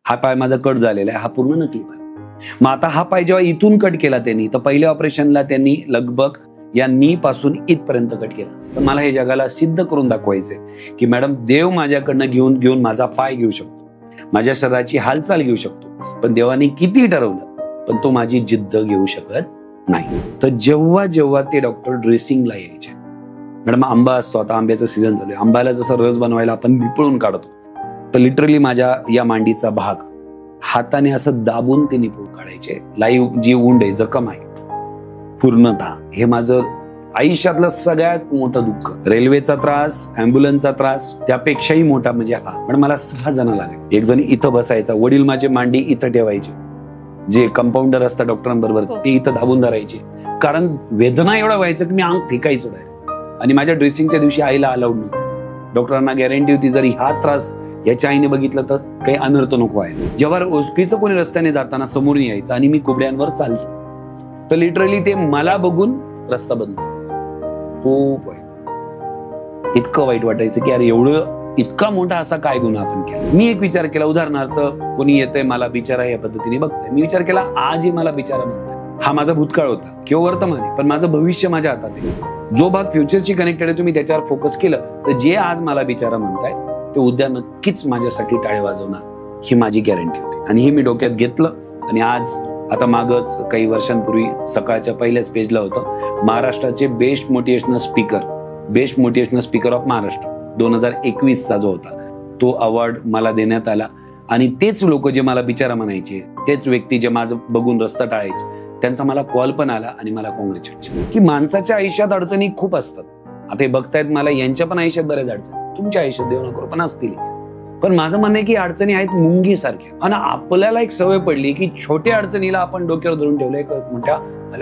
हा पाय माझा कट झालेला आहे, हा पूर्ण नकली पाय. मग आता हा पाय जेव्हा इथून कट केला त्यांनी, तर पहिल्या ऑपरेशनला त्यांनी लगभग या नी पासून इथपर्यंत कट केला. पण मला हे जगाला सिद्ध करून दाखवायचंय की मॅडम, देव माझ्याकडनं घेऊन माझा पाय घेऊ शकतो, माझ्या शरीराची हालचाल घेऊ शकतो, पण देवाने किती ठरवलं पण तो माझी जिद्द घेऊ शकत नाही. तर जेव्हा जेव्हा ते डॉक्टर ड्रेसिंगला यायचे, मॅडम आंबा असतो, आता आंब्याचं सीझन चालू आहे, आंब्याला जसं रस बनवायला आपण निपळून काढतो, तर लिटरली माझ्या या मांडीचा भाग हाताने असं दाबून ते निपळून काढायचे. लाईव्ह जी वुंड आहे, जखम आहे पूर्णतः, हे माझं आयुष्यातलं सगळ्यात मोठं दुःख. रेल्वेचा त्रास, अँब्युलन्सचा त्रास त्यापेक्षाही मोठा म्हणजे हा. पण मला 6 जण लागले. एक जण इथं बसायचा, वडील माझे मांडी इथं ठेवायचे, जे कंपाऊंडर असतात डॉक्टरांबरोबर ते इथं दाबून धरायचे, कारण वेदना एवढा व्हायचं की मी अंग फेकायचो डायरेक्ट. आणि माझ्या ड्रेसिंगच्या दिवशी आईला अलाउड नव्हतं. डॉक्टरांना गॅरंटी होती जर हा त्रास याच्या आईने बघितलं तर काही अनर्थ नको आहे. जेव्हा ओळखीचं कोणी रस्त्याने जाताना समोरून यायचं आणि मी कुबड्यांवर चालतो, तर लिटरली ते मला बघून रस्ता बंद. खूप वाईट, इतकं वाईट वाटायचं की अरे एवढं इतका मोठा असा काय गुन्हा आपण केला. मी एक विचार केला, उदाहरणार्थ कोणी येतंय मला बिचारा या पद्धतीने बघतंय, मी विचार केला आजही मला बिचारा म्हणताय. हा माझा भूतकाळ होता किंवा वर्तमान आहे, पण माझं भविष्य माझ्या हातात आहे. जो भाग फ्युचरची कनेक्टेड आहे तुम्ही त्याच्यावर फोकस केलं तर जे आज मला बिचारा म्हणताय ते उद्या नक्कीच माझ्यासाठी टाळे वाजवणार, ही माझी गॅरंटी होती. आणि हे मी डोक्यात घेतलं. आणि आज आता मागच काही वर्षांपूर्वी सकाळच्या पहिल्याच पेजला होतं, महाराष्ट्राचे best motivational speaker of Maharashtra 2021चा जो होता तो अवॉर्ड मला देण्यात आला. आणि तेच लोक जे मला बिचारा म्हणायचे, तेच व्यक्ती जे माझं बघून रस्ता टाळायचे, त्यांचा मला कॉल पण आला आणि मला कॉंग्रॅच्युलेशन. की माणसाच्या आयुष्यात अडचणी खूप असतात. आता हे बघतायत मला, यांच्या पण आयुष्यात बऱ्याच अडचणी, तुमच्या आयुष्यात देव नको पण असतील. पण माझं म्हणणं आहे की अडचणी आहेत मुंगी सारख्या. आणि आपल्याला एक सवय पडली की छोट्या अडचणीला आपण डोक्यावर धरून ठेवलंय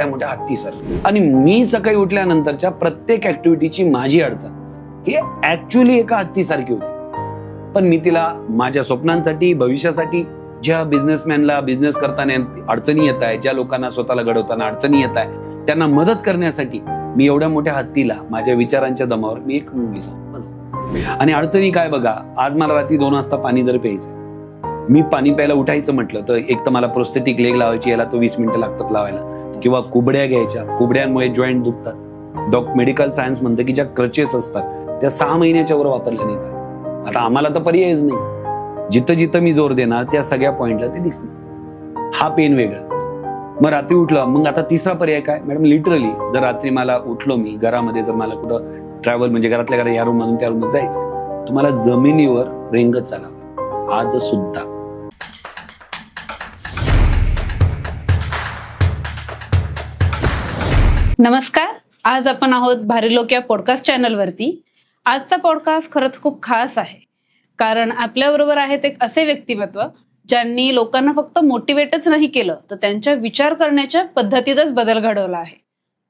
मोठ्या हत्तीसारखं. आणि मी सकाळी उठल्यानंतरच्या प्रत्येक ऍक्टिव्हिटीची माझी अडचण ही ऍक्च्युअली एका हत्तीसारखी होती. पण मी तिला माझ्या स्वप्नांसाठी, भविष्यासाठी, ज्या बिझनेसमॅनला बिझनेस करताना अडचणी येत आहे, ज्या लोकांना स्वतःला घडवताना अडचणी येत आहे, त्यांना मदत करण्यासाठी मी एवढ्या मोठ्या हत्तीला माझ्या विचारांच्या दमावर मी एक मुंगी समजतो. आणि अडचणी काय बघा, आज मला रात्री 2 वाजता पाणी जर प्यायचं, मी पाणी प्यायला उठायचं म्हटलं तर एक तर मला प्रोस्थेटिक लेग लावायची, याला तो 20 मिनिटं लागतात लावायला, किंवा कुबड्या घ्यायच्या, कुबड्यांमुळे जॉईंट दुखतात. मेडिकल सायन्स म्हणतं की ज्या क्रचेस असतात त्या 6 महिन्याच्या वर वापरल्या नाही. आता आम्हाला तर पर्यायच नाही. जिथं जिथं मी जोर देणार त्या सगळ्या पॉइंटला ते दिसणार. हा पेन वेगळा. मग रात्री उठलं, मग आता तिसरा पर्याय काय मॅडम, लिटरली जर रात्री मला उठलो मी घरामध्ये, जर मला कुठं ट्रॅव्हल म्हणजे घरातल्या घरात या रूम मधून त्या रूम मध्ये जायचं, तुम्हाला जमिनीवर रेंगत चालावं आज सुद्धा. नमस्कार, आज आपण आहोत भारी लोक या पॉडकास्ट चॅनलवरती. आजचा पॉडकास्ट खरंच खूप खास आहे, कारण आपल्याबरोबर आहेत एक असे व्यक्तिमत्व ज्यांनी लोकांना फक्त मोटिवेटच नाही केलं, तर त्यांच्या विचार करण्याच्या पद्धतीतच बदल घडवला आहे.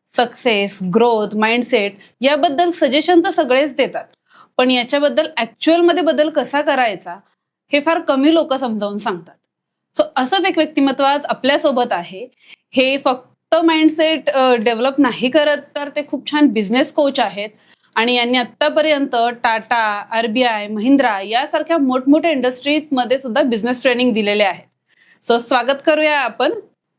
सक्सेस, ग्रोथ, माइंडसेट याबद्दल सजेशन तर सगळेच देतात, पण याच्याबद्दल ऍक्च्युअल मध्ये बदल कसा करायचा हे फार कमी लोक समजावून सांगतात. सो असंच एक व्यक्तिमत्व आज आपल्यासोबत आहे. हे फक्त माइंडसेट डेव्हलप नाही करत, तर ते खूप छान बिझनेस कोच आहेत. आणि यांनी आतापर्यंत टाटा, RBI, महिंद्रा यासारख्या मोठमोठ्या इंडस्ट्रीमध्ये सुद्धा बिझनेस ट्रेनिंग दिलेले आहेत. सो स्वागत करूया आपण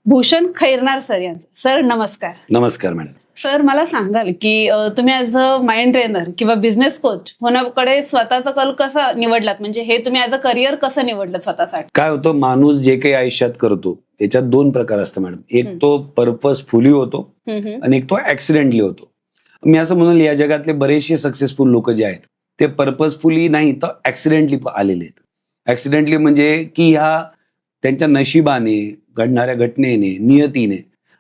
भूषण खैरनार सर यांचं. सर नमस्कार. नमस्कार मॅडम. सर मला सांगाल की तुम्ही ऍज अ माइंड ट्रेनर किंवा बिझनेस कोच होण्याकडे स्वतःचा कल कसा निवडलात, म्हणजे हे तुम्ही ऍज अ करिअर कसं निवडलं स्वतःसाठी? काय होतं, माणूस जे काही आयुष्यात करतो याच्यात 2 प्रकार असतात मॅडम. एक तो पर्पजफुली होतो आणि एक तो ऍक्सिडेंटली होतो. मी असं म्हणेल या जगातले बरेचसे सक्सेसफुल लोक जे आहेत ते पर्पजफुली नाही तर ऍक्सिडेंटली आलेले आहेत. ऍक्सिडेंटली म्हणजे की ह्या त्यांच्या नशिबाने, घडणाऱ्या घटनेने, नियतीने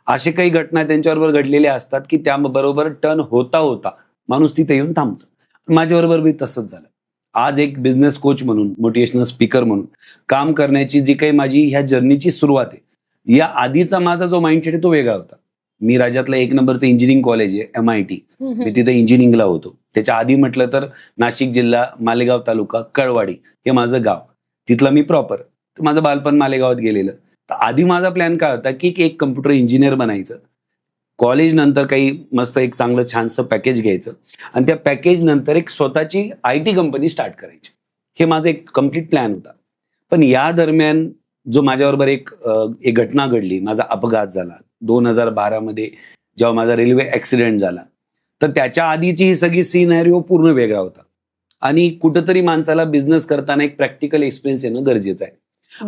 असे काही घटना त्यांच्याबरोबर घडलेल्या असतात की त्याबरोबर टर्न होता होता माणूस तिथे येऊन थांबतो. माझ्याबरोबर बी तसंच झालं. आज एक बिझनेस कोच म्हणून, मोटिवेशनल स्पीकर म्हणून काम करण्याची जी काही माझी ह्या जर्नीची सुरुवात आहे, या आधीचा माझा जो माइंडसेट आहे तो वेगळा होता. मी राज्यातलं 1 नंबरचं इंजिनिअरिंग कॉलेज आहे MIT, मी तिथे इंजिनिअरिंगला होतो. त्याच्या आधी म्हटलं तर नाशिक जिल्हा, मालेगाव तालुका, कळवाडी हे माझं गाव, तिथलं मी प्रॉपर. तर माझं बालपण मालेगावात गेलेलं. तर आधी माझा प्लॅन काय होता की एक कम्प्युटर इंजिनियर बनायचं, कॉलेज नंतर काही मस्त एक चांगलं छानसं पॅकेज घ्यायचं आणि त्या पॅकेज नंतर एक स्वतःची IT कंपनी स्टार्ट करायची. हे माझं एक कम्प्लीट प्लॅन होता. पण या दरम्यान जो माझ्याबरोबर एक घटना घडली, माझा अपघात झाला 2012 मध्ये, जेव्हा माझा रेल्वे ऍक्सिडेंट झाला. तर त्याच्या आधीची ही सगळी सिनॅरिओ पूर्ण वेगळा होता. आणि कुठंतरी माणसाला बिझनेस करताना एक प्रॅक्टिकल एक्सपिरियन्स येणं गरजेचं आहे.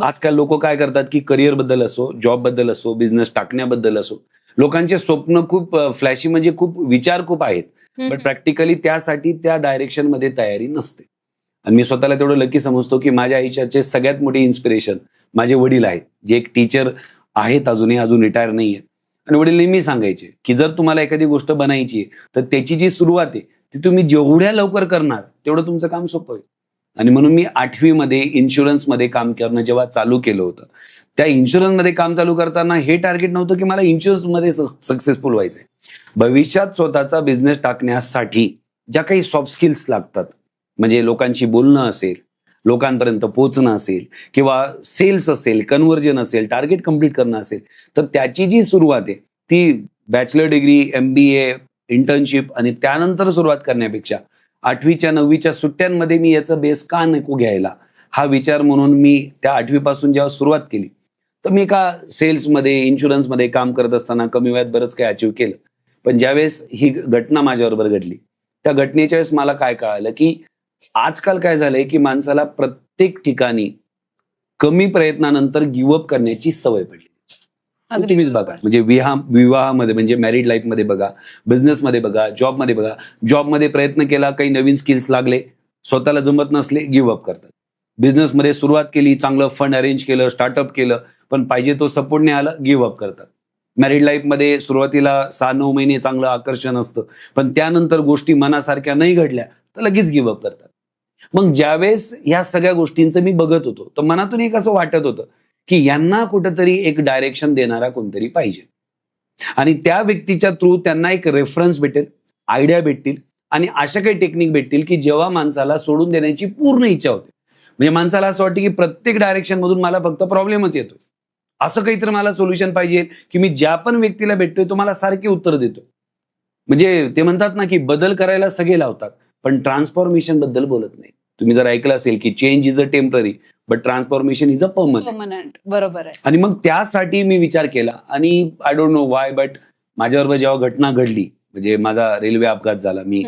आजकाल लोक काय करतात की करिअर बद्दल असो, जॉब बद्दल असो, बिझनेस टाकण्याबद्दल असो, लोकांचे स्वप्न खूप फ्लॅशी, म्हणजे खूप विचार खूप आहेत, बट प्रॅक्टिकली त्यासाठी त्या डायरेक्शन मध्ये तयारी नसते. आणि मी स्वतःला तेवढं लकी समजतो की माझ्या आयुष्याचे सगळ्यात मोठी इन्स्पिरेशन माझे वडील आहेत, जे एक टीचर आहेत, अजून रिटायर नाहीये. आणि वडील नेहमी सांगायचे की जर तुम्हाला एखादी गोष्ट बनायची आहे तर त्याची जी सुरुवात आहे ती तुम्ही जेवढ्या लवकर करणार तेवढं तुमचं काम सोपं होईल. आणि म्हणून मी 8वी मध्ये इन्शुरन्समध्ये काम करणं जेव्हा चालू केलं होतं, त्या इन्शुरन्समध्ये काम चालू करताना हे टार्गेट नव्हतं की मला इन्शुरन्समध्ये सक्सेसफुल व्हायचंय. भविष्यात स्वतःचा बिझनेस टाकण्यासाठी ज्या काही सॉफ्ट स्किल्स लागतात, म्हणजे लोकांशी बोलणं असेल, लोकांपर्यंत पोहोचणं असेल, किंवा सेल्स असेल, कन्व्हर्जन असेल, टार्गेट कम्प्लीट करणं असेल, तर त्याची जी सुरुवात आहे ती बॅचलर डिग्री, MBA, इंटर्नशिप आणि त्यानंतर सुरुवात करण्यापेक्षा 8वीच्या 9वीच्या सुट्ट्यांमध्ये मी याचा बेस का नको घ्यायला, हा विचार म्हणून मी त्या 8वी पासून जेव्हा सुरुवात केली, तर मी एका सेल्समध्ये, इन्शुरन्समध्ये काम करत असताना कमी वयात बरंच काही अचीव्ह केलं. पण ज्यावेळेस ही घटना माझ्याबरोबर घडली, त्या घटनेच्या वेळेस मला काय कळालं की आजकाल काय झालंय की माणसाला प्रत्येक ठिकाणी कमी प्रयत्नानंतर गिव्हअप करण्याची सवय पडली. तुम्हीच बघा, म्हणजे विवाहामध्ये, म्हणजे मॅरिड लाईफमध्ये बघा, बिझनेसमध्ये बघा, जॉबमध्ये बघा. जॉबमध्ये प्रयत्न केला, काही नवीन स्किल्स लागले, स्वतःला जमत नसले, गिव्हअप करतात. बिझनेसमध्ये सुरुवात केली, चांगलं फंड अरेंज केलं, स्टार्टअप केलं, पण पाहिजे तो सपोर्ट नाही आला, गिव्हअप करतात. मॅरिड लाईफमध्ये सुरुवातीला 6-9 महिने चांगलं आकर्षण असतं, पण त्यानंतर गोष्टी मनासारख्या नाही घडल्या तर लगेच गिव्हअप करतात. मग ज्यावेळेस ह्या सगळ्या गोष्टींचं मी बघत होतो, तर मनातून एक असं वाटत होतं की यांना कुठंतरी एक डायरेक्शन देणारा कोणतरी पाहिजे, आणि त्या व्यक्तीच्या थ्रू त्यांना एक रेफरन्स भेटेल, आयडिया भेटतील, आणि अशा काही टेक्निक भेटतील की जेव्हा माणसाला सोडून देण्याची पूर्ण इच्छा होते. म्हणजे माणसाला असं वाटतं की प्रत्येक डायरेक्शन मधून मला फक्त प्रॉब्लेमच येतोय, असं काहीतरी मला सोल्युशन पाहिजे की मी ज्या पण व्यक्तीला भेटतोय तो मला सारखे उत्तर देतो. म्हणजे ते म्हणतात ना की बदल करायला सगळे लावतात, पण ट्रान्सफॉर्मेशन बद्दल बोलत नाही. तुम्ही जर ऐकलं असेल की change is a temporary but transformation is a permanent. बरोबर आहे. आणि मग त्यासाठी मी विचार केला, आणि I don't know Y, but माझ्याबरोबर जेव्हा घटना घडली, म्हणजे माझा रेल्वे अपघात झाला, मी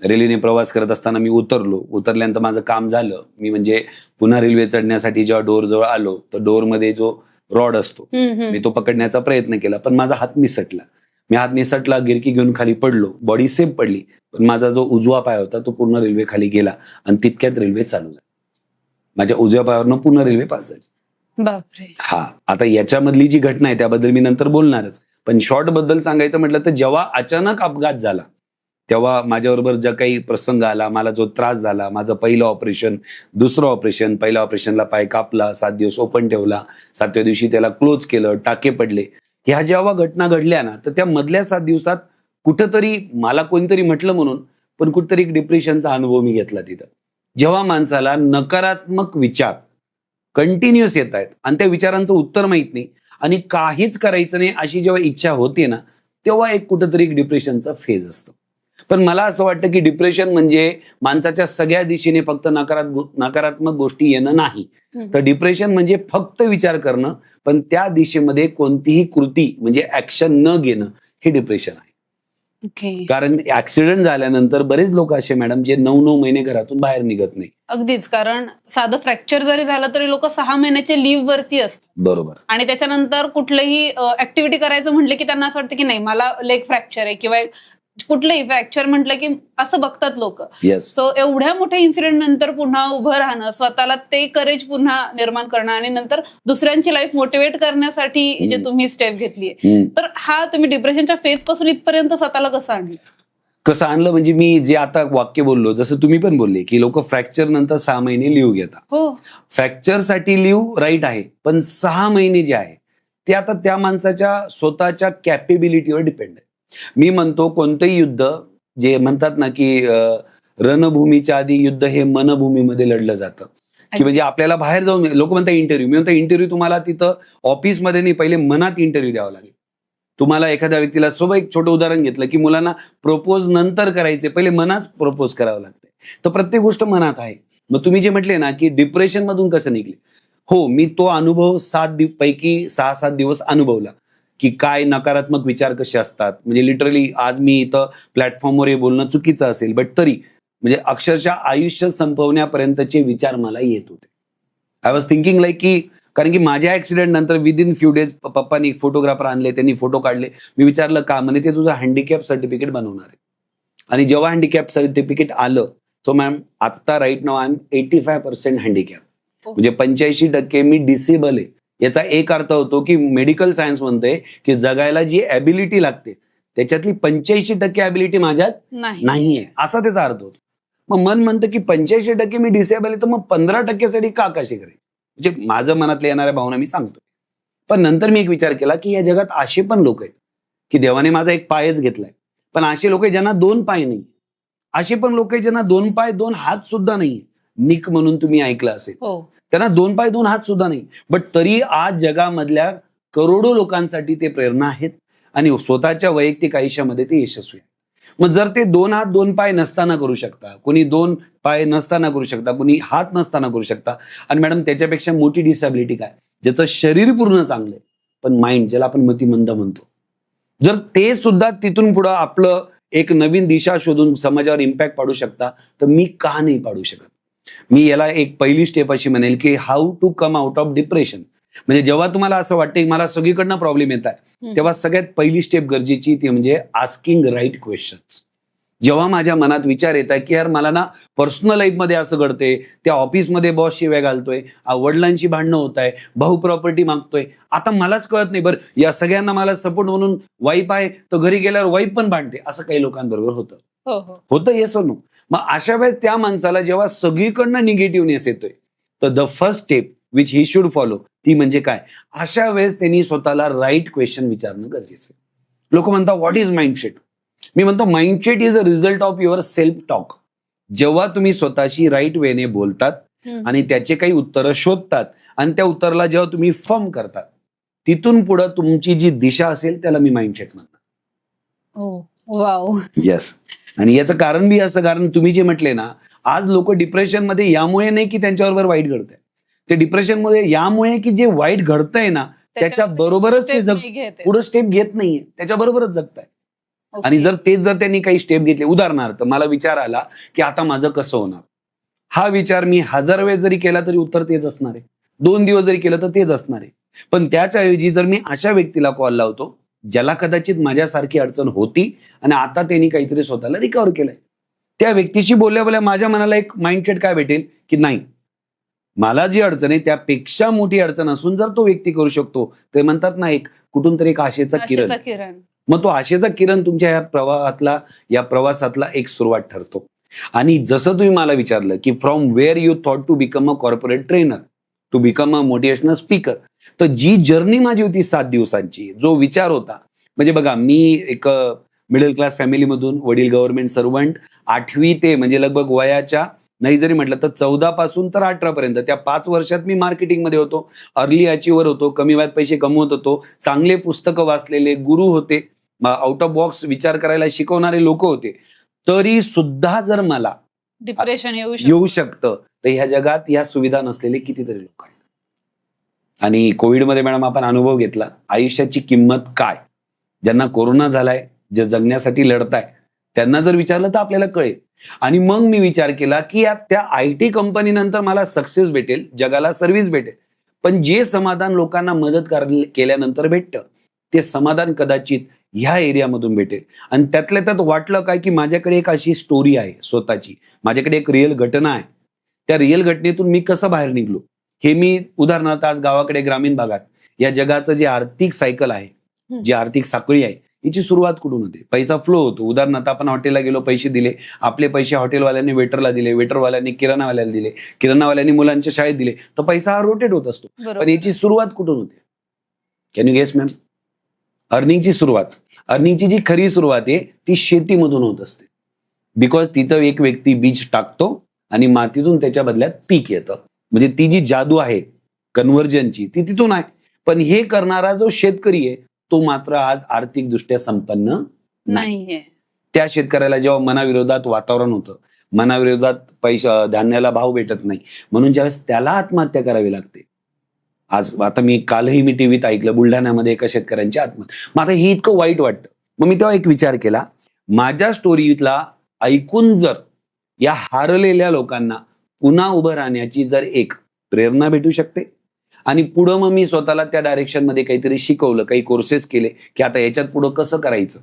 रेल्वेने प्रवास करत असताना मी उतरल्यानंतर माझं काम झालं. मी म्हणजे पुन्हा रेल्वे चढण्यासाठी जेव्हा डोर जवळ आलो, तर डोअरमध्ये जो रॉड असतो मी तो पकडण्याचा प्रयत्न केला, पण माझा हात निसटला. गिरकी घेऊन खाली पडलो, बॉडी सेफ पडली, पण माझा जो उजवा पाय होता तो पूर्ण रेल्वे खाली गेला, आणि तितक्यात रेल्वे चालू झाली. माझ्या उजव्या पायावरनं पूर्ण रेल्वे पास झाली. बापरे. हा, आता याच्यामधली जी घटना आहे त्याबद्दल मी नंतर बोलणारच, पण शॉर्ट बद्दल सांगायचं म्हटलं तर जेव्हा अचानक अपघात झाला, तेव्हा माझ्याबरोबर ज्या काही प्रसंग आला, मला जो त्रास झाला, माझं पहिलं ऑपरेशन, दुसरं ऑपरेशन, पहिल्या ऑपरेशनला पाय कापला, 7 दिवस ओपन ठेवला, 7व्या दिवशी त्याला क्लोज केलं, टाके पडले. ह्या जेव्हा घटना घडल्या ना, तर त्या मधल्या 7 दिवसात कुठंतरी मला कोणतरी म्हटलं म्हणून, पण कुठंतरी एक डिप्रेशनचा अनुभव मी घेतला तिथं. जेव्हा माणसाला नकारात्मक विचार कंटिन्युअस येत आहेत आणि त्या विचारांचं उत्तर माहित नाही आणि काहीच करायचं नाही अशी जेव्हा इच्छा होते ना, तेव्हा एक कुठंतरी एक डिप्रेशनचा फेज असतो. पण मला असं वाटतं की डिप्रेशन म्हणजे माणसाच्या सगळ्या दिशेने फक्त नकारात्मक गोष्टी येणं नाही, तर डिप्रेशन म्हणजे फक्त विचार करणं, पण त्या दिशेमध्ये कोणतीही कृती म्हणजे ऍक्शन न घेणं, हे डिप्रेशन आहे. कारण ऍक्सिडेंट झाल्यानंतर बरेच लोक असे मॅडम जे 9-9 महिने घरातून बाहेर निघत नाही. अगदीच, कारण साधं फ्रॅक्चर जरी झालं तरी लोक 6 महिन्याच्या लिव्ह वरती असतात. बरोबर. आणि त्याच्यानंतर कुठलंही ऍक्टिव्हिटी करायचं म्हटलं की त्यांना असं वाटतं की नाही, मला लेग फ्रॅक्चर आहे किंवा कुठलंही फ्रॅक्चर म्हटलं की असं बघतात लोक. सो एवढ्या मोठ्या इन्सिडेंट नंतर पुन्हा उभं राहणं, स्वतःला ते करेज पुन्हा निर्माण करणं आणि नंतर दुसऱ्यांची लाईफ मोटिवेट करण्यासाठी जे तुम्ही स्टेप घेतलीये, तर हा तुम्ही डिप्रेशनच्या फेज पासून इथपर्यंत स्वतःला कसं आणलं म्हणजे मी जे आता वाक्य बोललो, जसं तुम्ही पण बोलले की लोक फ्रॅक्चर नंतर 6 महिने लिव्ह घेतात. हो, फ्रॅक्चरसाठी लिव्ह राईट आहे, पण 6 महिने जे आहे ते आता त्या माणसाच्या स्वतःच्या कॅपेबिलिटीवर डिपेंड आहे. मी म्हणतो कोणतंही युद्ध, जे म्हणतात ना की रणभूमीच्या आधी युद्ध हे मनभूमीमध्ये लढलं जातं, की म्हणजे आपल्याला बाहेर जाऊन, लोक म्हणतात इंटरव्ह्यू, मी म्हणतो इंटरव्ह्यू तुम्हाला तिथं ऑफिसमध्ये नाही, पहिले मनात इंटरव्ह्यू द्यावा लागेल. तुम्हाला एखाद्या व्यक्तीला, सोबत एक छोटं उदाहरण घेतलं की मुलांना प्रपोज नंतर करायचे, पहिले मनात प्रपोज करावं लागतंय. तर प्रत्येक गोष्ट मनात आहे. मग तुम्ही जे म्हटले ना की डिप्रेशन मधून कसं निघले, हो, मी तो अनुभव 7 पैकी 6-7 दिवस अनुभवला, की काय नकारात्मक विचार कसे असतात. म्हणजे लिटरली आज मी इथं प्लॅटफॉर्मवर हे बोलणं चुकीचं असेल, बट तरी म्हणजे अक्षरशः आयुष्य संपवण्यापर्यंतचे विचार मला येत होते. आय वॉज थिंकिंग लाईक की कारण की माझ्या ऍक्सिडेंट नंतर विदिन फ्यू डेज पप्पांनी फोटोग्राफर आणले, त्यांनी फोटो काढले. मी विचारलं का? म्हणे ते तुझं हँडिकॅप सर्टिफिकेट बनवणार आहे. आणि जेव्हा हँडिकॅप सर्टिफिकेट आलं, सो मॅम आता राईट नाव आय एम 85% हँडिकॅप. म्हणजे 85% मी डिसेबल आहे. याचा एक अर्थ होतो की मेडिकल सायन्स म्हणते की जगायला जी ॲबिलिटी लागते त्याच्यातली 85% ॲबिलिटी माझ्यात नाहीये, असा त्याचा अर्थ होतो. मग मन म्हणतं की 85% मी डिसेबल आहे, तर मग 15% का कशी करेल? म्हणजे माझं मनातल्या येणाऱ्या भावना मी सांगतो. पण नंतर मी एक विचार केला की या जगात असे पण लोक आहेत की देवाने माझा एक पायच घेतलाय, पण असे लोक आहेत ज्यांना 2 पाय नाही. असे पण लोक आहेत ज्यांना 2 पाय 2 हात सुद्धा नाही. निक म्हणून तुम्ही ऐकलं असेल, त्यांना 2 पाय 2 हात सुद्धा नाही, बट तरी आज जगामधल्या करोडो लोकांसाठी ते प्रेरणा आहेत आणि स्वतःच्या वैयक्तिक आयुष्यामध्ये ते यशस्वी आहेत. मग जर ते 2 हात 2 पाय नसताना करू शकता, कोणी 2 पाय नसताना करू शकता, कोणी हात नसताना करू शकता, आणि मॅडम त्याच्यापेक्षा मोठी डिसॅबिलिटी काय? ज्याचं शरीर पूर्ण चांगलं आहे पण माइंड, ज्याला आपण मतिमंद म्हणतो, जर ते सुद्धा तिथून पुढं आपलं एक नवीन दिशा शोधून समाजावर इम्पॅक्ट पाडू शकता, तर मी का नाही पाडू शकत? मी याला एक पहिली स्टेप अशी म्हणेल की how to come out of depression. म्हणजे जेव्हा तुम्हाला असं वाटतं की मला सगळीकडनं प्रॉब्लेम येत आहे, तेव्हा सगळ्यात पहिली स्टेप गरजेची ती म्हणजे आस्किंग राईट क्वेश्चन्स. जेव्हा माझ्या मनात विचार येत आहे की यार मला ना पर्सनल लाईफमध्ये असं घडते, त्या ऑफिसमध्ये बॉस शिव्या घालतोय, वडिलांची भांडणं होत आहे, भाऊ प्रॉपर्टी मागतोय, आता मलाच कळत नाही, बरं या सगळ्यांना मला सपोर्ट म्हणून वाईफ आहे, तर घरी गेल्यावर वाईफ पण भांडते, असं काही लोकांबरोबर होतं येस नो. मग अशा वेळेस त्या माणसाला जेव्हा सगळीकडनं निगेटिव्हनेस येतोय, तर the first step which he should follow ती म्हणजे काय? अशा वेळेस त्यांनी स्वतःला राईट क्वेश्चन विचारणं गरजेचं आहे. लोक म्हणतात व्हॉट इज माइंडसेट? मी म्हणतो mindset is a result of your self talk. जेव्हा तुम्ही स्वतःशी राईट वेने बोलतात आणि त्याचे काही उत्तरं शोधतात आणि त्या उत्तराला जेव्हा तुम्ही फर्म करतात, तिथून पुढे तुमची जी दिशा असेल त्याला मी माइंडसेट म्हणतो. वाव. येस. आणि याचं कारण बी असं, कारण तुम्ही जे म्हटले ना, आज लोक डिप्रेशन मध्ये यामुळे नाही की त्यांच्याबरोबर वाईट घडतंय, ते डिप्रेशन मध्ये यामुळे की जे वाईट घडतंय ना त्याच्या बरोबरच ते पुढे स्टेप घेत नाहीये, त्याच्या बरोबरच जगताय. आणि जर त्यांनी काही स्टेप घेतले, उदाहरणार्थ मला विचार आला की आता माझं कसं होणार, हा विचार मी 1000 वेळेस जरी केला तरी उत्तर तेच असणार आहे, 2 दिवस जरी केलं तर तेच असणार आहे. पण त्याच्याऐवजी जर मी अशा व्यक्तीला कॉल लावतो ज्याला कदाचित माझ्यासारखी अडचण होती आणि आता त्यांनी काहीतरी स्वतःला रिकव्हर केलंय, त्या व्यक्तीशी बोलल्या माझ्या मनाला एक माइंडसेट काय भेटेल की नाही, मला जी अडचण आहे त्यापेक्षा मोठी अडचण असून जर तो व्यक्ती करू शकतो, ते म्हणतात ना एक कुठून तरी एक आशेचा किरण. मग तो आशेचा किरण तुमच्या या प्रवासातला एक सुरुवात ठरतो. आणि जसं तुम्ही मला विचारलं की from where you thought to become a corporate trainer to become a motivational speaker, तर जी जर्नी माझी होती 7 दिवसांची, जो विचार होता, म्हणजे बघा मी एक मिडल क्लास फॅमिलीमधून, वडील गव्हर्नमेंट सर्वंट, 8वी ते म्हणजे लगभग वयाच्या नाही जरी म्हटलं तर 14 पासून तर 18 पर्यंत त्या 5 वर्षात मी मार्केटिंगमध्ये होतो, अर्ली अचिव्हर होतो, कमी वयात पैसे कमवत होतो, चांगले पुस्तकं वाचलेले गुरु होते, आउट ऑफ बॉक्स विचार करायला शिकवणारे लोक होते, तरी सुद्धा जर मला डिप्रेशन येऊ शकतं, तर ह्या जगात या सुविधा नसलेले कितीतरी लोक आहेत. आणि कोविडमध्ये मॅडम आपण अनुभव घेतला आयुष्याची किंमत काय. ज्यांना कोरोना झालाय, जे जगण्यासाठी लढताय, त्यांना जर विचारलं तर आपल्याला कळेल. आणि मग मी विचार केला की त्या IT कंपनी नंतर मला सक्सेस भेटेल, जगाला सर्व्हिस भेटेल, पण जे समाधान लोकांना मदत केल्यानंतर भेटतं ते समाधान कदाचित ह्या एरियामधून भेटेल. आणि त्यातल्या त्यात वाटलं काय की माझ्याकडे एक अशी स्टोरी आहे स्वतःची, माझ्याकडे एक रिअल घटना आहे, त्या रिअल घटनेतून मी कसं बाहेर निघलो हे मी उदाहरणार्थ आज गावाकडे ग्रामीण भागात या जगाचं जे आर्थिक सायकल आहे, जी आर्थिक साखळी आहे, हिची सुरुवात कुठून होते? पैसा फ्लो होतो. उदाहरणार्थ आपण हॉटेलला गेलो, पैसे दिले, आपले पैसे हॉटेलवाल्यांनी वेटरला दिले, वेटरवाल्यांनी किराणावाल्याला दिले, किराणावाल्यांनी मुलांच्या शाळेत दिले, तर पैसा हा रोटेट होत असतो. पण याची सुरुवात कुठून होते? Can you guess ma'am? अर्निंगची अर्निंगची जी खरी सुरुवात आहे ती शेतीमधून होत असते. बिकॉज तिथं एक व्यक्ती बीज टाकतो आणि मातीतून त्याच्या बदल्यात पीक येतं. म्हणजे ती जी जादू आहे कन्व्हर्जनची ती तिथून आहे. पण हे करणारा जो शेतकरी आहे तो मात्र आज आर्थिकदृष्ट्या संपन्न नाहीये. त्या शेतकऱ्याला जेव्हा मनाविरोधात वातावरण होतं, मनाविरोधात धान्याला भाव भेटत नाही, म्हणून ज्यावेळेस त्याला आत्महत्या करावी लागते, आज आता कालही मी टीव्हीत ऐकलं बुलढाण्यामध्ये एका शेतकऱ्यांची आत्महत्या. मग आता हे इतकं वाईट वाटतं. मग मी तेव्हा एक विचार केला, माझ्या स्टोरीतला ऐकून जर या हारलेल्या लोकांना पुन्हा उभं राहण्याची जर एक प्रेरणा भेटू शकते आणि पुढं मग मी स्वतःला त्या डायरेक्शन मध्ये काहीतरी शिकवलं, काही कोर्सेस केले की आता याच्यात पुढं कसं करायचं,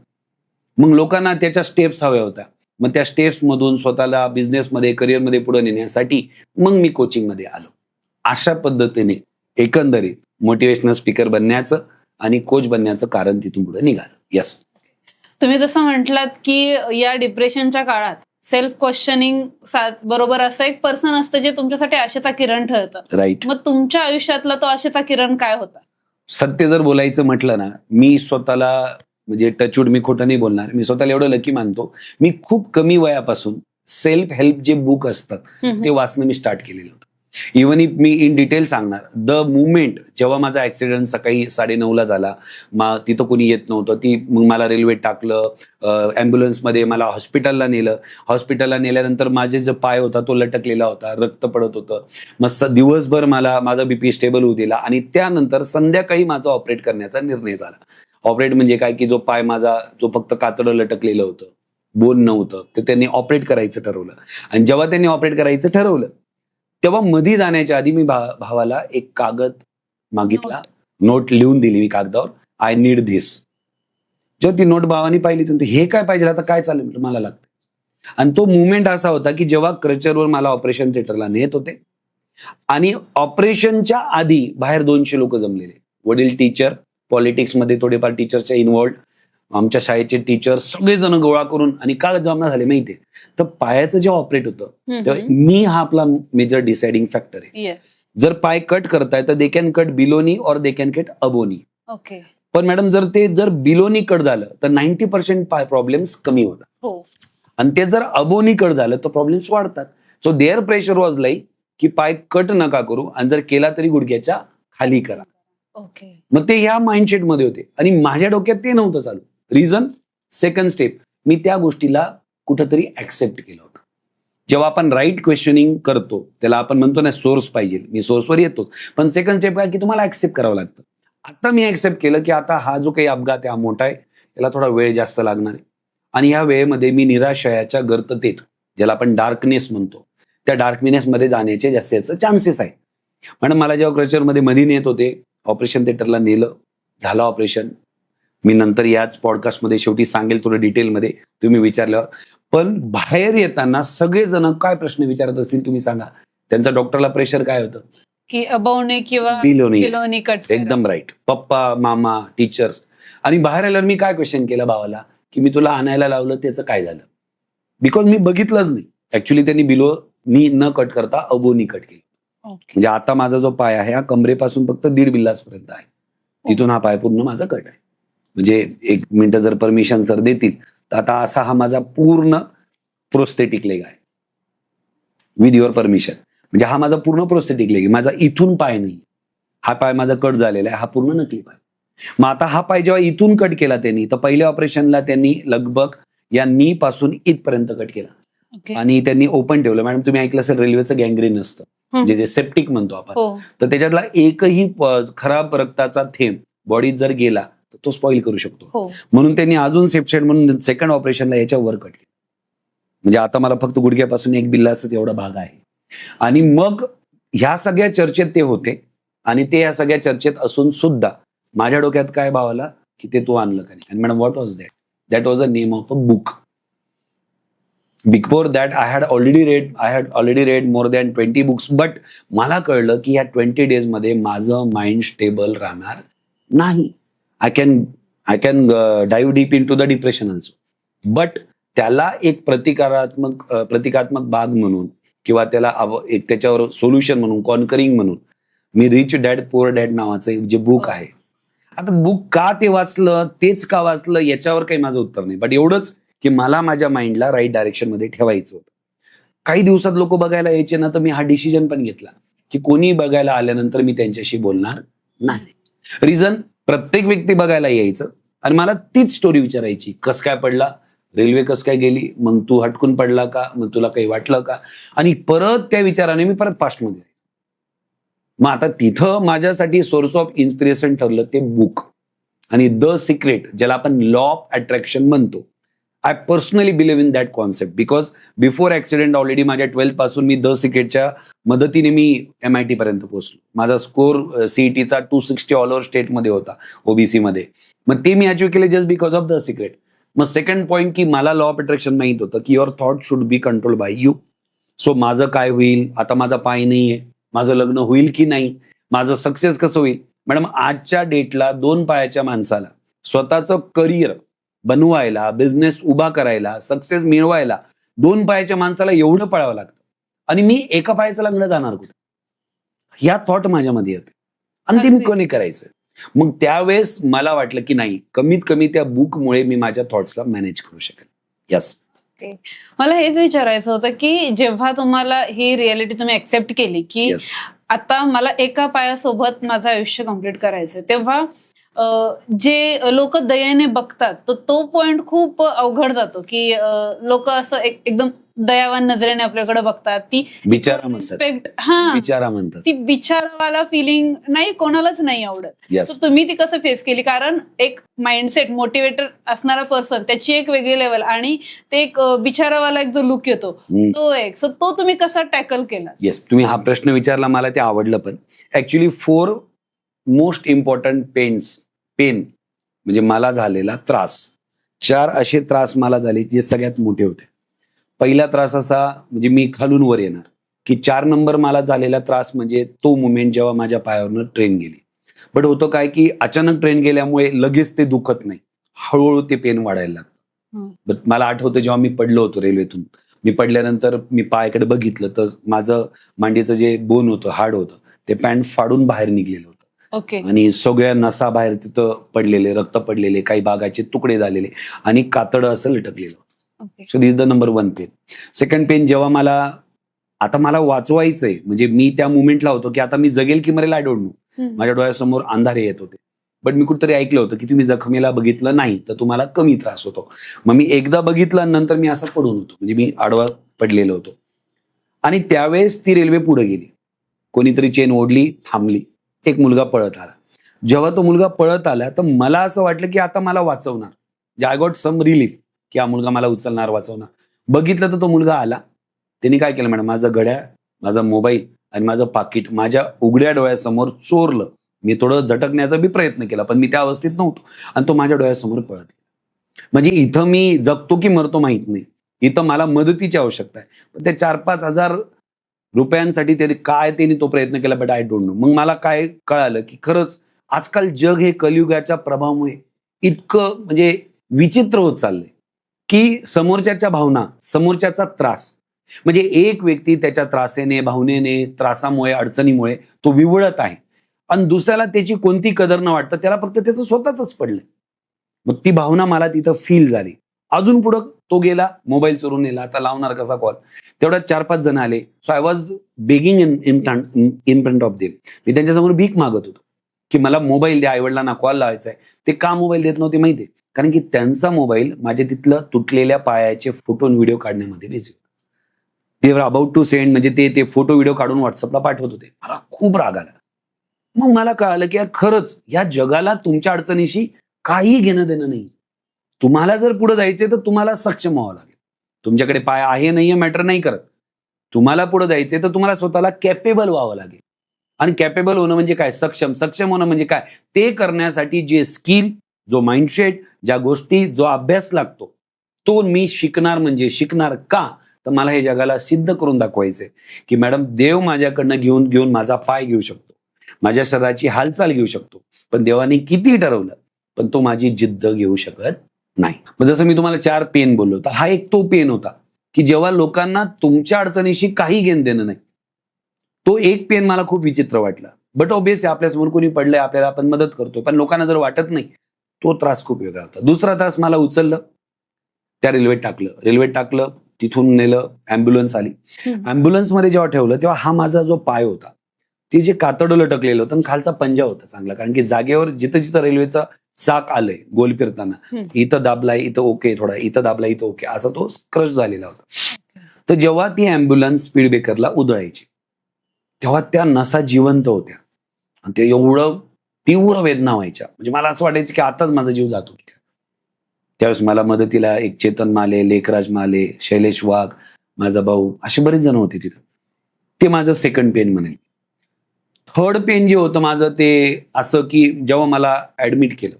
मग लोकांना त्याच्या स्टेप्स हव्या होत्या. मग त्या स्टेप्स मधून स्वतःला बिझनेसमध्ये करिअरमध्ये पुढे नेण्यासाठी मग मी कोचिंगमध्ये आलो. अशा पद्धतीने एकंदरीत मोटिवेशनल स्पीकर बनण्याचं आणि कोच बनण्याचं कारण तिथून पुढे निघालं. येस, तुम्ही जसं म्हटलात की या डिप्रेशनच्या काळात सेल्फ क्वेश्चनिंग बरोबर असं एक पर्सन असतं जे तुमच्यासाठी आशेचा किरण ठरतं. राईट. मग तुमच्या आयुष्यातला तो आशेचा किरण काय होता? सत्य जर बोलायचं म्हटलं ना, मी स्वतःला म्हणजे टचवूड मी खोटं नाही बोलणार, मी स्वतःला एवढं लकी मानतो, मी खूप कमी वयापासून सेल्फ हेल्प जे बुक असतात ते वाचणं मी स्टार्ट केलेलं होतं. Even if me in detail सांगणार, द मुमेंट जेव्हा माझा ऍक्सिडेंट सकाळी 9:30ला झाला, तिथं कोणी येत नव्हतं, मग मला रेल्वेत टाकलं, ॲम्ब्युलन्समध्ये मला हॉस्पिटलला नेलं. हॉस्पिटलला नेल्यानंतर माझे जो पाय होता तो लटकलेला होता, रक्त पडत होतं. मग दिवसभर माझा बीपी स्टेबल होऊ दिला आणि त्यानंतर संध्याकाळी माझा ऑपरेट करण्याचा निर्णय झाला. ऑपरेट म्हणजे काय की जो पाय माझा जो फक्त कातडं लटकलेलं होतं, बोन नव्हतं, ते त्यांनी ऑपरेट करायचं ठरवलं. आणि जेव्हा त्यांनी ऑपरेट करायचं ठरवलं तेव्हा मध्ये जाण्याच्या आधी मी भावाला एक कागद मागितला, नोट लिहून दिली मी कागदावर, आय नीड धिस. जेव्हा ती नोट भावानी पाहिली तर हे काय पाहिजे, आता काय चालेल, मला लागतं. आणि तो मुवमेंट असा होता की जेव्हा क्रचरवर मला ऑपरेशन थिएटरला नेत होते आणि ऑपरेशनच्या आधी बाहेर 200 लोक जमलेले, वडील टीचर, पॉलिटिक्समध्ये थोडेफार टीचरच्या इन्व्हॉल्ड, आमच्या शाळेचे टीचर सगळेजण गोळा करून, आणि का जमा झाले माहितीये, तर पायाचं जे ऑपरेट होतं तेव्हा नी हा आपला मेजर डिसाइडिंग फॅक्टर आहे. जर पाय कट करताय तर दे कॅन कट बिलोनी और दे कॅन कट अबोनी. ओके. पण मॅडम जर बिलोनी कट झालं तर 90% प्रॉब्लेम्स कमी होतात, आणि ते जर अबोनी कट झालं तर प्रॉब्लेम्स वाढतात. So there pressure was like की पाय कट नका करू, आणि जर केला तरी गुडघ्याच्या खाली करा. ओके. मग ते ह्या माइंडसेट मध्ये होते आणि माझ्या डोक्यात ते नव्हतं चालू. रिझन, सेकंड स्टेप, मी त्या गोष्टीला कुठंतरी ऍक्सेप्ट केलं होतं. जेव्हा आपण राईट क्वेश्चनिंग करतो त्याला आपण म्हणतो ना सोर्स पाहिजे, मी सोर्सवर येतो, पण सेकंड स्टेप काय की तुम्हाला ऍक्सेप्ट करावं लागतं. आता मी ऍक्सेप्ट केलं की आता हा जो काही अपघात आहे हा मोठा आहे, त्याला थोडा वेळ जास्त लागणार आहे, आणि ह्या वेळेमध्ये मी निराशयाच्या गर्ततेत, ज्याला आपण डार्कनेस म्हणतो, त्या डार्कनेसमध्ये जाण्याचे जास्त चान्सेस आहे. म्हणून मला जेव्हा क्रचरमध्ये मध्ये नेत होते, ऑपरेशन थिएटरला नेलं, झालं ऑपरेशन. मी नंतर याच पॉडकास्टमध्ये शेवटी सांगेल थोडं डिटेलमध्ये तुम्ही विचारल्यावर. पण बाहेर येताना सगळेजण काय प्रश्न विचारत असतील तुम्ही सांगा, त्यांचा डॉक्टरला प्रेशर काय होतं की अबवणे किंवा बिलोनी कट. एकदम राईट. पप्पा, मामा, टीचर्स. आणि बाहेर आल्यावर मी काय क्वेश्चन केलं भावाला की मी तुला आणायला लावलं त्याचं काय झालं, बिकॉज मी बघितलंच नाही. ऍक्च्युली त्यांनी बिलोनी न कट करता अबोनी कट केली. म्हणजे आता माझा जो पाय आहे हा कमरेपासून फक्त 1.5 बिल्लासपर्यंत आहे, तिथून हा पाय पूर्ण माझा कट आहे. म्हणजे 1 मिनिट जर परमिशन सर देतील तर आता असा हा माझा पूर्ण प्रोस्थेटिक लेग आहे, विथ युअर परमिशन. म्हणजे हा माझा पूर्ण प्रोस्थेटिक लेग आहे, माझा इथून पाय नाही, हा पाय माझा कट झालेला आहे, हा पूर्ण नकली पाय. मग आता हा पाय जेव्हा इथून कट केला त्यांनी, तर पहिल्या ऑपरेशनला त्यांनी लगभग या नी पासून इथपर्यंत कट केला आणि त्यांनी ओपन ठेवलं. मॅडम तुम्ही ऐकलं असेल रेल्वेचं गँग्रीन असतं, जे सेप्टिक म्हणतो आपण, तर त्याच्यातला एकही खराब रक्ताचा थेंब बॉडीत जर गेला तर तो स्पॉइल करू शकतो. म्हणून त्यांनी अजून सेप्शेड म्हणून सेकंड ऑपरेशनला याच्यावर कट केलं. म्हणजे आता मला फक्त गुडघ्यापासून 1 बिल्लाच एवढा भाग आहे. आणि मग ह्या सगळ्या चर्चेत ते होते, आणि ते या सगळ्या चर्चेत असून सुद्धा माझ्या डोक्यात काय भावाला की ते तू आणलं का नाही. आणि madam what was that? That was a name of a book. Before that I had already red more than 20 books. But मला कळलं की या 20 डेज मध्ये माझं माइंड स्टेबल राहणार नाही. I can dive deep in to the depression also. But त्याला एक प्रतिकात्मक भाग म्हणून किंवा त्याला एक त्याच्यावर सोल्युशन म्हणून, कॉन्करिंग म्हणून मी रिच डॅड पुअर डॅड नावाचं जे बुक आहे. आता बुक का ते वाचलं, तेच का वाचलं याच्यावर काही माझं उत्तर नाही. बट एवढंच की मला माझ्या माइंडला राईट डायरेक्शन मध्ये ठेवायचं होतं. काही दिवसात लोक बघायला यायचे ना, तर मी हा डिसिजन पण घेतला की कोणी बघायला आल्यानंतर मी त्यांच्याशी बोलणार नाही. रिझन, प्रत्येक व्यक्ती बघायला यायचं आणि मला तीच स्टोरी विचारायची, कस काय पडला, रेल्वे कस काय गेली, मग तू हटकून पडला का, मग तुला काही वाटलं का, आणि परत त्या विचाराने मी परत पास्टमध्ये. मग आता तिथं माझ्यासाठी सोर्स ऑफ इन्स्पिरेशन ठरलं ते बुक आणि द सिक्रेट, ज्याला आपण लॉ ऑफ अट्रॅक्शन म्हणतो. I personally believe in that concept because before accident already माझ्या 12th पासून मी द सिक्रेटच्या मदतीने मी MIT पर्यंत पोहोचलो. माझा स्कोर CETचा 260 ऑल ओव्हर स्टेटमध्ये होता, OBC मध्ये. मग ते मी अचीव्ह केले just because of the secret. मग सेकंड पॉईंट की मला लॉ ऑफ अट्रॅक्शन माहित होतं की your thought should be control by you. So माझं काय होईल, आता माझा पाय नाहीये, माझं लग्न होईल की नाही, माझं सक्सेस कसं होईल. मॅडम आजच्या डेटला 2 पायाच्या माणसाला स्वतःचं करिअर बनवायला, बिझनेस उभा करायला, सक्सेस मिळवायला 2 पायाच्या माणसाला एवढं पळावं लागतं आणि मी एका पायाचं लग्न जाणार कुठे, ह्या थॉट माझ्यामध्ये येते आणि ते मी कोणी करायचं. मग त्यावेळेस मला वाटलं की नाही, कमीत कमी त्या बुकमुळे मी माझ्या थॉट्सला मॅनेज करू शकेल. यस. मला हेच विचारायचं होतं की जेव्हा तुम्हाला ही रियालिटी तुम्ही ऍक्सेप्ट केली की आता मला एका पायासोबत माझं आयुष्य कम्प्लीट करायचं, तेव्हा जे लोक दयेने बघतात तो पॉइंट खूप अवघड जातो की लोक असं एकदम दयावान नजरेने आपल्याकडे बघतात. ती बिचारा म्हणतात, रिस्पेक्ट, हा बिचारा म्हणतात, ती बिचारावाला फिलिंग नाही, कोणालाच नाही आवडत. Yes. तर तुम्ही ती कसं फेस केली? कारण एक माइंडसेट मोटिवेटर असणारा पर्सन, त्याची एक वेगळी लेवल आणि ते एक बिचारावाला एक जो लुक येतो तो एक, सो तो तुम्ही कसा टॅकल केला? येस, तुम्ही हा प्रश्न विचारला, मला ते आवडलं. पण ऍक्च्युली 4 मोस्ट इम्पॉर्टंट पेन म्हणजे मला झालेला त्रास, 4 असे त्रास मला झाले जे सगळ्यात मोठे होते. पहिला त्रास असा, म्हणजे मी खालून वर येणार, की 4 नंबर मला झालेला त्रास म्हणजे तो मुमेंट जेव्हा माझ्या पायावरनं ट्रेन गेली. बट होतं काय की अचानक ट्रेन गेल्यामुळे लगेच ते दुखत नाही, हळूहळू ते पेन वाढायला लागतं. बट मला आठवतं जेव्हा मी पडलो होतो रेल्वेतून, मी पडल्यानंतर मी पायाकडे बघितलं तर माझं मांडीचं जे बोन होतं, हाड होतं, ते पॅन्ट फाडून बाहेर निघलेलं होतं. ओके. आणि सगळ्या नसा बाहेर तिथं पडलेले, रक्त पडलेले, काही भागाचे तुकडे झालेले आणि कातडं असं लटकलेलं. So this the number 1 pain. Second pain, जेव्हा मला आता मला वाचवायचंय, म्हणजे मी त्या मुवमेंटला होतो की आता मी जगेल की मरेल आय डोंट नो. माझ्या डोळ्यासमोर अंधारे येत होते. बट मी कुठेतरी ऐकलं होतं की तुम्ही जखमेला बघितलं नाही तर तुम्हाला कमी त्रास होतो. मग मी एकदा बघितलं, नंतर मी असं पडून होतो, म्हणजे मी आडवा पडलेलो होतो. आणि त्यावेळेस ती रेल्वे पुढे गेली, कोणीतरी चेन ओढली, थांबली, एक मुलगा पळत आला. जेव्हा तो मुलगा पळत आला तर मला असं वाटलं की आता मला वाचवणार, आय गॉट सम रिलीफ की हा मुलगा मला उचलणार, वाचवणार. बघितलं तर तो मुलगा आला. त्यांनी काय केलं मॅडम, माझं घड्याळ, माझा मोबाईल आणि माझं पाकिट माझ्या उघड्या डोळ्यासमोर चोरलं. मी थोडं झटकण्याचा बी प्रयत्न केला, पण मी त्या अवस्थेत नव्हतो आणि तो माझ्या डोळ्यासमोर पळत. म्हणजे इथं मी जगतो की मरतो माहित नाही, इथं मला मदतीची आवश्यकता आहे. पण त्या 4-5 हजार रुपयांसाठी त्यांनी तो प्रयत्न केला, बट आय डोंट नो. मग मला काय कळालं की खरंच आजकाल जग हे कलियुगाच्या प्रभावामुळे इतकं म्हणजे विचित्र होत चाललंय की समोरच्याच्या भावना, समोरच्याचा त्रास, म्हणजे एक व्यक्ती त्याच्या त्रासेने, भावनेने, त्रासामुळे, अडचणीमुळे तो विवळत आहे आणि दुसऱ्याला त्याची कोणती कदर न वाटतं, त्याला फक्त त्याचं स्वतःच पडलंय. मग ती भावना मला तिथं फील झाली. अजून पुढं तो गेला, मोबाईल चोरून नेला, आता लावणार कसा कॉल. तेवढ्यात 4-5 जण आले. So I was begging in front of them. मी त्यांच्यासमोर भीक मागत होतो की मला मोबाईल द्या, आईवडिलांना कॉल लावायचा आहे. ते का मोबाईल देत नव्हते माहितीये, कारण की त्यांचा मोबाईल माझ्या तिथलं तुटलेल्या पायाचे फोटो व्हिडिओ काढण्यामध्ये बिझी होता. ते अबाउट टू सेंड, म्हणजे ते फोटो व्हिडिओ काढून व्हॉट्सअपला पाठवत होते. मला खूप राग आला. मग मला कळालं की यार खरंच या जगाला तुमच्या अडचणीशी काही घेणं देणं नाही. तुम्हाला जर पुढे जायचंय तर तुम्हाला सक्षम व्हावं लागेल. तुमच्याकडे पाय आहे नाहीये मॅटर नाही करत. तुम्हाला पुढे जायचंय तर तुम्हाला स्वतःला कॅपेबल व्हावं लागेल. आणि कॅपेबल होणं म्हणजे काय, सक्षम होणं म्हणजे काय, ते करण्यासाठी जे स्किल, जो माइंडसेट, ज्या गोष्टी, जो अभ्यास लागतो तो मी शिकणार. म्हणजे शिकणार का, तर मला हे जगाला सिद्ध करून दाखवायचंय की मॅडम देव माझ्याकडनं घेऊन माझा पाय घेऊ शकतो, माझ्या शरीराची हालचाल घेऊ शकतो, पण देवाने किती ठरवलं पण तो माझी जिद्द घेऊ शकत नाही. मग जसं मी तुम्हाला 4 पेन बोललो, तर हा एक तो पेन होता की जेव्हा लोकांना तुमच्या अडचणीशी काही घेणं देणं नाही. तो एक पेन मला खूप विचित्र वाटला. बट ऑब्वियसली आपल्यासमोर कोणी पडलंय, आपल्याला आपण मदत करतो, पण लोकांना जर वाटत नाही, तो त्रास खूप वेगळा होता. दुसरा त्रास, मला उचललं, त्या रेल्वेत टाकलं, तिथून नेलं, अँब्युलन्स आली. अँब्युलन्समध्ये जेव्हा ठेवलं तेव्हा हा माझा जो पाय होता, ते जे कातडं लटकलेलं होतं आणि खालचा पंजा होता चांगला, कारण की जागेवर जिथं रेल्वेचा चाक आलंय गोल फिरताना, इथं दाबलाय, इथं ओके, थोडा इथं दाबलाय, इथं ओके, असा तो क्रश झालेला होता. तर जेव्हा ती अँब्युलन्स स्पीड ब्रेकरला उधळायची तेव्हा त्या नसा जिवंत होत्या आणि ते एवढं तीव्र वेदना व्हायच्या, म्हणजे मला असं वाटायचं की आताच माझा जीव जातो. त्यावेळेस मला मदतीला एक चेतन माले, लेखराज माले, शैलेश वाघ, माझा भाऊ, असे बरेच जण होते तिथं. ते माझं सेकंड पेन म्हणेल. थर्ड पेन जे होतं माझं ते असं की जेव्हा मला ऍडमिट केलं,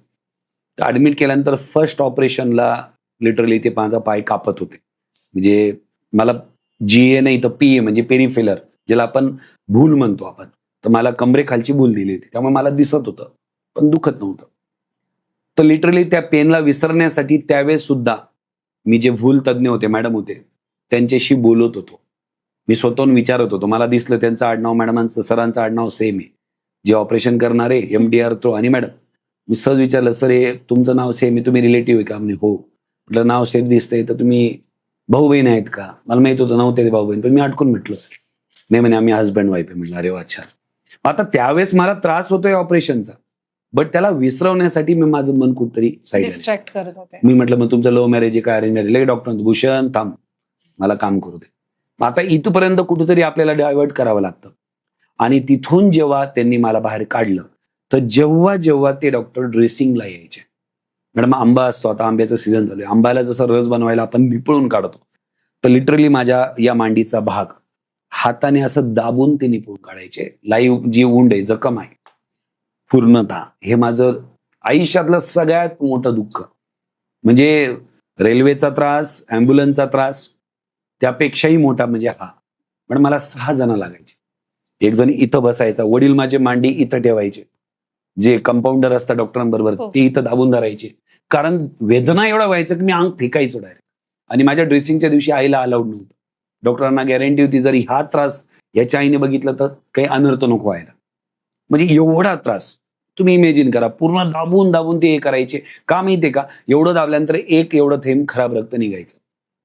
तर ऍडमिट केल्यानंतर फर्स्ट ऑपरेशनला लिटरली ते माझा पाय कापत होते. म्हणजे मला GA नाही तर PA म्हणजे पेरिफेलर, ज्याला आपण भूल म्हणतो आपण, तर मला कमरेखालची भूल दिली होती. त्यामुळे मला दिसत होतं पण दुखत नव्हतं. तर लिटरली त्या पेनला विसरण्यासाठी त्यावेळेस सुद्धा मी जे भूल तज्ज्ञ होते, मॅडम होते, त्यांच्याशी बोलत होतो. मी स्वतःहून विचारत होतो. मला दिसलं त्यांचं आडनाव मॅडमांचं, सरांचं आडनाव सेम आहे, जे ऑपरेशन करणारे MDR थ्रो आणि मॅडम. मी सहज विचारलं, सर हे तुमचं नाव सेम आहे, तुम्ही रिलेटिव्ह आहे का? म्हणे हो. म्हटलं नाव सेम दिसतंय तर तुम्ही भाऊ बहीण आहेत का? मला माहित होतं नव्हते ते भाऊ बहीण, पण मी अटकून म्हटलं नाही. म्हणे आम्ही हजबंड वाईफ आहे. म्हटलं अरे वा छान. आता त्यावेळेस मला त्रास होतोय ऑपरेशनचा, बट त्याला विसरवण्यासाठी मी माझं मन कुठतरी साईड डिस्ट्रॅक्ट करत होते. मी म्हटलं मग तुमचं लव्ह मॅरेज आहे का अरेंज मॅरेज? लगे डॉक्टर भूषण थांब, मला काम करू दे. आता इथपर्यंत कुठेतरी आपल्याला डायव्हर्ट करावं लागतं. आणि तिथून जेव्हा त्यांनी मला बाहेर काढलं, तर जेव्हा जेव्हा ते डॉक्टर ड्रेसिंगला यायचे, मॅडम आंबा असतो, आता आंब्याचं सीझन चालू आहे, आंब्याला जसं रस बनवायला आपण निपळून काढतो, तर लिटरली माझ्या या मांडीचा भाग हाताने असं दाबून ते निपळून काढायचे. लाईव्ह जी वुंड आहे, जखम आहे पूर्णतः. हे माझं आयुष्यातलं सगळ्यात मोठं दुःख. म्हणजे रेल्वेचा त्रास, ॲम्ब्युलन्सचा त्रास त्यापेक्षाही मोठा म्हणजे हा. पण मला 6 जण लागायचे. एक जण इथं बसायचा, वडील माझे मांडी इथं ठेवायचे, जे कंपाऊंडर असतात डॉक्टरांबरोबर हो. ते इथं दाबून धरायचे, कारण वेदना एवढा व्हायचं की मी अंग फेकायचो डायरेक्ट. आणि माझ्या ड्रेसिंगच्या दिवशी आईला अलाउड नव्हतं. डॉक्टरांना गॅरंटी होती जर हा त्रास याच्या आईने बघितलं तर काही अनर्थ नको व्हायला. म्हणजे एवढा त्रास तुम्ही इमेजिन करा. पूर्ण दाबून दाबून ते हे करायचे. का माहितीये का? एवढं दाबल्यानंतर एक एवढं थेंब खराब रक्त निघायचं.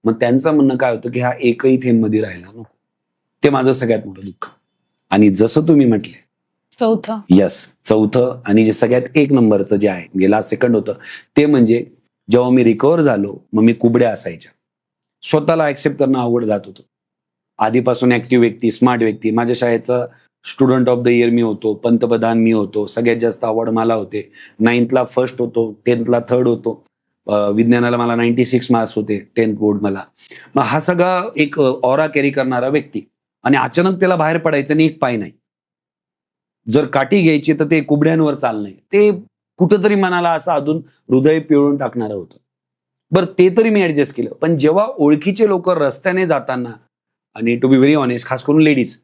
मग त्यांचं म्हणणं काय होतं की हा एकही थेंब मध्ये राहिला नको. ते माझं सगळ्यात मोठं दुःख. आणि जसं तुम्ही म्हटले चौथं चौथं आणि जे सगळ्यात एक नंबरचं जे आहे, गेला सेकंड होतं, ते म्हणजे जेव्हा मी रिकव्हर झालो, मग मी कुबड्या असायच्या. स्वतःला ऍक्सेप्ट करणं अवघड जात होतं. आधीपासून ऍक्टिव्ह व्यक्ती, स्मार्ट व्यक्ती, माझ्या शाळेचं स्टुडंट ऑफ द इयर मी होतो, पंतप्रधान मी होतो, सगळ्यात जास्त अवॉर्ड मला होते. 9th फर्स्ट होतो, 10th थर्ड होतो, विज्ञानाला मला 96 मार्क्स होते 10th बोर्ड मला. मग हा सगळा एक ऑरा कॅरी करणारा व्यक्ती, आणि अचानक त्याला बाहेर पडायचं आणि एक पाय नाही. जर काठी घ्यायची तर ते कुबड्यांवर चालणं, ते कुठंतरी मनाला असं अधून हृदय पिळून टाकणारं होतं. बरं ते तरी मी ऍडजस्ट केलं. पण जेव्हा ओळखीचे लोक रस्त्याने जाताना, आणि टू बी व्हेरी ऑनेस्ट, खास करून लेडीज,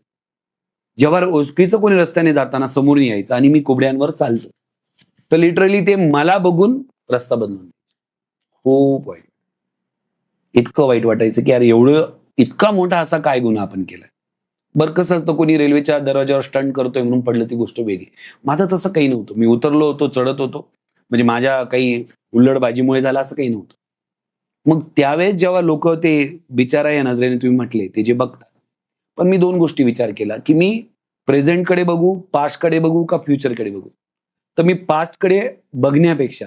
जेव्हा ओळखीचं कोणी रस्त्याने जाताना समोरून यायचं आणि मी कुबड्यांवर चालतो, तर लिटरली ते मला बघून रस्ता बदलून द्यायचं. खूप वाईट, इतकं वाईट वाटायचं की अरे एवढं इतका मोठा असा काय गुन्हा आपण केलाय. बरं कसं असतं, कोणी रेल्वेच्या दरवाजावर स्टंट करतोय म्हणून पडलं ती गोष्ट वेगळी. माझं तसं काही नव्हतं. मी उतरलो होतो, चढत होतो, म्हणजे माझ्या काही उल्लडबाजीमुळे झालं असं काही नव्हतं. मग त्यावेळेस जेव्हा लोक ते बिचारा या नजरेने तुम्ही म्हटले ते जे बघतात, पण मी 2 गोष्टी विचार केला की मी प्रेझेंटकडे बघू, पास्टकडे बघू का फ्युचरकडे बघू. तर मी पास्टकडे बघण्यापेक्षा,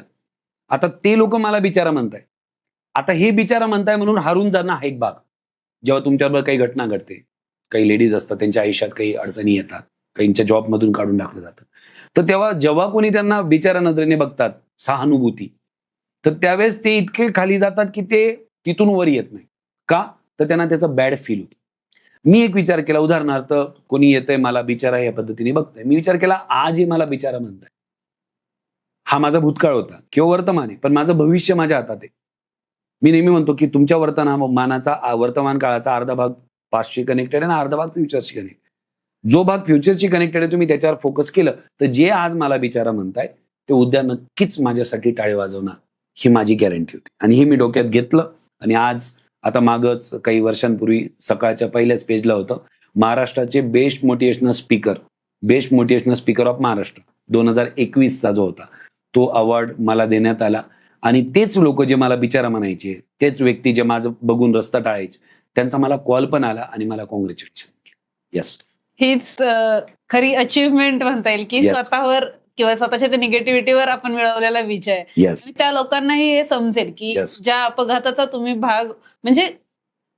आता ते लोक मला बिचारा म्हणताय, आता हे बिचारा म्हणताय म्हणून हारून जाणं हा एक भाग. जेव्हा तुमच्याबरोबर काही घटना घडते, काही लेडीज असतात, त्यांच्या आयुष्यात काही अडचणी येतात, काहींच्या जॉबमधून काढून टाकलं जातं, तर तेव्हा जेव्हा कोणी त्यांना बिचारा नजरेने बघतात, सहानुभूती, तर त्यावेळेस ते इतके खाली जातात की ते तिथून वर येत नाही. का? तर त्यांना त्याचा बॅड फील होतो. मी एक विचार केला, उदाहरणार्थ कोणी येतंय मला बिचारा या पद्धतीने बघतंय, मी विचार केला आजही मला बिचारा म्हणताय, हा माझा भूतकाळ होता किंवा वर्तमान आहे, पण माझं भविष्य माझ्या हातात आहे. मी नेहमी म्हणतो की तुमच्या वर्तमान काळाचा अर्धा भाग पास्टशी कनेक्टेड आहे आणि अर्धा भाग फ्युचरशी कनेक्टेड. जो भाग फ्युचरशी कनेक्टेड आहे तुम्ही त्याच्यावर फोकस केलं तर जे आज मला बिचारा म्हणताय ते उद्या नक्कीच माझ्यासाठी टाळे वाजवणार, ही माझी गॅरंटी होती. आणि हे मी डोक्यात घेतलं. आणि आज आता मागच काही वर्षांपूर्वी सकाळच्या पहिल्याच पेजला होतं, महाराष्ट्राचे best motivational speaker of Maharashtra 2021चा जो होता तो अवॉर्ड मला देण्यात आला. आणि तेच लोक जे मला बिचारा म्हणायचे, तेच व्यक्ती जे माझं बघून रस्ता टाळायचे, त्यांचा मला कॉल पण आला आणि मला कॉंग्रॅच्युलेशन. येस, हीच खरी अचीवमेंट म्हणता येईल की Yes. स्वतःवर किंवा स्वतःच्या त्या निगेटिव्हिटीवर आपण मिळवलेला विजय. येस, आणि त्या लोकांनाही हे समजेल की Yes. ज्या अपघाताचा तुम्ही भाग, म्हणजे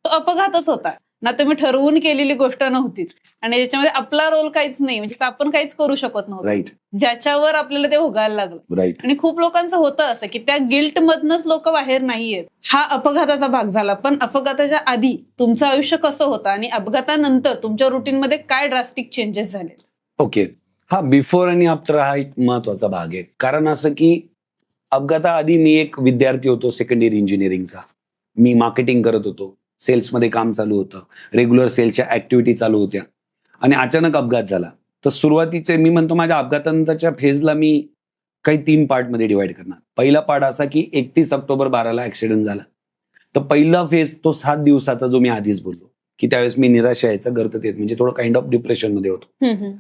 तो अपघातच होता, ना तुम्ही ठरवून केलेली गोष्ट नव्हतीच, आणि याच्यामध्ये आपला रोल काहीच नाही, म्हणजे आपण काहीच करू शकत नव्हतो, राईट ज्याच्यावर आपल्याला ते भोगायला लागलं. राईट. आणि खूप लोकांचं होतं असं की त्या गिल्ट मधनच लोक बाहेर नाहीयेत. हा अपघाताचा भाग झाला, पण अपघाताच्या आधी तुमचं आयुष्य कसं होतं आणि अपघातानंतर तुमच्या रुटीन मध्ये काय ड्रास्टिक चेंजेस झाले? ओके, हा बिफोर आणि आफ्टर हा एक महत्वाचा भाग आहे. कारण असं की अपघाताआधी मी एक विद्यार्थी होतो सेकंड इयर इंजिनिअरिंगचा. मी मार्केटिंग करत होतो, सेल्समध्ये काम चालू होतं, रेग्युलर सेल्सच्या ऍक्टिव्हिटी चालू होत्या आणि अचानक अपघात झाला. तर सुरुवातीचे मी म्हणतो माझ्या अपघातानंतरच्या फेजला मी काही 3 पार्टमध्ये डिवाइड करणार. पहिला पार्ट असा की 31 ऑक्टोबर 12 ऍक्सिडेंट झाला. तर पहिला फेज तो 7 दिवसाचा, जो मी आधीच बोललो की त्यावेळेस मी निराशा यायचं, गर्ततेत म्हणजे थोडं काइंड ऑफ डिप्रेशन मध्ये होतो.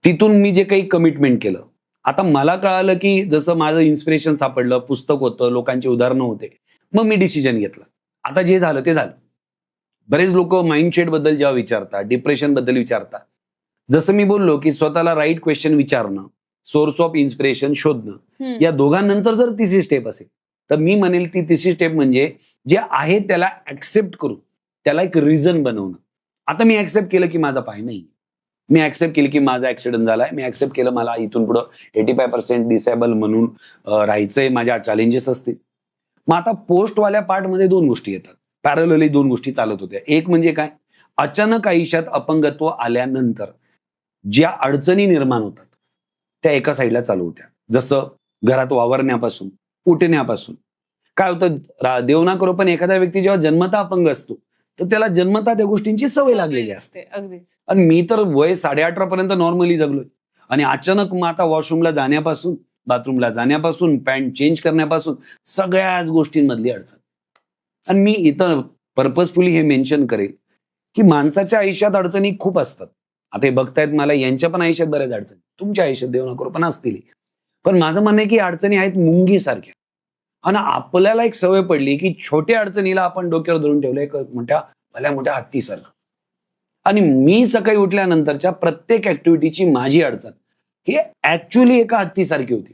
तिथून मी जे काही कमिटमेंट केलं, आता मला कळालं की जसं माझं इन्स्पिरेशन सापडलं, पुस्तक होतं, लोकांची उदाहरणं होते, मग मी डिसिजन घेतलं. आता जे झालं ते झालं. बरेच लोक माइंडसेट बद्दल जेव्हा विचारतात, डिप्रेशन बद्दल विचारतात, जसं मी बोललो की स्वतःला राईट क्वेश्चन विचारणं, सोर्स ऑफ इन्स्पिरेशन शोधणं, या दोघांनंतर जर तिसरी स्टेप असेल तर मी म्हणेल ती तिसरी स्टेप म्हणजे जे आहे त्याला ऍक्सेप्ट करून त्याला एक रिझन बनवणं. आता मी ऍक्सेप्ट केलं की माझा पाय नाही, मी ऍक्सेप्ट केलं की माझा ऍक्सिडेंट झालाय, मी ऍक्सेप्ट केलं मला इथून पुढं 85% डिसेबल म्हणून राहायचंय, माझ्या चॅलेंजेस असतील. मग आता पोस्टवाल्या पार्टमध्ये 2 गोष्टी येतात, पॅरलली 2 गोष्टी चालत होत्या. एक म्हणजे काय, अचानक आयुष्यात अपंगत्व आल्यानंतर ज्या अडचणी निर्माण होतात त्या एका साईडला चालू होत्या. जसं घरात वावरण्यापासून, उठण्यापासून. काय होतं, देव ना करो, पण एखादा व्यक्ती जेव्हा जन्मता अपंग असतो तर त्याला जन्मता त्या गोष्टींची सवय लागलेली असते. अगदीच. आणि मी तर वय 18.5 पर्यंत नॉर्मली जगलोय, आणि अचानक मग आता वॉशरूमला जाण्यापासून, बाथरूमला जाण्यापासून, पॅन्ट चेंज करण्यापासून सगळ्याच गोष्टींमधली अडचण. आणि मी इथं पर्पजफुली हे मेन्शन करेल की माणसाच्या आयुष्यात अडचणी खूप असतात. आता हे बघतायत मला, यांच्या पण आयुष्यात बऱ्याच अडचणी, तुमच्या आयुष्यात देव ना करो पण असतील. पण माझं म्हणणं आहे की अडचणी आहेत मुंगीसारख्या, आणि आपल्याला एक सवय पडली की छोट्या अडचणीला आपण डोक्यावर धरून ठेवलं एक भल्या मोठ्या हत्तीसारखं. आणि मी सकाळी उठल्यानंतरच्या प्रत्येक ऍक्टिव्हिटीची माझी अडचण ही ऍक्च्युली एका हत्तीसारखी होती.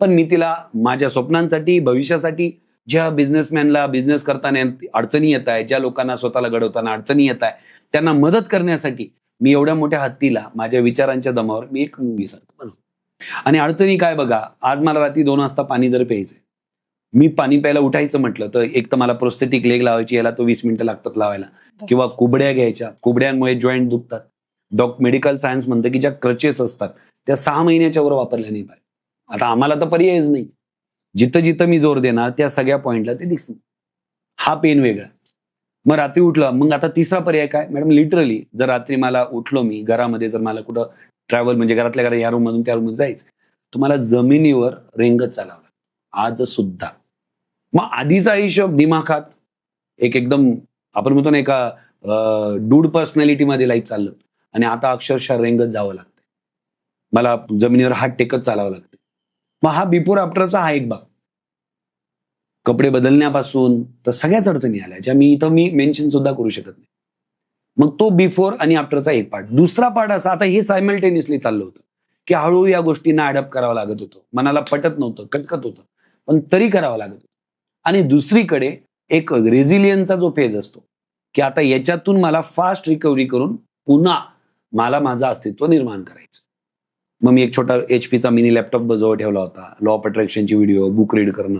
पण मी तिला माझ्या स्वप्नांसाठी, भविष्यासाठी, ज्या बिझनेसमॅनला बिझनेस करताना अडचणी येत आहे, ज्या लोकांना स्वतःला घडवताना अडचणी येत आहे, त्यांना मदत करण्यासाठी मी एवढ्या मोठ्या हत्तीला माझ्या विचारांच्या दमावर मी एक मुंगीसारखं बनवतो. आणि अडचणी काय बघा, आज मला रात्री 2 वाजता पाणी जर प्यायचंय, मी पाणी प्यायला उठायचं म्हटलं तर एक तर मला प्रोस्थेटिक लेग लावायची, याला तो 20 मिनिटं लागतात लावायला, किंवा कुबड्या घ्यायच्या, कुबड्यांमुळे जॉईंट दुखतात. मेडिकल सायन्स म्हणतं की ज्या क्रचेस असतात त्या 6 महिन्याच्या वर वापरल्या नाही पाहिजे. आता आम्हाला तर पर्यायच नाही, जिथं जिथं मी जोर देणार त्या सगळ्या पॉइंटला ते दिसणार. हा पेन वेगळा. मग रात्री उठलं, मग आता तिसरा पर्याय काय मॅडम, लिटरली जर रात्री मला उठलो मी घरामध्ये, जर मला कुठं ट्रॅव्हल म्हणजे घरातल्या घरात या रूम मधून त्या रूम मध्ये जायचं, तुम्हाला जमिनीवर रेंगत चालावं लागतं आज सुद्धा. मग आधीचं आयुष्य दिमाखात एकदम आपण म्हणतो ना एका डूड पर्सनॅलिटी मध्ये लाईफ चाललं, आणि आता अक्षरशः रेंगत जावं लागतं, मला जमिनीवर हात टेकत चालावं लागतं. मग हा बिफोर आफ्टरचा हा एक भाग. कपडे बदलण्यापासून तर सगळ्याच अडचणी आल्या ज्या मी मेन्शन सुद्धा करू शकत नाही. मग तो बिफोर आणि आफ्टरचा एक पार्ट. दुसरा पार्ट असा, आता हे सायमल्टेनियसली चाललं होतं की हळूहळू या गोष्टींना अडॅप्ट करावं लागत होतं, मनाला पटत नव्हतं, कटकत होतं, पण तरी करावं लागत होतं. आणि दुसरीकडे एक रेझिलियन्सचा जो फेज असतो की आता याच्यातून मला फास्ट रिकव्हरी करून पुन्हा मला माझं अस्तित्व निर्माण करायचं. मग मी एक छोटा HP चा मिनी लॅपटॉप जवळ ठेवला होता, लॉ ऑफ अट्रॅक्शनची व्हिडिओ, बुक रीड करणं.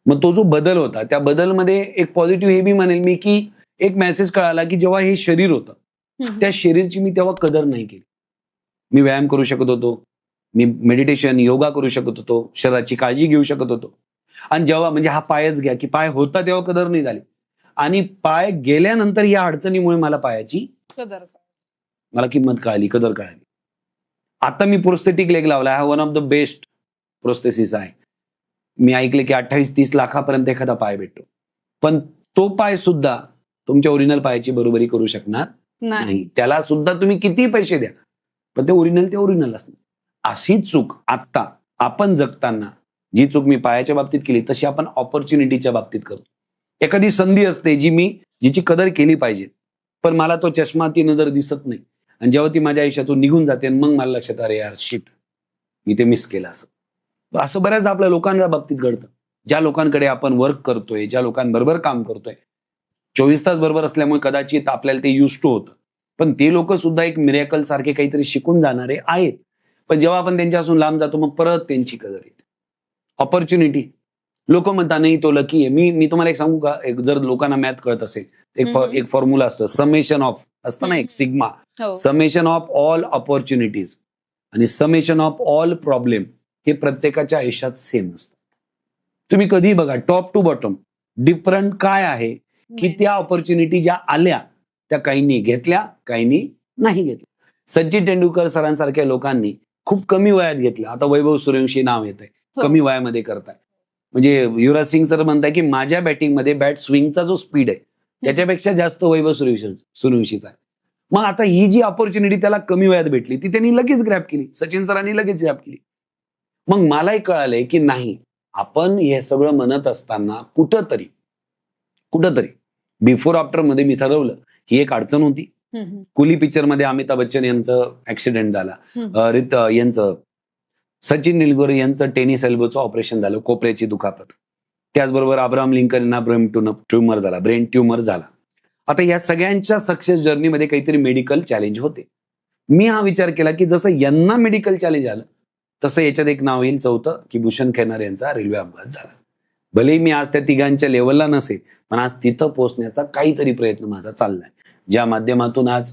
मग तो जो बदल होता, त्या बदलमध्ये एक पॉझिटिव्ह हे बी म्हणेल मी की एक मेसेज कळाला की जेव्हा हे शरीर होतं त्या शरीरची मी तेव्हा कदर नाही केली. मी व्यायाम करू शकत होतो, मी मेडिटेशन, योगा करू शकत होतो, शरीराची काळजी घेऊ शकत होतो. आणि जेव्हा म्हणजे हा पायच घ्या की पाय होता तेव्हा कदर नाही झाली, आणि पाय गेल्यानंतर या अडचणीमुळे मला पायाची कदर, मला किंमत कळाली, कदर कळाली. आता मी प्रोस्थेटिक लेग लावला, हा one of the best prosthesis आहे. मी ऐकले की 28-30 लाखापर्यंत एखादा पाय भेटतो, पण तो पाय सुद्धा तुमच्या ओरिजिनल पायाची बरोबरी करू शकणार नाही. त्याला सुद्धा तुम्ही किती पैसे द्या, पण ते ओरिजिनल असणार. अशी चूक आता आपण जगताना, जी चूक मी पायाच्या बाबतीत केली तशी आपण ऑपॉर्च्युनिटीच्या बाबतीत करतो. एखादी संधी असते जिची कदर केली पाहिजे, पण मला तो चष्मा, ती नजर दिसत नाही, आणि जेव्हा ती माझ्या आयुष्यातून निघून जाते मग मला लक्षात, अरे यार शिट, मी ते मिस केलं. असं बऱ्याचदा आपल्या लोकांच्या बाबतीत घडतं. ज्या लोकांकडे आपण वर्क करतोय, ज्या लोकांबरोबर काम करतोय, 24 तास बरोबर असल्यामुळे कदाचित आपल्याला ते युज टू होतं. पण ते लोक सुद्धा एक मिरेकल सारखे काहीतरी शिकून जाणारे आहेत. पण जेव्हा आपण त्यांच्यापासून लांब जातो मग परत त्यांची कदर येते. ऑपॉर्च्युनिटी, लोक म्हणतात नाही तो लकी आहे. मी तुम्हाला एक सांगू का, एक जर लोकांना मॅथ कळत असेल, एक फॉर्म्युला असतो, समेशन ऑफ असतं ना, एक sigma, summation of all opportunities आणि समेशन ऑफ ऑल प्रॉब्लेम हे प्रत्येकाच्या आयुष्यात सेम असतं. तुम्ही कधी बघा, टॉप टू बॉटम डिफरंट काय आहे की त्या ऑपॉर्च्युनिटी ज्या आल्या त्या काहींनी घेतल्या, काहींनी नाही घेतल्या. सचिन तेंडुलकर सरांसारख्या लोकांनी खूप कमी वयात घेतलं. आता वैभव सूर्यवंशी नाव येत आहे, कमी वयामध्ये करताय. म्हणजे युवराज सिंग सर म्हणताय की माझ्या बॅटिंगमध्ये बॅट स्विंगचा जो स्पीड आहे त्याच्यापेक्षा जास्त वैभव सूर्यवंशीचा आहे. मग आता ही जी ऑपॉर्च्युनिटी त्याला कमी वयात भेटली ती त्यांनी लगेच ग्रॅब केली, सचिन सरांनी लगेच ग्रॅब केली. मग मलाही कळालंय की नाही, आपण हे सगळं म्हणत असताना कुठंतरी बिफोर आफ्टर मध्ये मी ठरवलं ही एक अडचण होती. कुली पिक्चर मध्ये अमिताभ बच्चन यांचं ऍक्सिडेंट झाला, यांचं सचिन निलगोरे यांचं टेनिस एल्बोचं ऑपरेशन झालं, कोपऱ्याची दुखापत. त्याचबरोबर अब्राहम लिंकन यांना ब्रेन ट्युमर झाला. आता या सगळ्यांच्या सक्सेस जर्नीमध्ये काहीतरी मेडिकल चॅलेंज होते. मी हा विचार केला की जसं यांना मेडिकल चॅलेंज आलं तसं याच्यात एक नाव येईल चौथं, की भूषण खेरनार यांचा रेल्वे अपघात झाला. भले मी आज त्या तिघांच्या लेवलला नसेल, पण आज तिथं पोहोचण्याचा काहीतरी प्रयत्न माझा चाललाय, ज्या माध्यमातून आज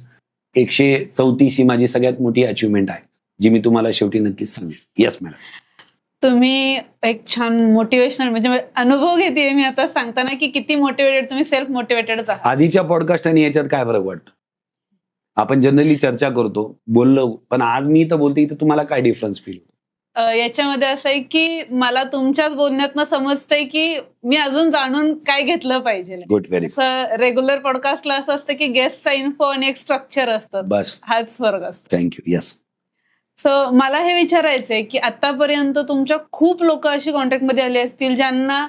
134 ही माझी सगळ्यात मोठी अचिव्हमेंट आहे, जी मी तुम्हाला शेवटी नक्कीच सांगेन. Yes madam. तुम्ही एक छान मोटिवेशनल, म्हणजे अनुभव घेते मी आता सांगताना की किती मोटिवेटेड तुम्ही, सेल्फ मोटिवेटेडच आहात. आधीच्या पॉडकास्ट आणि याच्यात काय फरक वाटतो? आपण जनरली चर्चा करतो, बोललो, पण आज मी तर बोलते, इथं तुम्हाला काय डिफरन्स फील होतो? याच्यामध्ये असं आहे की मला तुमच्याच बोलण्यातनं समजतंय की मी अजून जाणून काय घेतलं पाहिजे. गुड, व्हेरी रेग्युलर पॉडकास्टला असं असतं की गेस्टचा इन्फो आणि एक स्ट्रक्चर असतं, बस हाच फरक असतो. थँक्यू. येस. सो मला हे विचारायचंय की आतापर्यंत तुमच्या खूप लोक अशी कॉन्टॅक्टमध्ये आले असतील ज्यांना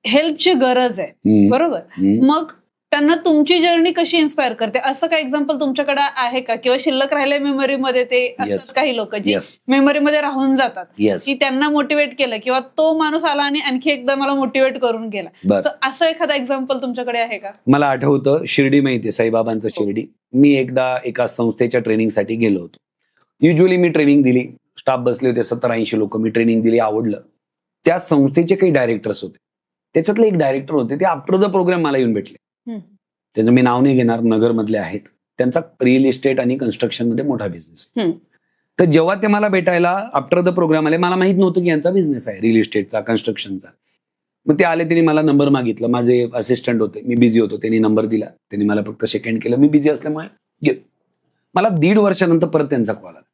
हेल्पची गरज आहे, बरोबर? मग त्यांना तुमची जर्नी कशी इन्स्पायर करते? असं काही एक्झाम्पल तुमच्याकडे आहे का? किंवा शिल्लक राहिले मेमरीमध्ये ते असतात काही लोक जी मेमरीमध्ये राहून जातात, की त्यांना मोटिवेट केलं किंवा तो माणूस आला आणि आणखी एकदा मला मोटिवेट करून गेला, असं एखादा एक्झाम्पल तुमच्याकडे आहे का? मला आठवतं, शिर्डी माहितीये, साईबाबांचं शिर्डी. मी एकदा एका संस्थेच्या ट्रेनिंगसाठी गेलो होतो. युजली मी ट्रेनिंग दिली, स्टाफ बसले होते 70-80 लोक, मी ट्रेनिंग दिली, आवडलं. त्या संस्थेचे काही डायरेक्टर्स होते, त्याच्यातले एक डायरेक्टर होते, ते आफ्टर द प्रोग्राम मला येऊन भेटले. त्याचं मी नाव नाही घेणार, नगरमधले आहेत. त्यांचा रिअल इस्टेट आणि कन्स्ट्रक्शन मध्ये मोठा बिझनेस. तर जेव्हा ते मला भेटायला आफ्टर द प्रोग्राम आले, मला माहित नव्हतं की यांचा बिझनेस आहे रिअल इस्टेटचा, कन्स्ट्रक्शनचा. मग ते आले, त्यांनी मला नंबर मागितला, माझे असिस्टंट होते, मी बिझी होतो, त्यांनी नंबर दिला, त्यांनी मला फक्त सेकंड केलं, मी बिझी असल्यामुळे गेलो. मला 1.5 वर्षानंतर परत त्यांचा कॉल आला,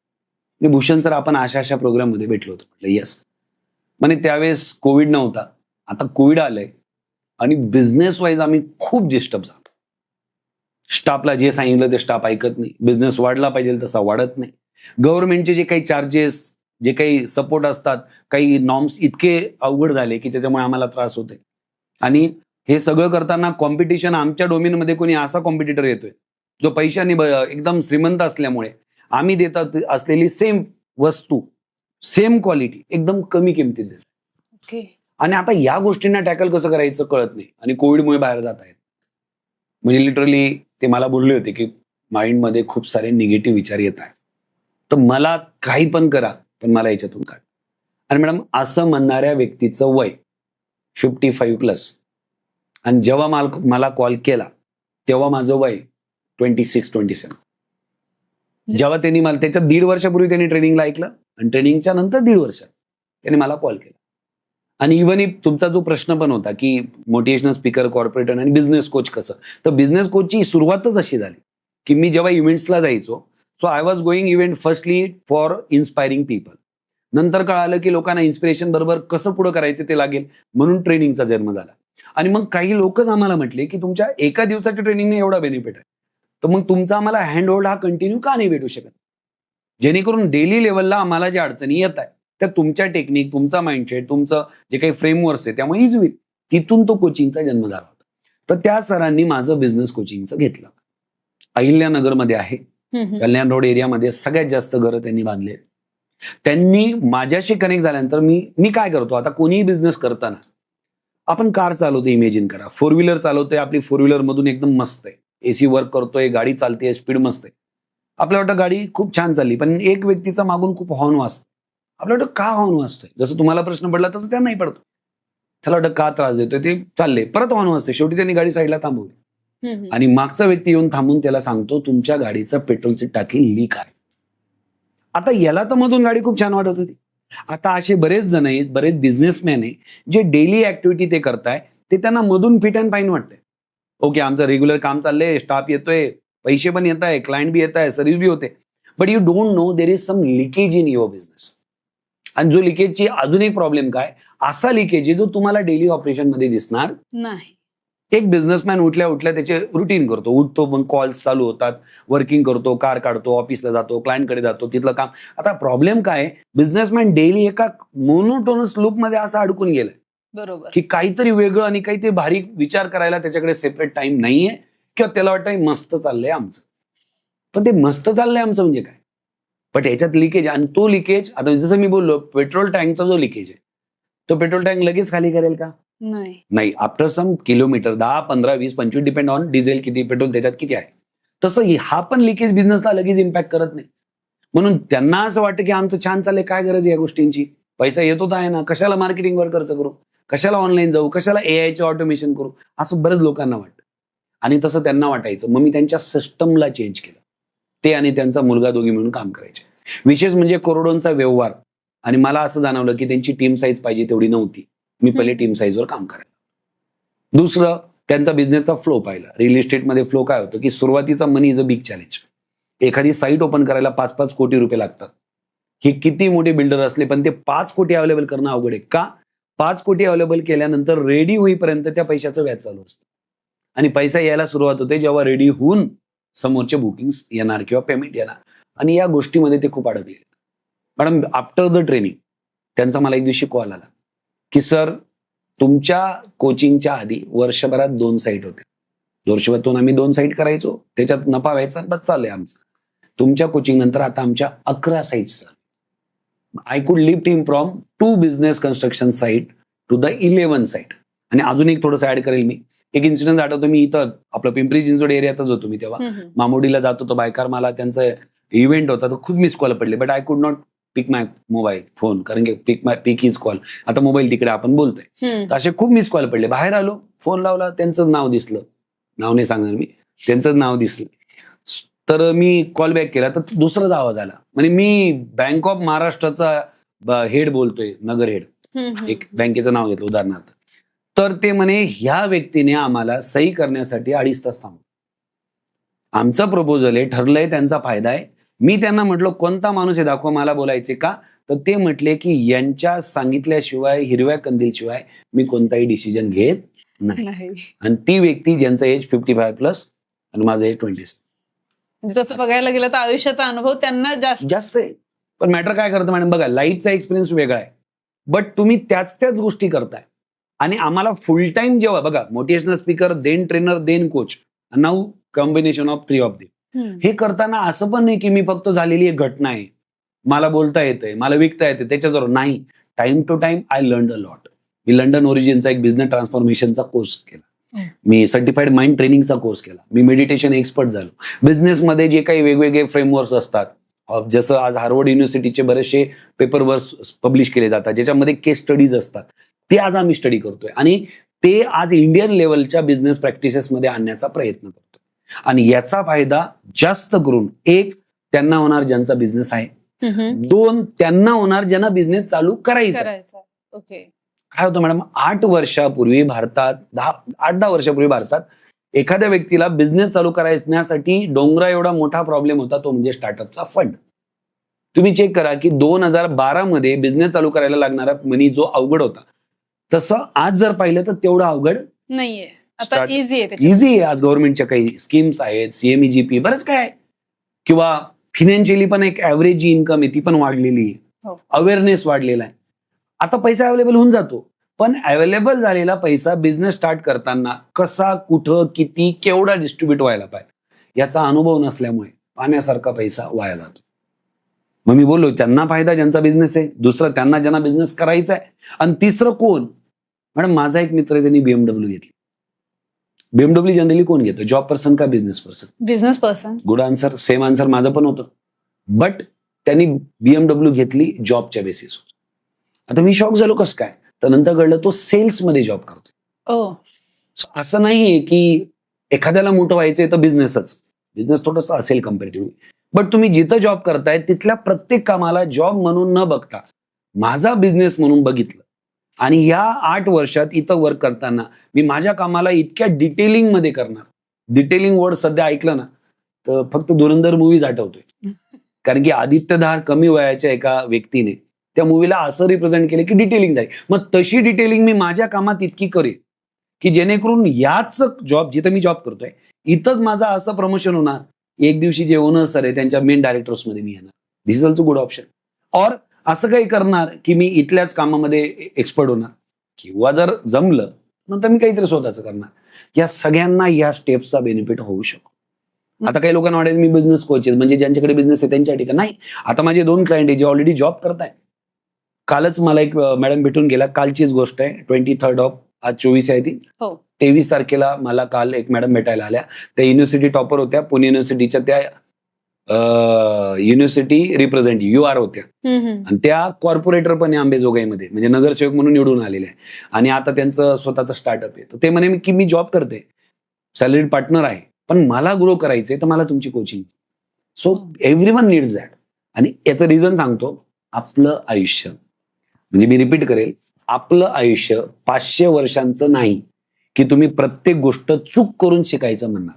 मी भूषण सर आपण अशा प्रोग्राम मध्ये भेटलो होतो. म्हटलं येस. म्हणे त्यावेळेस कोविड नव्हता, आता कोविड आलंय आणि बिझनेस वाईज आम्ही खूप डिस्टर्ब झालो. स्टाफला जे सांगितलं ते स्टाफ ऐकत नाही, बिझनेस वाढला पाहिजे तसा वाढत नाही, गव्हर्नमेंटचे जे काही चार्जेस, जे काही सपोर्ट असतात, काही नॉर्म्स इतके अवघड झाले की त्याच्यामुळे आम्हाला त्रास होते. आणि हे सगळं करताना कॉम्पिटिशन, आमच्या डोमेनमध्ये कोणी असा कॉम्पिटिटर येतोय जो पैशाने एकदम श्रीमंत असल्यामुळे आम्ही देतात असलेली सेम वस्तू, सेम क्वालिटी एकदम कमी किमतीत देतो. आणि आता या गोष्टींना टॅकल कसं करायचं कळत नाही, आणि कोविडमुळे बाहेर जात आहेत. म्हणजे लिटरली ते मला बोलले होते की माइंडमध्ये खूप सारे निगेटिव्ह विचार येत आहेत, तर मला काही पण करा, पण मला याच्यातून काढ. आणि मॅडम, असं म्हणणाऱ्या व्यक्तीचं वय 55+, आणि जेव्हा मला कॉल केला तेव्हा माझं वय 26-27. जेव्हा त्यांनी मला, त्याच्या 1.5 वर्षापूर्वी त्यांनी ट्रेनिंगला ऐकलं, आणि ट्रेनिंगच्या नंतर 1.5 वर्षात त्यांनी मला कॉल केला. आणि इव्हन इफ तुमचा जो प्रश्न पण होता की मोटिवेशनल स्पीकर, कॉर्पोरेटर आणि बिझनेस कोच कसं, तर बिझनेस कोचची सुरुवातच अशी झाली की मी जेव्हा इव्हेंट्सला जायचो, so I was going event firstly for inspiring people. नंतर कळालं की लोकांना इन्स्पिरेशन बरोबर कसं पुढे करायचं ते लागेल, म्हणून ट्रेनिंगचा जन्म झाला. आणि मग काही लोकच आम्हाला म्हटले की तुमच्या एका दिवसाच्या ट्रेनिंगने एवढा बेनिफिट आहे, तर मग तुमचा आम्हाला हँड होल्ड हा कंटिन्यू का नाही भेटू शकत, जेणेकरून डेली लेवलला आम्हाला ज्या अडचणी येत आहेत त्या तुमच्या टेक्निक, तुमचा माइंडसेट, तुमचं जे काही फ्रेमवर्क्स आहे त्यामुळे इझी होईल. तिथून तो कोचिंगचा जन्म झाला होता. तर त्या सरांनी माझं बिझनेस कोचिंगचं घेतलं. अहिल्यानगरमध्ये आहे, कल्याण रोड एरियामध्ये सगळ्यात जास्त घरं त्यांनी बांधले. त्यांनी माझ्याशी कनेक्ट झाल्यानंतर मी काय करतो, आता कोणीही बिझनेस करताना आपण कार चालवतोय, इमेजिन करा. फोर व्हीलर चालवतोय, आपली फोर व्हीलर मधून एकदम मस्त आहे, एसी वर्क करतोय, गाडी चालते, स्पीड मस्त आहे. आपल्याला वाटतं गाडी खूप छान चालली, पण एक व्यक्तीचा मागून खूप हॉर्न वाजतो. आपल्याला वाटतं का हॉर्न वाजतोय? जसं तुम्हाला प्रश्न पडला तसं त्यांनाही पडतो. त्याला वाटतं का त्रास देतोय, ते चालले, परत हॉर्न वाजते. शेवटी त्यांनी गाडी साईडला थांबवली आणि मागचा व्यक्ती येऊन थांबून त्याला सांगतो, तुमच्या गाडीचं पेट्रोलची टाकी लीक आहे. आता याला तर मधून गाडी खूप छान वाटत होती. आता असे बरेच जण आहेत, बरेच बिझनेसमॅन आहे, जे डेली ऍक्टिव्हिटी ते करताय, ते त्यांना मधून फिट अँड फाईन वाटतंय. ओके, आमचं रेग्युलर काम चाललंय, स्टाफ येतोय, पैसे पण येत आहे, क्लायंट बी येत आहे, सर्व्हिस बी होते. But you don't know there is some leakage in your business. आणि जो लिकेजची अजून एक प्रॉब्लेम काय, असा लिकेज आहे जो तुम्हाला डेली ऑपरेशन मध्ये दिसणार नाही. एक बिझनेसमॅन उठल्या उठल्या त्याचे रुटीन करतो, उठतो, मग कॉल्स चालू होतात, वर्किंग करतो, कार काढतो, ऑफिसला जातो, क्लायंटकडे जातो, तिथलं काम. आता प्रॉब्लेम काय, बिझनेसमॅन डेली एका मोनोटोनस लूपमध्ये असा अडकून गेलाय बरोबर. की काहीतरी वेगळं आणि काहीतरी भारी विचार करायला त्याच्याकडे सेपरेट टाइम नाहीये, किंवा त्याला वाटतं मस्त चाललंय आमचं. पण ते मस्त चाललंय आमचं म्हणजे काय? पण याच्यात लिकेज, आणि तो लिकेज, आता जसं मी बोललो, पेट्रोल टँकचा जो लिकेज आहे, तो पेट्रोल टँक लगेच खाली करेल का? नाही. After some kilometre, 10, 15, 20, 25 depend on diesel किती, पेट्रोल त्याच्यात किती आहे. तसं हा पण लिकेज बिझनेसला लगेच इम्पॅक्ट करत नाही. म्हणून त्यांना असं वाटतं की आमचं छान चाललंय, काय गरज आहे या गोष्टींची, पैसा येतो तर आहे ना, कशाला मार्केटिंगवर खर्च करू, कशाला ऑनलाईन जाऊ, कशाला एआयचे ऑटोमेशन करू, असं बरेच लोकांना वाटतं. आणि तसं त्यांना वाटायचं. मग मी त्यांच्या सिस्टमला चेंज केलं. ते आणि त्यांचा मुलगा दोघी मिळून काम करायचे. विशेष म्हणजे करोडोंचा व्यवहार. आणि मला असं जाणवलं की त्यांची टीम साईज पाहिजे तेवढी नव्हती. मी पहिले टीम साईजवर काम करायला. दुसरं, त्यांचा बिझनेसचा फ्लो पाहिला. रिअल इस्टेटमध्ये फ्लो काय होतं की सुरुवातीचा मनी इज अ बिग चॅलेंज. एखादी साईट ओपन करायला 5-5 कोटी रुपये लागतात. हे किती मोठे बिल्डर असले पण ते 5 कोटी अवेलेबल करणं अवघड आहे. का? 5 कोटी अवेलेबल केल्यानंतर रेडी होईपर्यंत त्या पैशाचं व्याज चालू असतं. आणि पैसा यायला सुरुवात होते जेव्हा रेडी होऊन समोरचे बुकिंग येणार किंवा पेमेंट येणार. आणि या गोष्टीमध्ये ते खूप अडकले. मॅडम, आफ्टर द ट्रेनिंग त्यांचा मला एक दिवशी कॉल आला की सर, तुमच्या कोचिंगच्या आधी वर्षभरात 2 साईट होते. वर्षभरातून आम्ही 2 साईट करायचो, त्याच्यात नफा व्हायचा, बस चाललंय आमचं. तुमच्या कोचिंग नंतर आता आमच्या 11 sites. I could lift him from 2 business construction site to the 11 site. आणि अजून एक थोडंसं ऍड करेल मी. एक इन्सिडेंट आठवतो. मी इथं आपलं पिंपरी चिंचवड एरियातच होतो मी तेव्हा. मामोडीला जात होतो बायकार, मला त्यांचं इव्हेंट होता, तर खूप मिस कॉल पडले. But I could not pick my mobile phone, कारण की पिक इज कॉल. आता मोबाईल तिकडे आपण बोलतोय, तर असे खूप मिस कॉल पडले. बाहेर आलो, फोन लावला, त्यांचंच नाव दिसलं. नाव नाही सांगणार मी, त्यांचंच नाव दिसलं. तर मी कॉल बॅक केला, तर दुसराच आवाज आला. म्हणजे मी बँक ऑफ महाराष्ट्राचा हेड बोलतोय, नगर हेड, एक बँकेचं नाव घेतलं उदाहरणार्थ. तर ते म्हणे ह्या व्यक्तीने आम्हाला सही करण्यासाठी 2.5 तास थांबवलं. आमचं प्रपोजल आहे, ठरलंय, त्यांचा फायदा आहे. मी त्यांना म्हटलं कोणता माणूस आहे दाखवा, मला बोलायचे का? तर ते म्हटले की यांच्या सांगितल्याशिवाय, हिरव्या कंदीलशिवाय मी कोणताही डिसिजन घेत नाही. आणि ती व्यक्ती ज्यांचं एज 55+ आणि माझं एज 26. तसं बघायला गेलं तर आयुष्याचा अनुभव त्यांना जास्त आहे. पण मॅटर काय करतं मॅडम, बघा, लाईफचा एक्सपिरियन्स वेगळा आहे, बट तुम्ही त्याच गोष्टी करताय. आणि आम्हाला फुल टाइम जेव्हा, बघा, motivational speaker, then trainer, then coach, now combination of 3 of them. हे करताना असं पण नाही की मी फक्त झालेली एक घटना आहे, मला बोलता येतंय, मला विकता येते, त्याच्याजवळ नाही. Time to time I learn a lot. मी लंडन ओरिजिनचा एक बिझनेस ट्रान्सफॉर्मेशनचा कोर्स केला. मी सर्टिफाईड माइंड ट्रेनिंगचा कोर्स केला. मी मेडिटेशन एक्सपर्ट झालो. बिझनेसमध्ये जे काही वेगवेगळे फ्रेमवर्क्स असतात, जसं आज हार्वर्ड युनिव्हर्सिटीचे बरेचसे पेपरवर्क्स पब्लिश केले जातात, ज्याच्यामध्ये केस स्टडीज असतात, ते आज आम्ही स्टडी करतोय. आणि ते आज इंडियन लेवलच्या बिझनेस प्रॅक्टिसेसमध्ये आणण्याचा प्रयत्न करतोय. आणि याचा फायदा जास्त करून, 1, त्यांना होणार ज्यांचा बिझनेस आहे. 2, त्यांना होणार ज्यांना बिझनेस चालू करायचा. ओके. काय होतं मॅडम, 8 वर्षापूर्वी भारतात, 8-10 वर्षापूर्वी भारतात एखाद्या व्यक्तीला बिझनेस चालू करण्यासाठी डोंगरा एवढा मोठा प्रॉब्लेम होता, तो म्हणजे स्टार्टअपचा फंड. तुम्ही चेक करा की 2012 मध्ये बिझनेस चालू करायला लागणारा मनी जो अवघड होता, तसं आज जर पाहिलं तर तेवढं अवघड नाहीये. आता इझी आहे. आज गव्हर्नमेंटच्या काही स्कीम्स आहेत, सीएमईजीपी, बरंच काय आहे. किंवा फिनान्शियली पण एक ऍव्हरेज जी इन्कम आहे ती पण वाढलेली आहे. अवेअरनेस वाढलेला आहे. आता पैसा अवेलेबल होऊन जातो, पण अवेलेबल झालेला पैसा बिझनेस स्टार्ट करताना कसा, कुठं, किती, केवढा डिस्ट्रीब्यूट व्हायला पाहिजे याचा अनुभव नसल्यामुळे पाण्यासारखा पैसा वाया जातो. मग मी बोललो, त्यांना फायदा ज्यांचा बिझनेस आहे. दुसरं, त्यांना ज्यांना बिझनेस करायचा आहे. आणि तिसरं कोण, मॅडम माझा एक मित्र आहे, त्यांनी BMW घेतली. BMW जनरली कोण घेतं, जॉब पर्सन का business person? Business person. Good answer. Same answer माझं पण होतं. बट त्यांनी BMW घेतली जॉबच्या बेसिसवर. आता मी शॉक झालो, कसं काय? तर नंतर कळलं तो सेल्समध्ये जॉब करतोय. ओ. असं नाहीये की एखाद्याला मोठं व्हायचंय तर बिझनेस थोडंसं असेल कम्पॅरेटिव्हली, बट तुम्ही जिथं जॉब करताय तिथल्या प्रत्येक कामाला जॉब म्हणून न बघता माझा बिझनेस म्हणून बघितलं. आणि या 8 वर्षात इथं वर्क करताना मी माझ्या कामाला इतक्या डिटेलिंग मध्ये करणार. डिटेलिंग वर्ड सध्या ऐकलं ना तर फक्त धुरंधर मूवीज आठवतोय. कारण की आदित्य धार कमी वयाच्या एका व्यक्तीने त्या मूवीला असं रिप्रेझेंट केलं की डिटेलिंग जाईल. मग तशी डिटेलिंग मी माझ्या कामात इतकी करेन की जेणेकरून याच जॉब जिथं मी जॉब करतोय इथंच माझं असं प्रमोशन होणार. एक दिवशी जे ओनर सर आहे त्यांच्या मेन डायरेक्टर्स मध्ये मी येणार. दिस इज ऑल्सो गुड ऑप्शन. और असं काही करणार की मी इथल्याच कामामध्ये एक्सपर्ट होणार, किंवा जर जमलं नंतर मी काहीतरी स्वतःच करणार. या सगळ्यांना या स्टेप्सचा बेनिफिट होऊ शकतो. आता काही लोकांना वाटेल मी बिझनेस कोच आहे, म्हणजे ज्यांच्याकडे बिझनेस आहे त्यांच्या ठिकाणी नाही. आता माझे 2 क्लायंट आहे जे ऑलरेडी जॉब करताय. कालच मला एक मॅडम भेटून गेला, कालचीच गोष्ट आहे. 23 ऑफ आज 24 आहे ती. 23 तारखेला मला काल एक मॅडम भेटायला आल्या. त्या युनिव्हर्सिटी टॉपर होत्या, पुणे युनिव्हर्सिटीच्या. त्या युनिव्हर्सिटी रिप्रेझेंटेटिव्ह UR होत्या. आणि त्या कॉर्पोरेटर पण आहे अंबेजोगाईमध्ये, म्हणजे नगरसेवक म्हणून निवडून आलेले आहे. आणि आता त्यांचं स्वतःचं स्टार्टअप आहे. तर ते म्हणे की मी जॉब करते, सॅलरीड पार्टनर आहे, पण मला ग्रो करायचंय तर मला तुमची coaching. So everyone needs that. आणि याचं रिझन सांगतो, आपलं आयुष्य, म्हणजे मी रिपीट करेल, आपलं आयुष्य 500 वर्षांचं नाही की तुम्ही प्रत्येक गोष्ट चूक करून शिकायचं म्हणणार.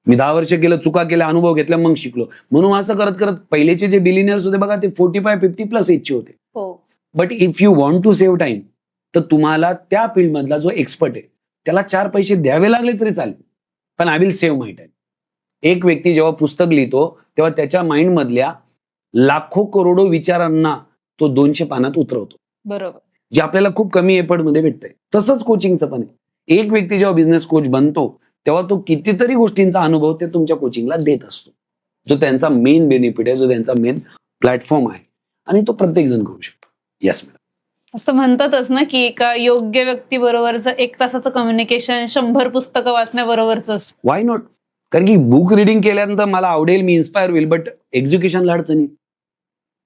मी 10 वर्ष केलं, चुका केल्या, अनुभव घेतला, मग शिकलो. म्हणून असं करत करत पहिलेचे जे बिलिनियर्स होते बघा, ते 45-50+ एजचे होते. But if you want to save time, तर तुम्हाला त्या फील्ड मधला जो एक्सपर्ट आहे त्याला 4 पैसे द्यावे लागले तरी चालेल, पण I will save my time. एक व्यक्ती जेव्हा पुस्तक लिहितो तेव्हा त्याच्या माइंड मधल्या लाखो करोडो विचारांना तो 200 पानात उतरवतो. बरोबर. जे आपल्याला खूप कमी एफर्ट मध्ये भेटतंय. तसंच कोचिंगचं पण आहे. एक व्यक्ती जेव्हा बिझनेस कोच बनतो तेव्हा तो कितीतरी गोष्टींचा अनुभव ते तुमच्या कोचिंगला देत असतो, जो त्यांचा मेन बेनिफिट आहे, जो त्यांचा मेन प्लॅटफॉर्म आहे. आणि तो प्रत्येक जण करू शकतो. Yes madam. असं म्हणतातच ना की एका योग्य व्यक्ती बरोबरचं 1 तासाचं कम्युनिकेशन 100 पुस्तकं वाचण्याबरोबरच असतं. Why not? कारण की बुक रिडिंग केल्यानंतर मला आवडेल, मी इन्स्पायर होईल, बट एक्झिक्युशनला अडचणी.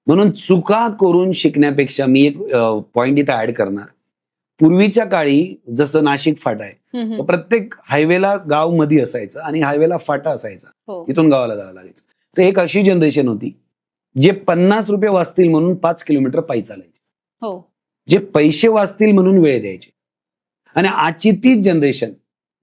म्हणून चुका करून शिकण्यापेक्षा मी एक पॉइंट इथं ऍड करणार. पूर्वीच्या काळी जसं नाशिक फाटा आहे, तर प्रत्येक हायवेला गाव मध्ये असायचं आणि हायवेला फाटा असायचा, तिथून गावाला जावं लागायचं. तर एक अशी जनरेशन होती जे 50 रुपये वाचतील म्हणून 5 किलोमीटर पायी चालायचे, जे पैसे वाचतील म्हणून वेळ द्यायचे. आणि आजची तीच जनरेशन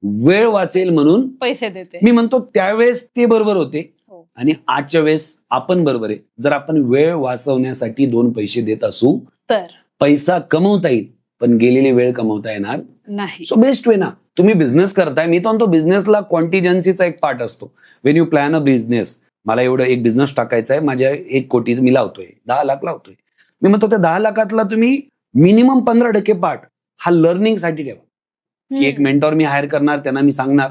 वेळ वाचेल म्हणून पैसे देते. मी म्हणतो त्यावेळेस ते बरोबर होते आणि आजच्या वेळेस आपण बरोबर आहे. जर आपण वेळ वाचवण्यासाठी 2 पैसे देत असू तर पैसा कमवता येईल, पण गेलेली वेळ कमवता येणार नाही. सो बेस्ट वे ना. तुम्ही बिझनेस करताय, मी तर म्हणतो बिझनेसला कॉन्टिजन्सीचा एक पार्ट असतो. Wien you plan a business, मला एवढं एक बिझनेस टाकायचा आहे, माझ्या 1 कोटी मी लावतोय, 10 लाख लावतोय, मी म्हणतो त्या 10 लाखातला तुम्ही मिनिमम 15% पार्ट हा लर्निंगसाठी ठेवा. की एक मेंटॉर मी हायर करणार, त्यांना मी सांगणार.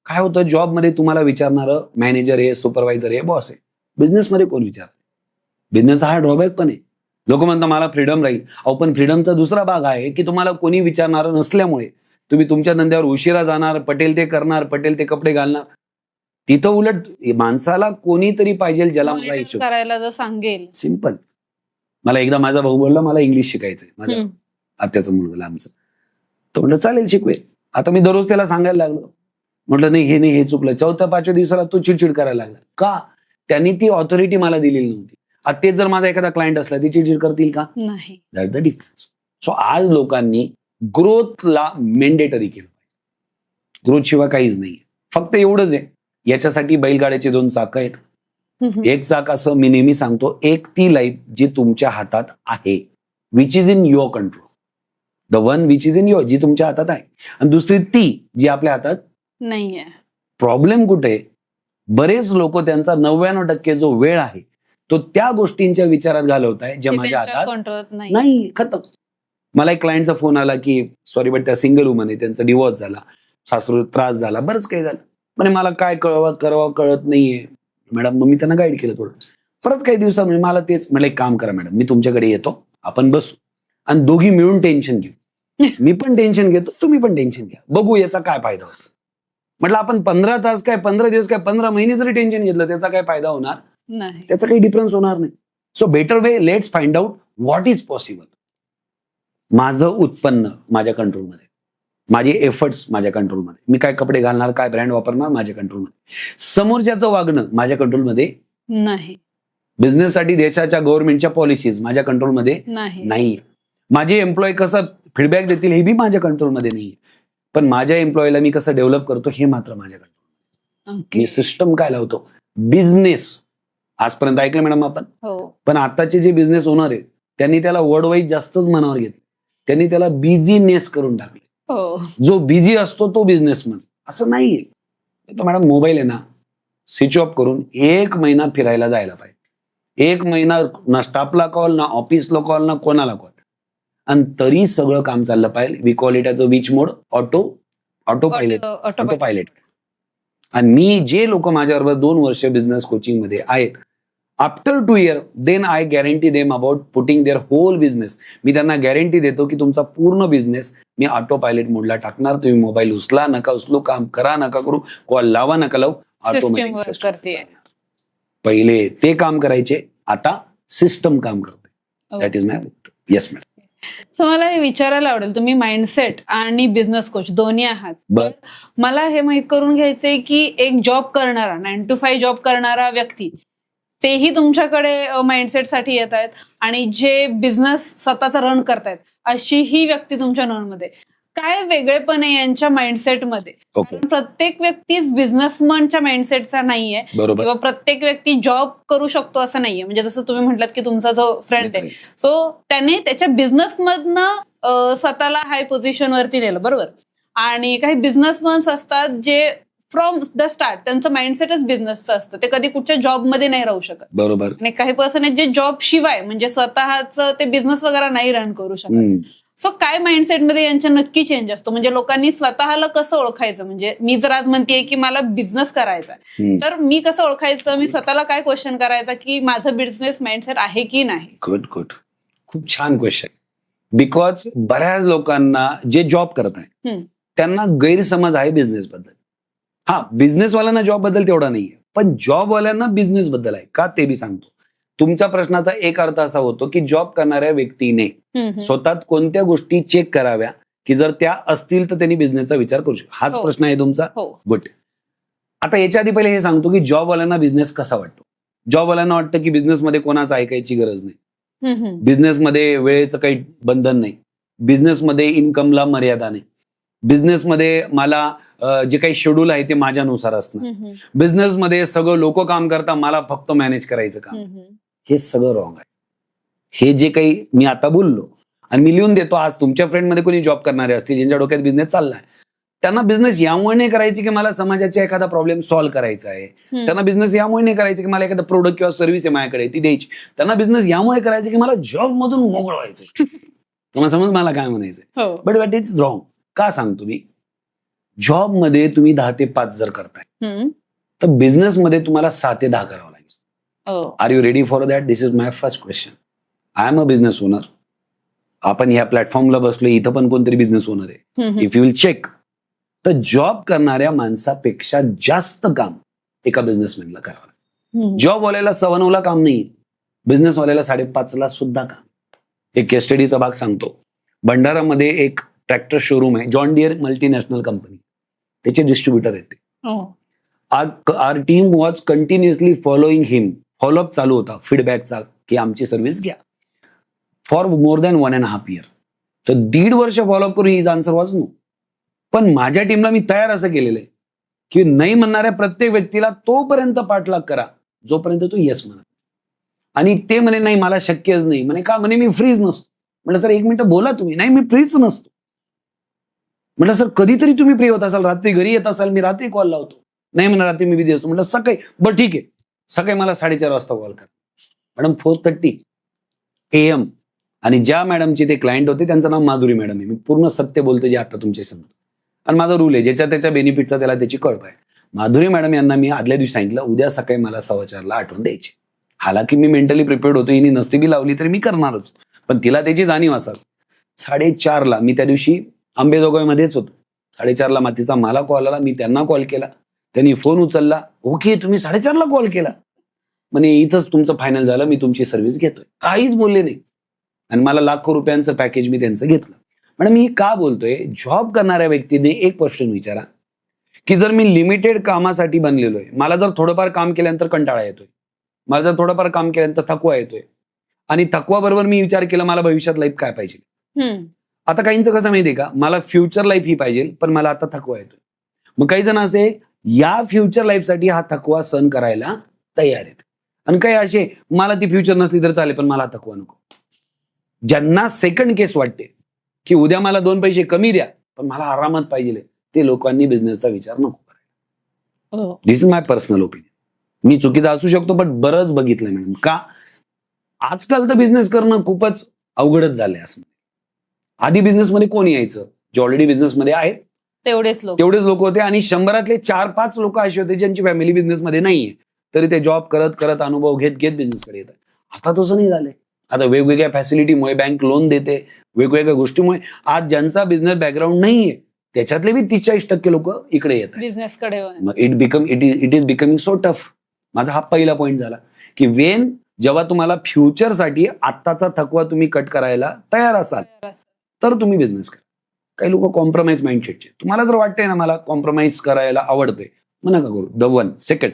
काय होतं, जॉबमध्ये तुम्हाला विचारणार मॅनेजर आहे, सुपरवायझर आहे, बॉस आहे. बिझनेसमध्ये कोण विचारत? बिझनेसचा हा ड्रॉबॅक पण आहे. लोक म्हणतात मला फ्रीडम राहील. अहो पण फ्रीडमचा दुसरा भाग आहे की तुम्हाला कोणी विचारणार नसल्यामुळे तुम्ही तुमच्या धंद्यावर उशिरा जाणार, पटेल ते करणार, पटेल ते कपडे घालणार. तिथं उलट माणसाला कोणीतरी पाहिजे ज्याला मला इच्छुक करायला जर सांगेल. सिंपल. मला एकदा माझा भाऊ बोलला मला इंग्लिश शिकायचंय, माझ्या आत्याचा मुलगा आमचं. तर म्हटलं चालेल शिकवेल. आता मी दररोज त्याला सांगायला लागलो. म्हटलं नाही हे नाही, हे चुकलं. 4थ्या-5व्या दिवसाला तो चिडचिड करायला लागला. का? त्यांनी ती ऑथॉरिटी मला दिलेली नव्हती. आता तेच जर माझा एखादा क्लायंट असला ती चिडचिड करतील का? नाही. That the difference. सो आज लोकांनी ग्रोथला मेंडेटरी केलं. ग्रोथ शिवाय काहीच नाही. फक्त एवढंच आहे, याच्यासाठी बैलगाड्याचे 2 चाकं आहेत. एक चाक असं मी नेहमी सांगतो, एक ती लाईफ जी तुमच्या हातात आहे, which is in your control. The one which is in your, जी तुमच्या हातात आहे. आणि दुसरी ती जी आपल्या हातात नाहीये. प्रॉब्लेम कुठे? बरेच लोक त्यांचा 99% जो वेळ आहे तो त्या गोष्टींच्या विचारात घालवत आहे ज्या माझ्या हातात नाही. खतम. मला एक क्लायंटचा फोन आला की सॉरी बट त्या सिंगल वुमन आहे, त्यांचा डिवोर्स झाला, सासरू त्रास झाला, बरंच काही झालं. म्हणजे मला काय करावं कळत नाहीये मॅडम. मग मी त्यांना गाईड केलं थोडं. परत काही दिवसा म्हणजे मला तेच म्हटलं, एक काम करा मॅडम, मी तुमच्याकडे येतो, आपण बसू आणि दोघी मिळून टेन्शन घेऊ. मी पण टेन्शन घेतो, तुम्ही पण टेन्शन घ्या, बघू याचा काय फायदा होतो. म्हटलं आपण 15 तास काय 15 दिवस काय 15 महिने जरी टेन्शन घेतलं त्याचा काय फायदा होणार नाही. त्याचा काही डिफरन्स होणार नाही. So better way, let's find out what is possible. माझं उत्पन्न माझ्या कंट्रोलमध्ये, माझे एफर्ट्स माझ्या कंट्रोलमध्ये, मी काय कपडे घालणार, काय ब्रँड वापरणार माझ्या कंट्रोलमध्ये. समोरच्याचं वागणं माझ्या कंट्रोलमध्ये नाही. बिझनेससाठी देशाच्या गव्हर्नमेंटच्या पॉलिसीज माझ्या कंट्रोलमध्ये नाही. नाही. माझे एम्प्लॉय कसं फीडबॅक देतील हे बी माझ्या कंट्रोलमध्ये नाही. पण माझ्या एम्प्लॉयला मी कसं डेव्हलप करतो हे मात्र माझ्या कंट्रोल. मी सिस्टम काय लावतो. बिझनेस आजपर्यंत ऐकलं मॅडम आपण, पण आताचे जे बिझनेस ओनर आहेत त्यांनी त्याला वर्ड वाईज जास्तच मनावर घेतलं. त्यांनी त्याला बिझीनेस करून टाकले. जो बिझी असतो तो बिझनेसमन असं नाहीये. तो मॅडम मोबाईल आहे ना, स्विच ऑफ करून 1 महिना फिरायला जायला पाहिजे. 1 महिना ना स्टाफला कॉल, ना ऑफिसला कॉल, ना कोणाला कॉल, आणि तरी सगळं काम चाललं पाहिजे. We call it as a which mode, autopilot. आणि मी जे लोक माझ्याबरोबर 2 वर्ष बिझनेस कोचिंग मध्ये आहेत, after 2 years then I guarantee them about putting their whole business. मी त्यांना गॅरंटी देतो की तुमचा पूर्ण बिझनेस मी ऑटो पायलट मोडला टाकणार. तुम्ही मोबाईल उचला नका उचलू, काम करा नका करू, कॉल लावा नका लावू, ऑटोमॅटिक करते. पहिले ते काम करायचे, आता सिस्टम काम करते. That is my yes madam. So मला हे विचारायला आवडेल, तुम्ही माइंडसेट आणि बिझनेस कोच दोन्ही आहात. तर मला हे माहित करून घ्यायचंय की एक जॉब करणारा 9 to 5 जॉब करणारा व्यक्ती तेही तुमच्याकडे माइंडसेट साठी येत आहेत, आणि जे बिझनेस स्वतःचा रन करतायत अशी ही व्यक्ती तुमच्या नोंदमध्ये. काय वेगळेपण आहे यांच्या माइंडसेटमध्ये? प्रत्येक व्यक्तीच बिझनेसमनच्या माइंडसेटचा नाहीये, किंवा प्रत्येक व्यक्ती जॉब करू शकतो असं नाहीये. म्हणजे जसं तुम्ही म्हटलात की तुमचा जो फ्रेंड आहे तो त्याने त्याच्या बिझनेसमधनं स्वतःला हाय पोझिशन वरती नेलं, बरोबर. आणि काही बिझनेसमन्स असतात जे फ्रॉम द स्टार्ट त्यांचं माइंडसेटच बिझनेसचं असतं, ते कधी कुठच्या जॉबमध्ये नाही राहू शकत, बरोबर. आणि काही पर्सन आहेत जे जॉब शिवाय म्हणजे स्वतःच ते बिझनेस वगैरे नाही रन करू शकत. सो काय माइंडसेटमध्ये यांच्या नक्की चेंज असतो? म्हणजे लोकांनी स्वतःला कसं ओळखायचं? म्हणजे मी जर आज म्हणतेय की मला बिझनेस करायचा आहे, तर मी कसं ओळखायचं? मी स्वतःला काय क्वेश्चन करायचा की माझं बिझनेस माइंडसेट आहे की नाही? गुड, खूप छान क्वेश्चन. बिकॉज बऱ्याच लोकांना जे जॉब करत आहे त्यांना गैरसमज आहे बिझनेस बद्दल. हा, बिझनेसवाल्यांना जॉब बद्दल तेवढा नाहीये, पण जॉबवाल्यांना बिझनेस बद्दल आहे का ते बी सांगतो. तुमच्या प्रश्नाचा एक अर्थ असा होतो की जॉब करणाऱ्या व्यक्तीने स्वतः कोणत्या गोष्टी चेक कराव्या की जर त्या असतील तर त्यांनी बिझनेसचा विचार करू शकतो. हाच प्रश्न आहे तुमचा. गुड. आता याच्या आधी पहिले हे सांगतो की जॉबवाल्यांना बिझनेस कसा वाटतो. जॉबवाल्यांना वाटतं की बिझनेसमध्ये कोणाचं ऐकायची गरज नाही, बिझनेसमध्ये वेळेचं काही बंधन नाही, बिझनेसमध्ये इन्कमला मर्यादा नाही, बिझनेसमध्ये मला जे काही शेड्यूल आहे ते माझ्यानुसार असणार, बिझनेसमध्ये सगळं लोक काम करता, मला फक्त मॅनेज करायचं काम. हे सगळं रॉंग आहे. हे जे काही मी आता बोललो आणि मी लिहून देतो, आज तुमच्या फ्रेंडमध्ये कोणी जॉब करणारे असतील ज्यांच्या डोक्यात बिझनेस चाललाय, त्यांना बिझनेस यामुळे नाही करायची की मला समाजाचा एखादा प्रॉब्लेम सॉल्व्ह करायचा आहे, त्यांना बिझनेस यामुळे नाही करायचं की मला एखादा प्रोडक्ट किंवा सर्व्हिस आहे माझ्याकडे ती द्यायची, त्यांना बिझनेस यामुळे करायचं की मला जॉब मधून मोकळं व्हायचं. तुम्हाला समज मला काय म्हणायचंय. But that is wrong. का सांगतो मी? जॉब मध्ये तुम्ही 10 ते 5 जर करताय तर बिझनेस मध्ये तुम्हाला 6 ते 10 करावं लागेल. Are you ready for that? This is my first question. I am a business owner. आपण ह्या प्लॅटफॉर्मला बसलो, इथं पण कोणतरी बिझनेस ओनर आहे. इफ यू विल चेक, तर जॉब करणाऱ्या माणसापेक्षा जास्त काम एका बिझनेसमॅनला करावं लागेल. जॉबवाल्याला 9:15ला काम नाही, बिझनेसवाल्याला 5:30ला सुद्धा काम. एक केस स्टडीचा भाग सांगतो. भंडारामध्ये एक ट्रॅक्टर शोरूम आहे, जॉन डियर मल्टीनॅशनल कंपनी, त्याचे डिस्ट्रीब्युटर आहेत ते. Our team was continuously following him. Follow up चालू होता फीडबॅकचा की आमची सर्व्हिस घ्या, फॉर मोर दॅन 1.5 years. तर 1.5 वर्ष फॉलोअप करून हिज आन्सर वॉज नो. पण माझ्या टीमला मी तयार असं केलेलं आहे की नाही म्हणणाऱ्या प्रत्येक व्यक्तीला तोपर्यंत पाठलाग करा जोपर्यंत तो येस म्हणा. आणि ते म्हणे नाही मला शक्यच नाही. म्हणे का? म्हणे मी फ्रीज नसतो. म्हटलं सर 1 मिनिट बोला तुम्ही. नाही मी फ्रीच नसतो. म्हटलं सर कधीतरी तुम्ही फ्री होत असाल, रात्री घरी येत असाल, मी रात्री कॉल लावतो. नाही म्हणा रात्री मी बिझी असतो. म्हटलं सकाळी. बरं ठीक आहे, सकाळी मला 4:30 वाजता कॉल करा. Madam 4:30 AM. आणि ज्या मॅडमचे ते क्लायंट होते त्यांचं नाव माधुरी मॅडम आहे. मी पूर्ण सत्य बोलतो जे आता तुमच्या समोर. आणि माझा रूल आहे ज्याच्या त्याच्या बेनिफिटचा त्याला त्याची कळप आहे. माधुरी मॅडम यांना मी आदल्या दिवशी सांगितलं उद्या सकाळी मला 4:15ला आठवण द्यायची. हालाकी मी मेंटली प्रिपेअर्ड होतो, हिने नसती बी लावली तरी मी करणारच, पण तिला त्याची जाणीव असाल. 4:30ला मी त्या दिवशी अंबेजोगाईमध्येच होतो. 4:30ला मातीचा मला कॉल आला. मी त्यांना कॉल केला. त्यांनी फोन उचलला. ओके, तुम्ही 4:30ला कॉल केला? म्हणे इथंच तुमचं फायनल झालं, मी तुमची सर्व्हिस घेतोय. काहीच बोलले नाही. आणि मला लाखो रुपयांचं पॅकेज मी त्यांचं घेतलं. पण मी का बोलतोय, जॉब करणाऱ्या व्यक्तीने एक क्वेश्चन विचारा की जर मी लिमिटेड कामासाठी बनलेलो आहे, मला जर थोडंफार काम केल्यानंतर कंटाळा येतोय, मला जर थोडंफार काम केल्यानंतर थकवा येतोय, आणि थकवा बरोबर मी विचार केला मला भविष्यात लाईफ काय पाहिजे. आता काहींचं कसं माहितीये का, मला फ्युचर लाईफ ही पाहिजे पण मला आता थकवा येतोय. मग काही जण असे या फ्युचर लाईफसाठी हा थकवा सहन करायला तयार आहेत. आणि काही असे मला ती फ्युचर नसली तर चालेल पण मला थकवा नको. ज्यांना सेकंड केस वाटते की उद्या मला 2 पैसे कमी द्या पण मला आरामात पाहिजे, ते लोकांनी बिझनेसचा विचार नको करायला. दिस इज माय पर्सनल ओपिनियन. मी चुकीचा असू शकतो पण बरंच बघितलंय मॅडम. का आजकाल तर बिझनेस करणं खूपच अवघडच झालंय. असं आधी बिझनेसमध्ये कोण यायचं, जे ऑलरेडी बिझनेसमध्ये आहेत तेवढेच लोक होते. आणि 100रातले 4-5 लोक असे होते ज्यांची फॅमिली बिझनेसमध्ये नाहीये, तरी ते जॉब करत करत अनुभव घेत घेत बिझनेसकडे येतात. आता तसं नाही झालंय. आता वेगवेगळ्या फॅसिलिटीमुळे बँक लोन देते, वेगवेगळ्या गोष्टीमुळे आज ज्यांचा बिझनेस बॅकग्राऊंड नाहीये त्याच्यातले बी 30-40% लोक इकडे येतात बिझनेसकडे. It is becoming so tough. माझा हा पहिला पॉईंट झाला की जेव्हा तुम्हाला फ्युचरसाठी आत्ताचा थकवा तुम्ही कट करायला तयार असाल तर तुम्ही बिझनेस करा. काही लोक कॉम्प्रोमाइज माइंडसेटचे. तुम्हाला जर वाटतंय ना मला कॉम्प्रोमाइज करायला आवडतंय, मग नका करू. द वन सेकंड,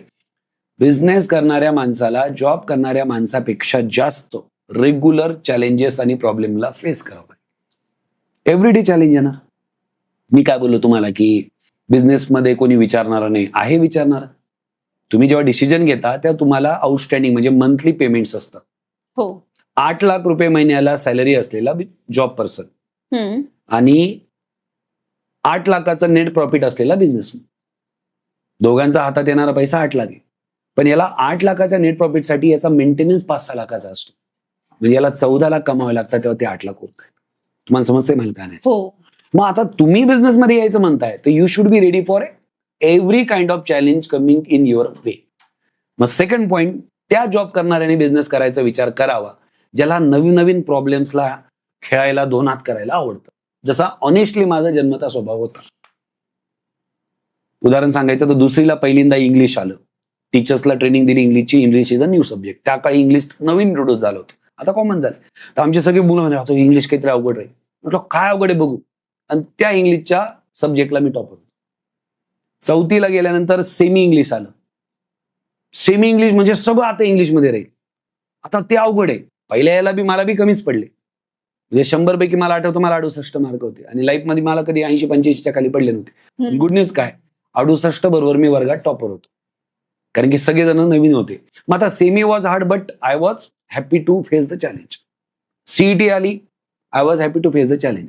बिझनेस करणाऱ्या माणसाला जॉब करणाऱ्या माणसापेक्षा जास्त रेग्युलर चॅलेंजेस आणि प्रॉब्लेमला फेस करावं लागेल. एव्हरीडे चॅलेंज आहे ना. मी काय बोललो तुम्हाला की बिझनेसमध्ये कोणी विचारणार नाही, आहे विचारणार. तुम्ही जेव्हा डिसिजन घेता तेव्हा तुम्हाला आउटस्टँडिंग म्हणजे मंथली पेमेंट्स असतात. हो. 8 लाख रुपये महिन्याला सॅलरी असलेला जॉब पर्सन आणि 8 लाखाचा नेट प्रॉफिट असलेला बिझनेसमॅन, दोघांचा हातात येणारा पैसा 8 लाख आहे. पण याला 8 लाखाच्या नेट प्रॉफिटसाठी याचा मेंटेनन्स 5-6 लाखाचा असतो. म्हणजे याला 14 लाख कमावे लागतात तेव्हा ते 8 लाख होत. तुम्हाला समजतंय मला काय नाही. मग आता तुम्ही बिझनेसमध्ये यायचं म्हणताय तर you should be ready for every kind of challenge coming in your way. मग सेकंड पॉइंट, त्या जॉब करणाऱ्याने बिझनेस करायचा विचार करावा ज्याला नवीन नवीन प्रॉब्लेम्सला खेळायला 2 हात करायला आवडतं. जसा ऑनेस्टली माझा जन्मता स्वभाव होता. उदाहरण सांगायचं तर 2रीला पहिल्यांदा इंग्लिश आलं, टीचर्सला ट्रेनिंग दिली इंग्लिशची. English is a new subject. त्या काळी इंग्लिश नवीन इंट्रोड्यूस झालं होतं, आता कॉमन झालं. तर आमचे सगळे मुलं म्हणाले इंग्लिश काहीतरी अवघड राहील. म्हटलं काय अवघड आहे बघू. आणि त्या इंग्लिशच्या सब्जेक्टला मी टॉपर होतो. 4थीला गेल्यानंतर सेमी इंग्लिश आलं. सेमी इंग्लिश म्हणजे सगळं आता इंग्लिशमध्ये राहील. आता ते अवघड आहे. पहिल्या याला मला बी कमीच पडले. म्हणजे 100 पैकी मला आठवतं मला 68 मार्क होते आणि लाईफमध्ये मला कधी 80-85च्या खाली पडले नव्हते. गुड न्यूज काय, 68 बरोबर मी वर्गात टॉपर होतो, कारण की सगळेजण नवीन होते. मग आता semi was hard but I was happy to face the challenge. CET आली, I was happy to face the challenge.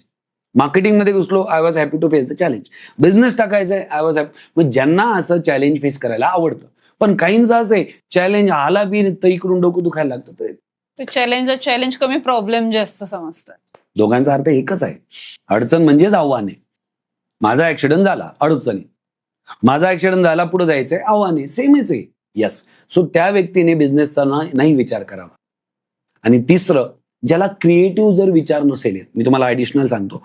Marketing मध्ये घुसलो, I was happy to face the challenge. Business टाकायचंय, आय वॉज हॅपी. मग ज्यांना असं challenge face करायला आवडतं. पण काहींचं असं आहे चॅलेंज आला बी तर इकडून डोकं दुखायला लागतं. चॅलेंज कमी, प्रॉब्लेम जास्त समजतात. दोघांचा अर्थ एकच आहे. अडचण म्हणजेच आव्हान आहे. माझा ऍक्सिडेंट झाला, अडचणी. माझा ऍक्सिडेंट झाला, पुढे जायचंय, आव्हान आहे. सेमच आहे. यस. सो त्या व्यक्तीने बिझनेसचा नाही विचार करावा. आणि तिसरं, ज्याला क्रिएटिव्ह जर विचार नसेल, मी तुम्हाला ऍडिशनल सांगतो,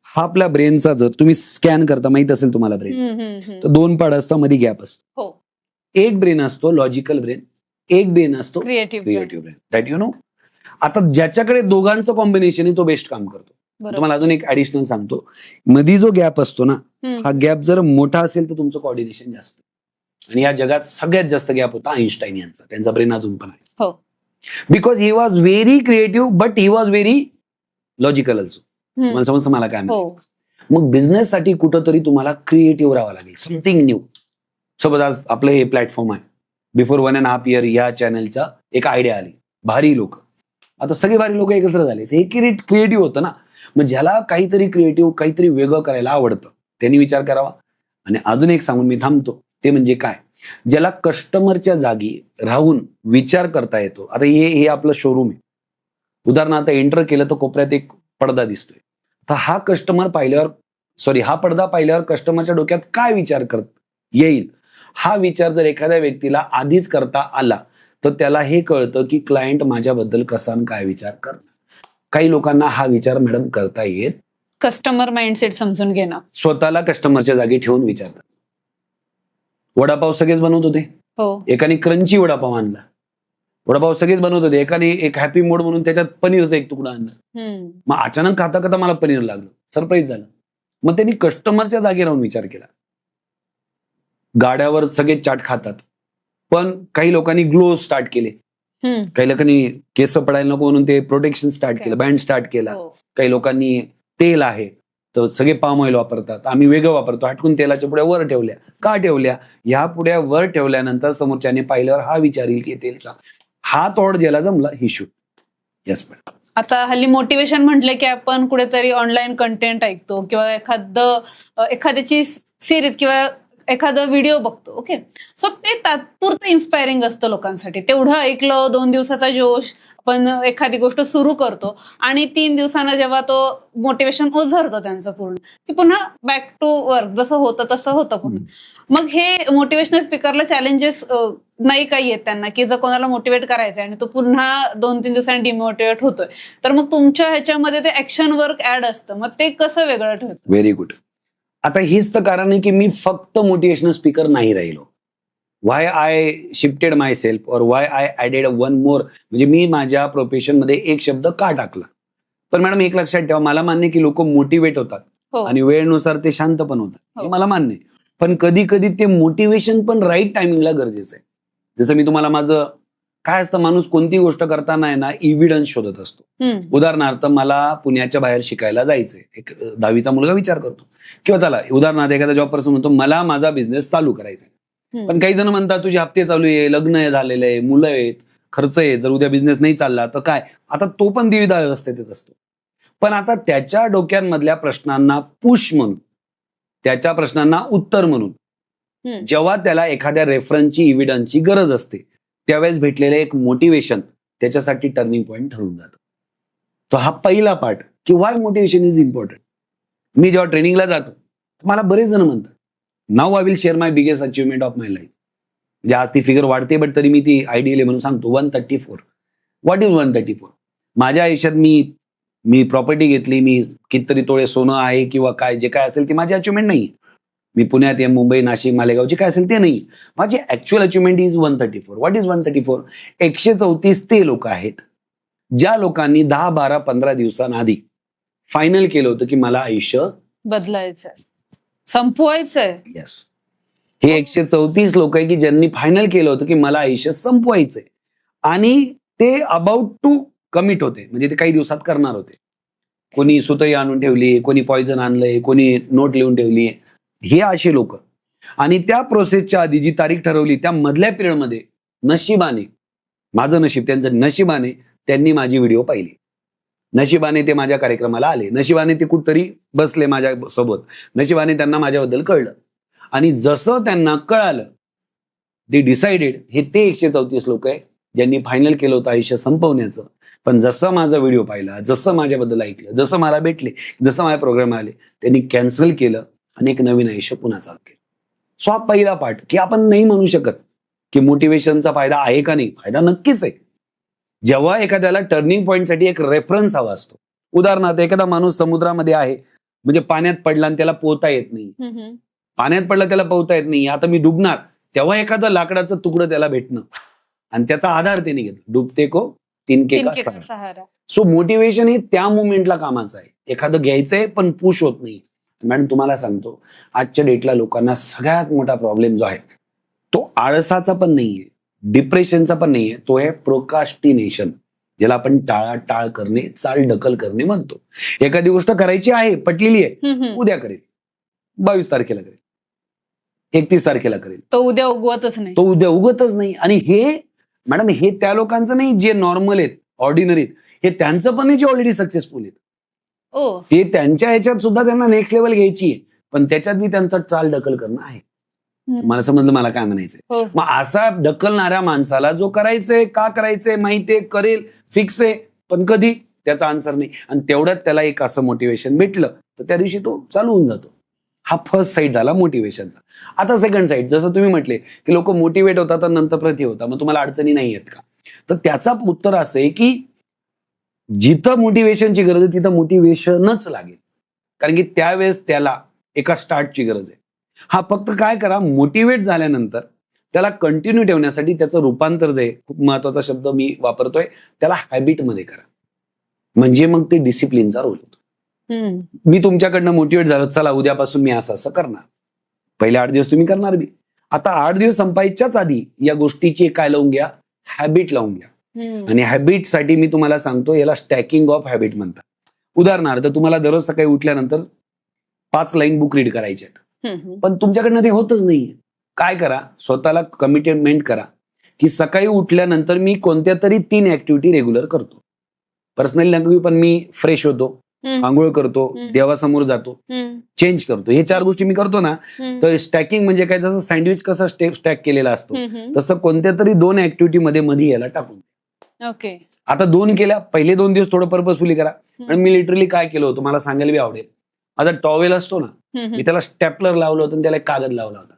हा आपल्या ब्रेनचा जर तुम्ही स्कॅन करता, माहित असेल तुम्हाला ब्रेन, तर 2 पार्ट असतात, मध्ये गॅप असतो. एक ब्रेन असतो लॉजिकल ब्रेन, एक ब्रेन असतो creative brain. That you know. आता ज्याच्याकडे दोघांचं कॉम्बिनेशन आहे तो बेस्ट काम करतो. तुम्हाला अजून एक ऍडिशनल सांगतो, मध्ये जो गॅप असतो ना, हा गॅप जर मोठा असेल तर तुमचं कोऑर्डिनेशन जास्त. आणि या जगात सगळ्यात जास्त गॅप होता आईन्स्टाईन यांचा. त्यांचा ब्रेन अजून पण आहे. Because he was very creative but he was very logical also. मला समजतं मला काय म्हणतो. मग बिझनेस साठी कुठंतरी तुम्हाला क्रिएटिव्ह राहावं लागेल, समथिंग न्यू. सपोज आज आपलं हे प्लॅटफॉर्म आहे. बिफोर 1.5 इयर या चॅनलचा एक आयडिया आली, भारी लोक, आता सगळे भारी लोक एकत्र झाले, हे क्रिएटिव्ह होतं ना. मग ज्याला काहीतरी क्रिएटिव्ह, काहीतरी वेगळं करायला आवडतं त्यांनी विचार करावा. आणि अजून एक सांगून मी थांबतो, ते म्हणजे काय, ज्याला कस्टमरच्या जागी राहून विचार करता येतो. आता हे आपलं शोरूम आहे. उदाहरणार्थ एंटर केलं तर कोपऱ्यात एक पडदा दिसतोय. तर हा पडदा पाहिल्यावर कस्टमरच्या डोक्यात काय विचार येईल, हा विचार जर एखाद्या व्यक्तीला आधीच करता आला तर त्याला हे कळतं की क्लायंट माझ्याबद्दल कसा आणि काय विचार करणार. काही लोकांना हा विचार मॅडम करता येत. कस्टमर माइंडसेट समजून घेणं. स्वतःला कस्टमरच्या जागी ठेवून विचारतात. वडापाव सगळेच बनवत होते, हो. एकाने क्रंची वडापाव आणला. वडापाव सगळेच बनवत होते, एकाने एक हॅपी मोड म्हणून त्याच्यात पनीरचा एक तुकडा आणला. मग अचानक खाता खाता मला पनीर लागलं, सरप्राईज झालं. मग त्यांनी कस्टमरच्या जागी राहून विचार केला. गाड्यावर सगळे चाट खातात, पण काही लोकांनी ग्लो स्टार्ट केले, काही लोकांनी केस पडायला नको म्हणून ते प्रोटेक्शन स्टार्ट केलं, बँड स्टार्ट केला. काही लोकांनी तेल आहे तर सगळे पाम ऑइल वापरतात, आम्ही वेगळं वापरतो, हटकून तेलाच्या पुढ्या वर ठेवल्या. का ठेवल्या? ह्या पुढ्या वर ठेवल्यानंतर समोरच्याने पाहिल्यावर हा विचार येईल की तेलचा हा तोड ज्याला जमला ही शूट. Yes madam. आता हल्ली मोटिवेशन म्हटलं की आपण कुठेतरी ऑनलाईन कंटेंट ऐकतो किंवा एखाद्याची सिरीज किंवा एखादा व्हिडिओ बघतो. ओके, सो ते तात्पुरतं इन्स्पायरिंग असतं लोकांसाठी. तेवढं ऐकलं, 2 दिवसाचा जोश, आपण एखादी गोष्ट सुरू करतो आणि 3 दिवसांना जेव्हा तो मोटिवेशन ओझरतो त्यांचं पूर्ण, की पुन्हा बॅक टू वर्क जसं होतं तसं होतं पुन्हा. मग हे मोटिवेशनल स्पीकरला चॅलेंजेस नाही काही आहेत त्यांना, की जर कोणाला मोटिवेट करायचंय आणि तो पुन्हा 2-3 दिवसांनी डिमोटिवेट होतोय, तर मग तुमच्या ह्याच्यामध्ये ते ऍक्शन वर्क ऍड असतं. मग ते कसं वेगळं ठरतं? Very good. आता हेच तर कारण आहे की मी फक्त मोटिवेशनल स्पीकर नाही राहिलो. Why I shifted myself or why I added one more, म्हणजे मी माझ्या प्रोफेशनमध्ये एक शब्द का टाकला. पण मॅडम एक लक्षात ठेवा, मला मान्य की लोक मोटिवेट होतात आणि वेळेनुसार ते शांत पण होतात, हे मला मान्य आहे. पण कधी कधी ते मोटिवेशन पण राईट टायमिंगला गरजेचं आहे. जसं मी तुम्हाला माझं काय असतं, माणूस कोणती गोष्ट करताना आहे ना इव्हिडन्स शोधत असतो. उदाहरणार्थ मला पुण्याच्या बाहेर शिकायला जायचंय, एक 10वीचा मुलगा विचार करतो, किंवा चला उदाहरणार्थ एखादा जॉब पर्सन म्हणतो मला माझा बिझनेस चालू करायचा आहे. पण काही जण म्हणतात तुझे हप्ते चालू आहे, लग्न झालेलं आहे, मुलं आहेत, खर्च आहे, जर उद्या बिझनेस नाही चालला तर काय. आता तो पण द्विधा अवस्थेतच असतो. पण आता त्याच्या डोक्यांमधल्या प्रश्नांना पुश म्हणून, त्याच्या प्रश्नांना उत्तर म्हणून जेव्हा त्याला एखाद्या रेफरन्सची इव्हिडन्सची गरज असते, त्यावेळेस भेटलेलं एक मोटिवेशन त्याच्यासाठी टर्निंग पॉईंट ठरून जातं. तो हा पहिला पार्ट की वाय मोटिवेशन इज इम्पॉर्टंट. मी जेव्हा ट्रेनिंगला जातो मला बरेच जण म्हणतात now I will share my biggest achievement of my life. म्हणजे आज ती फिगर वाढते बट तरी मी ती आयडियली म्हणून सांगतो 134. What is 134? माझ्या आयुष्यात मी प्रॉपर्टी घेतली, मी कितीतरी तोळे सोनं आहे किंवा काय जे काय असेल ते माझी अचिव्हमेंट नाही. मी पुण्यात आहे, मुंबई, नाशिक, मालेगावची काय असेल ते नाही. माझी actual achievement is 134. What is 134? 134 ते लोक आहेत ज्या लोकांनी 10, 12, 15 दिवसांआधी फायनल केलं होतं की मला आयुष्य बदलायचंय, संपवायचंय. येस, हे 134 लोक आहे की ज्यांनी फायनल केलं होतं की मला आयुष्य संपवायचंय आणि ते अबाउट टू कमिट होते, म्हणजे ते काही दिवसात करणार होते. कोणी सुतई आणून ठेवली, कोणी पॉइझन आणलंय, कोणी नोट लिहून ठेवली. हे असे लोक. आणि त्या प्रोसेसच्या आधी जी तारीख ठरवली त्या मधल्या पिरियडमध्ये नशिबाने, माझं नशीब त्यांचं नशिबाने, त्यांनी माझी व्हिडिओ पाहिली. नशिबाने ते माझ्या कार्यक्रमाला आले, नशिबाने ते कुठतरी बसले माझ्या सोबत, नशिबाने त्यांना माझ्याबद्दल कळलं. आणि जसं त्यांना कळालं दे डिसाइडेड, हे ते 134 लोक आहे ज्यांनी फायनल केलं होतं आयुष्य संपवण्याचं. पण जसं माझा व्हिडिओ पाहिला, जसं माझ्याबद्दल ऐकलं, जसं मला भेटले, जसं माझ्या प्रोग्राम आले, त्यांनी कॅन्सल केलं आणि एक नवीन आयुष्य पुन्हा चालू केलं. सो हा पहिला पार्ट की आपण नाही म्हणू शकत की मोटिवेशनचा फायदा आहे का नाही. फायदा नक्कीच आहे. जेव्हा एखाद्याला टर्निंग पॉईंटसाठी एक रेफरन्स हवा असतो. उदाहरणार्थ एखादा माणूस समुद्रामध्ये आहे, म्हणजे पाण्यात पडला आणि त्याला पोहता येत नाही, पाण्यात पडला त्याला पोहता येत नाही, आता मी डुबणार, तेव्हा एखादं लाकडाचं तुकडं त्याला भेटणं आणि त्याचा आधार त्याने घेतला. डुबते को तिनके का सहारा. सो मोटिवेशन हे त्या मुवमेंटला कामाचं आहे. एखादं घ्यायचंय पण पुश होत नाही. मॅडम तुम्हाला सांगतो, आजच्या डेटला लोकांना सगळ्यात मोठा प्रॉब्लेम जो आहे तो आळसाचा पण नाहीये, डिप्रेशनचा पण नाहीये, तो आहे प्रोकास्टिनेशन, ज्याला आपण टाळाटाळ करणे, चालढकल करणे म्हणतो. एखादी गोष्ट करायची आहे, पटलेली आहे, उद्या करेल, 22 तारखेला करेल, 31 तारखेला करेल, तो उद्या उगवतच नाही. आणि हे मॅडम हे त्या लोकांचं नाही जे नॉर्मल आहेत, ऑर्डिनरी आहेत, हे त्यांचं पण नाही जे ऑलरेडी सक्सेसफुल आहेत. ते त्यांच्या ह्याच्यात सुद्धा त्यांना नेक्स्ट लेवल घ्यायची आहे, पण त्याच्यात मी त्यांचा चाल ढकल करणं आहे. मला समजलं मला काय म्हणायचंय. मग असा ढकलणाऱ्या माणसाला जो करायचंय, का करायचंय माहितीये, करेल, फिक्स आहे, पण कधी त्याचा आन्सर नाही. आणि तेवढ्यात त्याला एक असं मोटिवेशन भेटलं तर त्या दिवशी तो चालू होऊन जातो. हा फर्स्ट साईड झाला मोटिवेशनचा. आता सेकंड साईड, जसं तुम्ही म्हटले की लोक मोटिवेट होतात आणि नंतर प्रति होतात, मग तुम्हाला अडचणी नाही आहेत का. तर त्याचा उत्तर असं आहे की जिथं मोटिवेशनची गरज आहे तिथं मोटिवेशनच लागेल, कारण की त्यावेळेस त्याला एका स्टार्टची गरज आहे. हा फक्त काय करा, मोटिवेट झाल्यानंतर त्याला कंटिन्यू ठेवण्यासाठी त्याचं रूपांतर जे आहे, खूप महत्वाचा शब्द मी वापरतोय, त्याला हॅबिटमध्ये करा. म्हणजे मग ते डिसिप्लिनचा रोल होतो. मी तुमच्याकडनं मोटिवेट झालो, चला उद्यापासून मी असं असं करणार. पहिले 8 दिवस तुम्ही करणार बी. आता 8 दिवस संपायच्याच आधी या गोष्टीची काय लावून घ्या, हॅबिट लावून घ्या. आणि हॅबिटसाठी मी तुम्हाला सांगतो, याला स्टॅकिंग ऑफ हॅबिट म्हणतात. उदाहरणार्थ तुम्हाला दररोज सकाळी उठल्यानंतर 5 लाईन बुक रीड करायचे आहेत, पण तुमच्याकडनं ते होतच नाहीये. काय करा, स्वतःला कमिटमेंट करा की सकाळी उठल्यानंतर मी कोणत्या तरी 3 ऍक्टिव्हिटी रेग्युलर करतो. पर्सनली नक्की, पण मी फ्रेश होतो, आंघोळ करतो, देवासमोर जातो, चेंज करतो. हे 4 गोष्टी मी करतो ना, तर स्टॅकिंग म्हणजे काय, जसं सँडविच कसं स्टॅक केलेला असतो तसं कोणत्या तरी 2 ऍक्टिव्हिटी मध्ये याला टाकून. ओके, आता 2 केल्या, पहिले 2 दिवस थोडं पर्पजफुली करा. आणि मी लिटरली काय केलं होतं मला सांगायला बी आवडेल. माझा टॉवेल असतो ना, मी त्याला स्टेपलर लावलं होतं आणि त्याला एक कागद लावला होता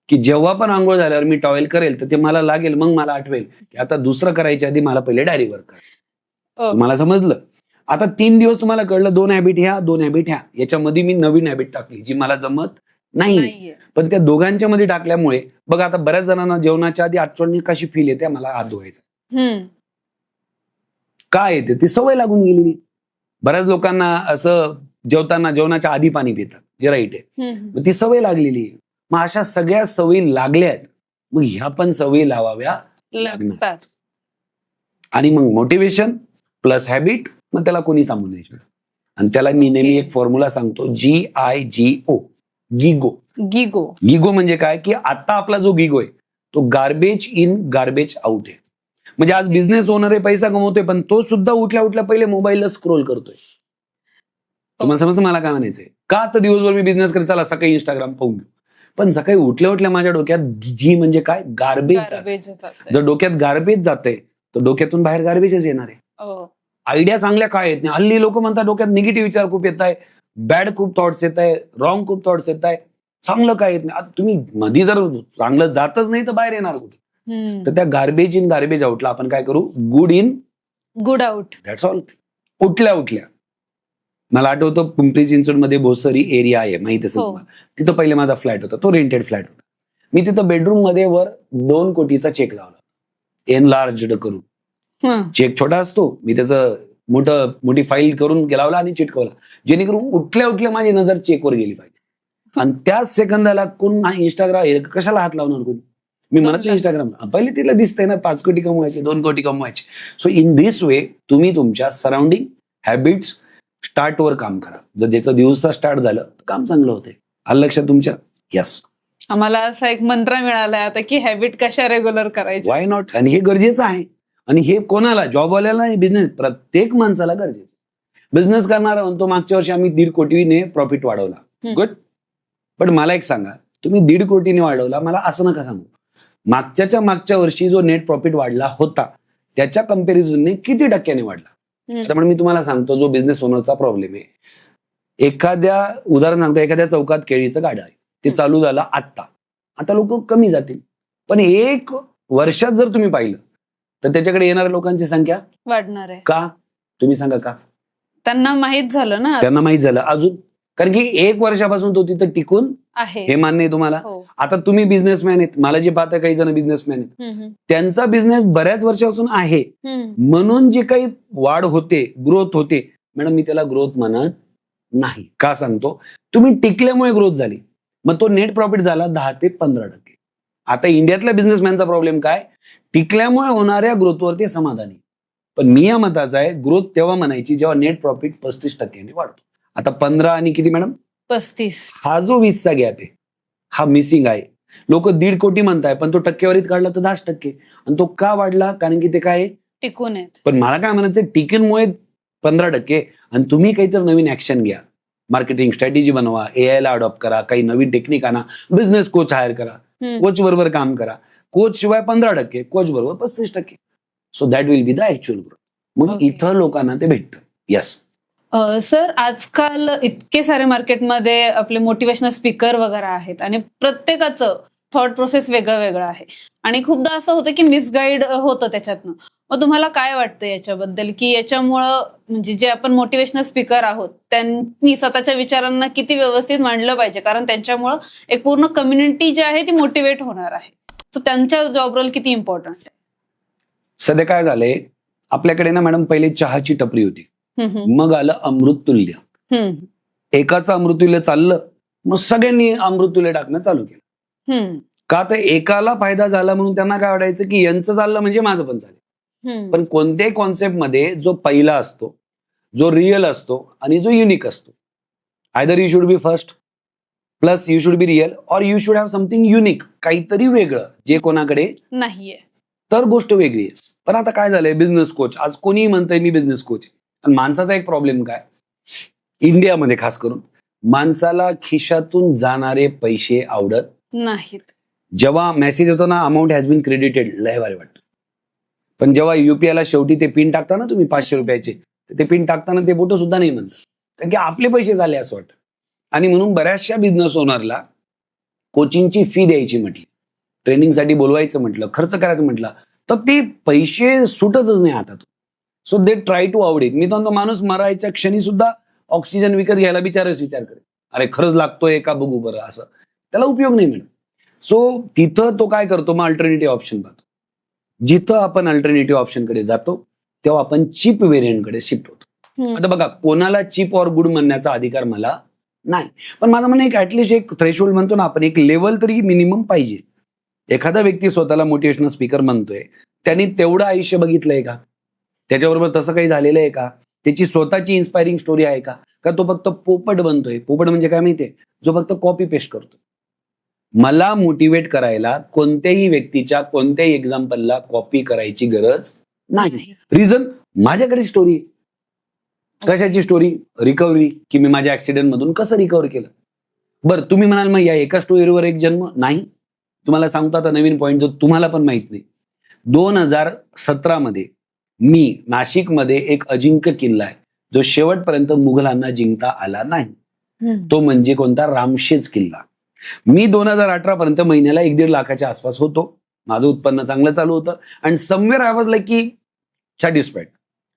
की जेव्हा पण आंघोळ झाल्यावर मी टॉवेल करेल तर ते मला लागेल, मग मला आठवेल की आता दुसरं करायच्या आधी मला पहिले डायरीवर करायचं. तुम्हाला समजलं? आता 3 दिवस तुम्हाला कळलं, 2 हॅबिट ह्या, 2 हॅबिट ह्या. याच्यामध्ये मी नवीन हॅबिट टाकली जी मला जमत नाही, पण त्या दोघांच्या मध्ये टाकल्यामुळे बघा, आता बऱ्याच जणांना जेवणाच्या आधी आठवणी कशी फील येते, मला हात धुवायचा काय येते, ती सवय लागून गेलेली. बऱ्याच लोकांना असं जेवणाच्या आधी पाणी पितात, जे राईट आहे, मग ती सवय लागलेली आहे. मग अशा सगळ्या सवयी लागल्या आहेत, मग ह्या पण सवयी लावाव्या लागतात. आणि मग मोटिवेशन प्लस हॅबिट, मग त्याला कोणी थांबू नाही शकत. आणि त्याला मी नेहमी एक फॉर्म्युला सांगतो, GIGO, गिगो म्हणजे काय, की आता आपला जो गिगो आहे तो गार्बेज इन गार्बेज आउट आहे. म्हणजे आज बिझनेस ओनर आहे, पैसा कमवतोय, पण तो सुद्धा उठल्या उठल्या पहिले मोबाईलला स्क्रोल करतोय. तुम्हाला समजतं मला काय म्हणायचंय का? आता दिवसभर मी बिझनेस करत, चला सकाळी इंस्टाग्राम पाहून घेऊ, पण सकाळी उठल्या उठल्या माझ्या डोक्यात जी म्हणजे काय, गार्बेज. जर डोक्यात गार्बेज जाते तर डोक्यातून बाहेर गार्बेजच येणार आहे. आयडिया चांगल्या काय येत नाही. हल्ली लोक म्हणतात डोक्यात निगेटिव्ह विचार खूप येत आहे, बॅड खूप थॉट्स येत आहे, रॉंग खूप थॉट्स येत आहे, चांगलं काय येत नाही. तुम्ही मध्ये जर चांगलं जातच नाही तर बाहेर येणार कुठे? तर त्या गार्बेज इन गार्बेज आउटला आपण काय करू, good in good out. That's all. उठल्या उठल्या मला आठवतं, पिंपरी चिंचवडमध्ये भोसरी एरिया आहे, माहित असेल तुम्हाला. तिथं पहिले माझा फ्लॅट होता, तो रेंटेड फ्लॅट होता. मी तिथं बेडरूम मध्ये वर 2 कोटीचा चेक लावला, एनलार्ज्ड करून. चेक छोटा असतो, मी त्याचं मोठी फाईल करून लावला आणि चिटकवला, जेणेकरून उठल्या उठल्या माझी नजर चेकवर गेली पाहिजे. आणि त्याच सेकंदाला कोण इंस्टाग्राम कशाला हात लावणार कोणी? मी म्हणत इंस्टाग्राम पहिले तिला दिसतंय ना, 5 कोटी कमवायचे, 2 कोटी कमवायचे. सो इन दिस वे तुम्ही तुमच्या सराउंडिंग हॅबिट्स स्टार्टवर काम करा. जर ज्याचं दिवसा स्टार्ट झालं तर काम चांगलं होतंय. आलं लक्षात तुमच्या? यस. आम्हाला असा एक मंत्र मिळालाय आता की हॅबिट कशा रेग्युलर करायची. Why not. आणि हे गरजेचं आहे. आणि हे कोणाला, जॉबवाल्याला नाही, बिझनेस प्रत्येक माणसाला गरजेचं. बिझनेस करणारा म्हणतो मागच्या वर्षी आम्ही 1.5 कोटीने प्रॉफिट वाढवला, गुड. पण मला एक सांगा, तुम्ही 1.5 कोटीने वाढवला, मला असं नका सांगू. मागच्या वर्षी जो नेट प्रॉफिट वाढला होता त्याच्या कंपॅरिझनने किती टक्क्याने वाढला? त्यामुळे मी तुम्हाला सांगतो, जो बिझनेस ओनरचा प्रॉब्लेम आहे, उदाहरण सांगतो, एखाद्या चौकात केळीचं गाडं आहे, ते चालू झालं आता लोक कमी जातील, पण 1 वर्षात जर तुम्ही पाहिलं तर त्याच्याकडे येणाऱ्या लोकांची संख्या वाढणार आहे. का? तुम्ही सांगा का? त्यांना माहित झालं ना. त्यांना माहित झालं अजून, कारण की 1 वर्षापासून तो तिथं टिकून आहे, हे मान्य आहे तुम्हाला. आता तुम्ही बिझनेसमॅन आहेत, मला जे पाहता काही जण बिझनेसमॅन आहेत, त्यांचा बिझनेस बऱ्याच वर्षापासून आहे, म्हणून जे काही वाढ होते, ग्रोथ होते, मॅडम मी त्याला ग्रोथ म्हणत नाही. का सांगतो? तुम्ही टिकल्यामुळे ग्रोथ झाली, मग तो नेट प्रॉफिट झाला 10 ते 15%. आता इंडियातल्या बिझनेसमॅनचा प्रॉब्लेम काय? टिकल्यामुळे होणाऱ्या ग्रोथवरती समाधानी. पण मी या मताचा आहे, ग्रोथ तेव्हा म्हणायची जेव्हा नेट प्रॉफिट 35% वाढतो. आता 15 आणि किती मॅडम? 35. हा जो 20चा गॅप आहे, हा मिसिंग आहे. लोक 1.5 कोटी म्हणताय, पण तो टक्केवारीत काढला तर 10%. आणि तो का वाढला? कारण की ते काय टिकून आहेत. पण मला काय म्हणायचं, टिकूनमुळे 15%. आणि तुम्ही काहीतरी नवीन ऍक्शन घ्या, मार्केटिंग स्ट्रॅटेजी बनवा, AI ला अडॉप्ट करा, काही नवीन टेक्निक आणा, बिझनेस कोच हायर करा, कोच बरोबर काम करा. कोच शिवाय 15%, कोच बरोबर 35%. So that will be the actual growth. मग इथं लोकांना ते भेटतं. यस. सर, आजकाल इतके सारे मार्केटमध्ये आपले मोटिवेशनल स्पीकर वगैरे आहेत आणि प्रत्येकाचं थॉट प्रोसेस वेगळं वेगळं आहे आणि खूपदा असं होतं की मिसगाईड होतं त्याच्यातनं. मग तुम्हाला काय वाटतं याच्याबद्दल, की याच्यामुळं म्हणजे जे आपण मोटिवेशनल स्पीकर आहोत त्यांनी स्वतःच्या विचारांना किती व्यवस्थित मांडलं पाहिजे, कारण त्यांच्यामुळं एक पूर्ण कम्युनिटी जी आहे ती मोटिवेट होणार आहे. सो त्यांच्या जॉब रोल किती इम्पॉर्टंट आहे? सध्या काय झालंय, आपल्याकडे ना मॅडम पहिले चहाची टपरी होती, मग आलं अमृततुल्य. एकाचं अमृततुल्य चाललं, मग सगळ्यांनी अमृततुल्य टाकणं चालू केलं. का तर एकाला फायदा झाला म्हणून त्यांना काय वाटायचं की यांचं चाललं म्हणजे माझं पण चालेल. पण कोणत्याही कॉन्सेप्ट मध्ये जो पहिला असतो, जो रिअल असतो आणि जो युनिक असतो, either you should be first plus you should be real or you should have something unique, काहीतरी वेगळं जे कोणाकडे नाहीये, तर गोष्ट वेगळी आहे. पण आता काय झालंय, बिझनेस कोच, आज कोणीही म्हणतंय मी बिझनेस कोच. आणि माणसाचा एक प्रॉब्लेम काय, इंडियामध्ये खास करून माणसाला खिशातून जाणारे पैसे आवडत नाहीत. जेव्हा मेसेज होतो ना, अमाऊंट हॅज बीन क्रेडिटेड, लय भारी वाटतं. पण जेव्हा युपीआयला शेवटी ते पिन टाकता ना तुम्ही 500 रुपयाचे, ते पिन टाकताना ते बोट सुद्धा नाही म्हणतात, कारण की आपले पैसे झाले असं वाटतं. आणि म्हणून बऱ्याचशा बिझनेस ओनरला कोचिंगची फी द्यायची म्हटली, ट्रेनिंगसाठी बोलवायचं म्हटलं, खर्च करायचं म्हटलं, तर ते पैसे सुटतच नाही हातातून. So they try to avoid it. मी तो माणूस मरायच्या क्षणी सुद्धा ऑक्सिजन विकत घ्यायला बिचारच विचार करे, अरे खरंच लागतोय का बघू बरं, असं त्याला उपयोग नाही मिळत. सो तिथं तो काय करतो, मग अल्टरनेटिव्ह ऑप्शन पाहतो. जिथं आपण अल्टरनेटिव्ह ऑप्शनकडे जातो तेव्हा आपण चीप व्हेरियंटकडे शिफ्ट होतो. आता बघा, कोणाला चीप और गुड म्हणण्याचा अधिकार मला नाही, पण माझं म्हणणं एक ऍटलिस्ट एक थ्रेशोल्ड म्हणतो ना आपण, एक लेवल तरी मिनिमम पाहिजे. एखादा व्यक्ती स्वतःला मोटिवेशनल स्पीकर म्हणतोय, त्यांनी तेवढं आयुष्य बघितलंय का, त्याच्याबरोबर तसं काही झालेलं आहे का, त्याची स्वतःची इन्स्पायरिंग स्टोरी आहे का, का तो फक्त पोपट बनतोय. पोपट म्हणजे काय माहितीये, जो फक्त कॉपी पेस्ट करतो. मला मोटिवेट करायला कोणत्याही व्यक्तीच्या कोणत्याही एक्झाम्पलला कॉपी करायची गरज नाही. रिझन, माझ्याकडे स्टोरी. कशाची स्टोरी? रिकव्हरी, की मी माझ्या ऍक्सिडेंट मधून कसं रिकव्हर केलं. बरं, तुम्ही म्हणाल मग या एका स्टोरीवर एक जन्म नाही. तुम्हाला सांगतो आता नवीन पॉईंट जो तुम्हाला पण माहित नाही. 2017 मध्ये मी नाशिकमध्ये एक अजिंक्य किल्ला आहे जो शेवटपर्यंत मुघलांना जिंकता आला नाही. तो म्हणजे कोणता? रामशेज किल्ला. मी 2018 पर्यंत महिन्याला 1-1.5 लाखाच्या आसपास होतो. माझं उत्पन्न चांगलं चालू होतं आणि समवेअर आय वॉज लाईक की सॅटिस्फाईड.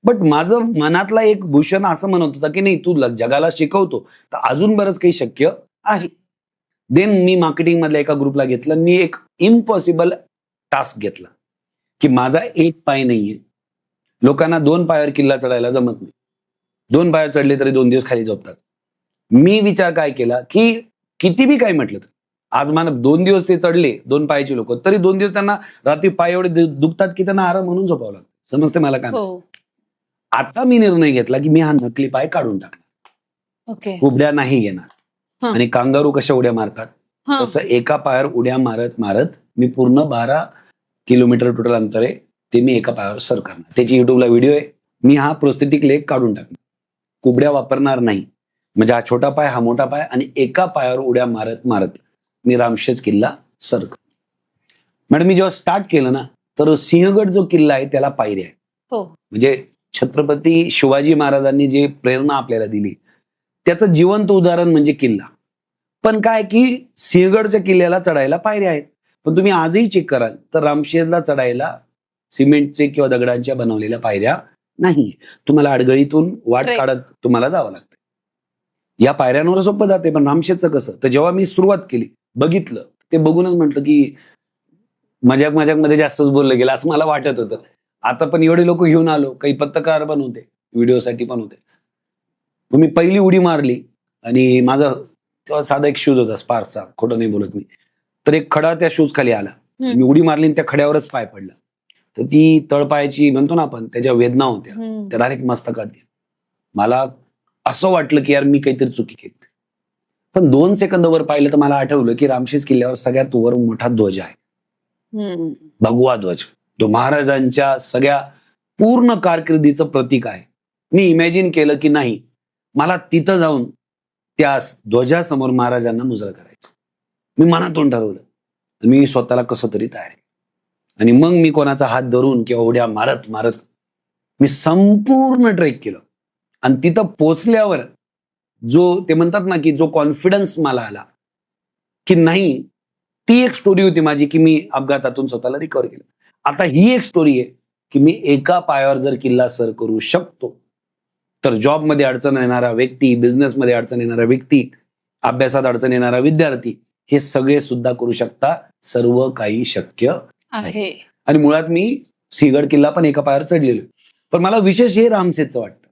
बट माझं मनातला एक भूषण असं म्हणत होता की नाही, तू जगाला शिकवतो तर अजून बरंच काही शक्य आहे. देन मी मार्केटिंग मधल्या एका ग्रुपला घेतलं. मी एक इम्पॉसिबल टास्क घेतला की माझा एक पाय नाहीये. लोकांना 2 पायावर किल्ला चढायला जमत नाही. 2 पायावर चढले तरी 2 दिवस खाली झोपतात. मी विचार काय केला की किती बी काय म्हटलं तर आज मला 2 दिवस ते चढले 2 पायाचे लोक, तरी 2 दिवस त्यांना रात्री पाय एवढे दुखतात की त्यांना आराम म्हणून झोपावं लागतं. समजते मला काय? आता मी निर्णय घेतला की मी हा नकली पाय काढून टाकला. उड्या नाही घेणार. आणि कांगारू कशा उड्या मारतात तसं एका पायावर उड्या मारत मारत मी पूर्ण 12 किलोमीटर टोटल अंतर आहे ते मी एका पायावर सर करणार. त्याची युट्यूबला व्हिडिओ आहे. मी हा प्रोस्थेटिक लेग काढून टाकणार, कुबड्या वापरणार नाही. म्हणजे हा छोटा पाय, हा मोठा पाय, आणि एका पायावर उड्या मारत मारत मी रामशेज किल्ला सर करतो. मॅडम, मी जेव्हा स्टार्ट केलं ना, तर सिंहगड जो किल्ला आहे त्याला पायऱ्या आहे. म्हणजे छत्रपती शिवाजी महाराजांनी जे प्रेरणा आपल्याला दिली त्याचं जिवंत उदाहरण म्हणजे किल्ला. पण काय की सिंहगडच्या किल्ल्याला चढायला पायऱ्या आहेत, पण तुम्ही आजही चेक कराल तर रामशेजला चढायला सिमेंटचे किंवा दगडांच्या बनवलेल्या पायऱ्या नाही. तुम्हाला अडगळीतून वाट काढत तुम्हाला जावं लागतं. या पायऱ्यांवर सोपं जाते, पण रामशेजचं कसं? तर जेव्हा मी सुरुवात केली, बघितलं, ते बघूनच म्हटलं की मजाक मध्ये जास्तच बोललं गेलं असं मला वाटत होतं. आता पण एवढे लोक घेऊन आलो, काही पत्रकार पण होते, व्हिडिओसाठी पण होते. मग मी पहिली उडी मारली आणि माझा तेव्हा साधा एक शूज होता स्पार्कचा, खोटं नाही बोलत मी. तर एक खडा त्या शूज खाली आला. मी उडी मारली आणि त्या खड्यावरच पाय पडला. तर ती तळपायाची म्हणतो ना आपण, त्याच्या वेदना होत्या, त्या डायरेक्ट मस्तकात गेल्या. मला असं वाटलं की यार मी काहीतरी चुकी केली. पण 2 सेकंद वर पाहिलं तर मला आठवलं की रामशेज किल्ल्यावर सगळ्यात वर मोठा ध्वज आहे, भगवा ध्वज. तो महाराजांच्या सगळ्या पूर्ण कारकिर्दीचं प्रतीक आहे. मी इमॅजिन केलं की नाही, मला तिथं जाऊन त्या ध्वजासमोर महाराजांना मुजरा करायचं. मी मनातून ठरवलं, मी स्वतःला कसं तरी तयार आहे. आणि मग मी कोणाचा हात धरून किंवा उड्या मारत मारत मी संपूर्ण ट्रेक केलं. आणि तिथं पोचल्यावर जो ते म्हणतात ना की जो कॉन्फिडन्स मला आला की नाही, ती एक स्टोरी होती माझी की मी अपघातातून स्वतःला रिकव्हर केलं. आता ही एक स्टोरी आहे की मी एका पायावर जर किल्ला सर करू शकतो, तर जॉबमध्ये अडचण येणारा व्यक्ती, बिझनेसमध्ये अडचण येणारा व्यक्ती, अभ्यासात अडचण येणारा विद्यार्थी, हे सगळे सुद्धा करू शकता. सर्व काही शक्य आहे. आणि मुळात मी सिंहगड किल्ला पण एका पायावर चढलेलो. पण मला विशेष हे रामसेजचं वाटतं,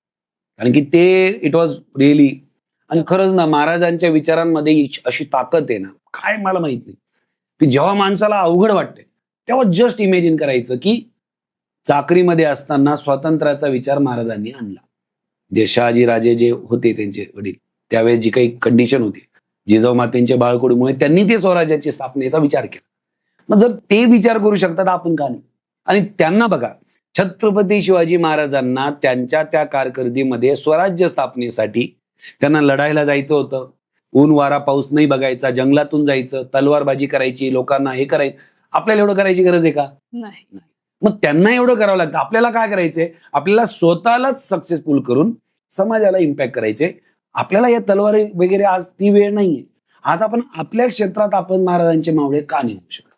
कारण की ते इट वॉज रिअली, आणि खरंच ना महाराजांच्या विचारांमध्ये अशी ताकद आहे ना, काय मला माहित नाही, की जेव्हा माणसाला अवघड वाटते तेव्हा जस्ट इमॅजिन करायचं की चाकरीमध्ये असताना स्वातंत्र्याचा विचार महाराजांनी आणला. जे शहाजीराजे जे होते त्यांचे वडील, त्यावेळेस जी काही कंडिशन होती, जिजाऊ मातेंच्या बाळकडूमुळे त्यांनी ते स्वराज्याची स्थापनेचा विचार केला. मग जर ते विचार करू शकतात आपण का नाही? आणि त्यांना बघा, छत्रपती शिवाजी महाराजांना त्यांच्या त्या कारकिर्दीमध्ये स्वराज्य स्थापनेसाठी त्यांना लढायला जायचं होतं. ऊन वारा पाऊस नाही बघायचा, जंगलातून जायचं, तलवारबाजी करायची, लोकांना हे करायचं. आपल्याला एवढं करायची गरज आहे का? नाही. मग त्यांना एवढं करावं लागतं. आपल्याला काय करायचंय? आपल्याला स्वतःलाच सक्सेसफुल करून समाजाला इम्पॅक्ट करायचे. आपल्याला या तलवारी वगैरे आज ती वेळ नाहीये. आज आपण आपल्या क्षेत्रात आपण महाराजांचे मावळे का नाही होऊ शकत?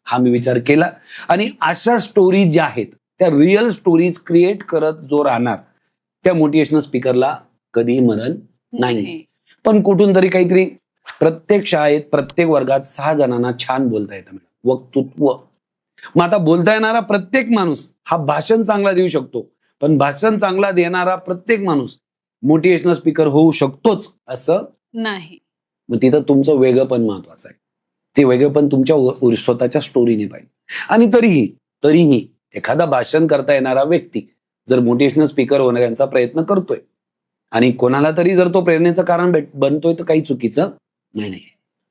हा मी विचार केला, आणि अशा स्टोरीज ज्या आहेत त्या रिअल स्टोरीज क्रिएट करत जो राहणार, त्या मोटिवेशनल स्पीकरला कधीही मरण नाही. पण कुठून तरी काहीतरी प्रत्येक शाळेत प्रत्येक वर्गात 6 जणांना छान बोलता येतं. वक्तृत्व. मग आता बोलता येणारा प्रत्येक माणूस हा भाषण चांगला देऊ शकतो, पण भाषण चांगला देणारा प्रत्येक माणूस मोटिवेशनल स्पीकर होऊ शकतोच असं नाही. मग तिथं तुमचं वेगळं पण महत्वाचं आहे. ते वेगळं पण तुमच्या स्वतःच्या स्टोरीने पाहिजे. आणि तरीही एखादा भाषण करता येणारा व्यक्ती जर मोटिवेशनल स्पीकर होण्याचा प्रयत्न करतोय आणि कोणाला तरी जर तो प्रेरणेचं कारण बनतोय, तर काही चुकीचं नाही.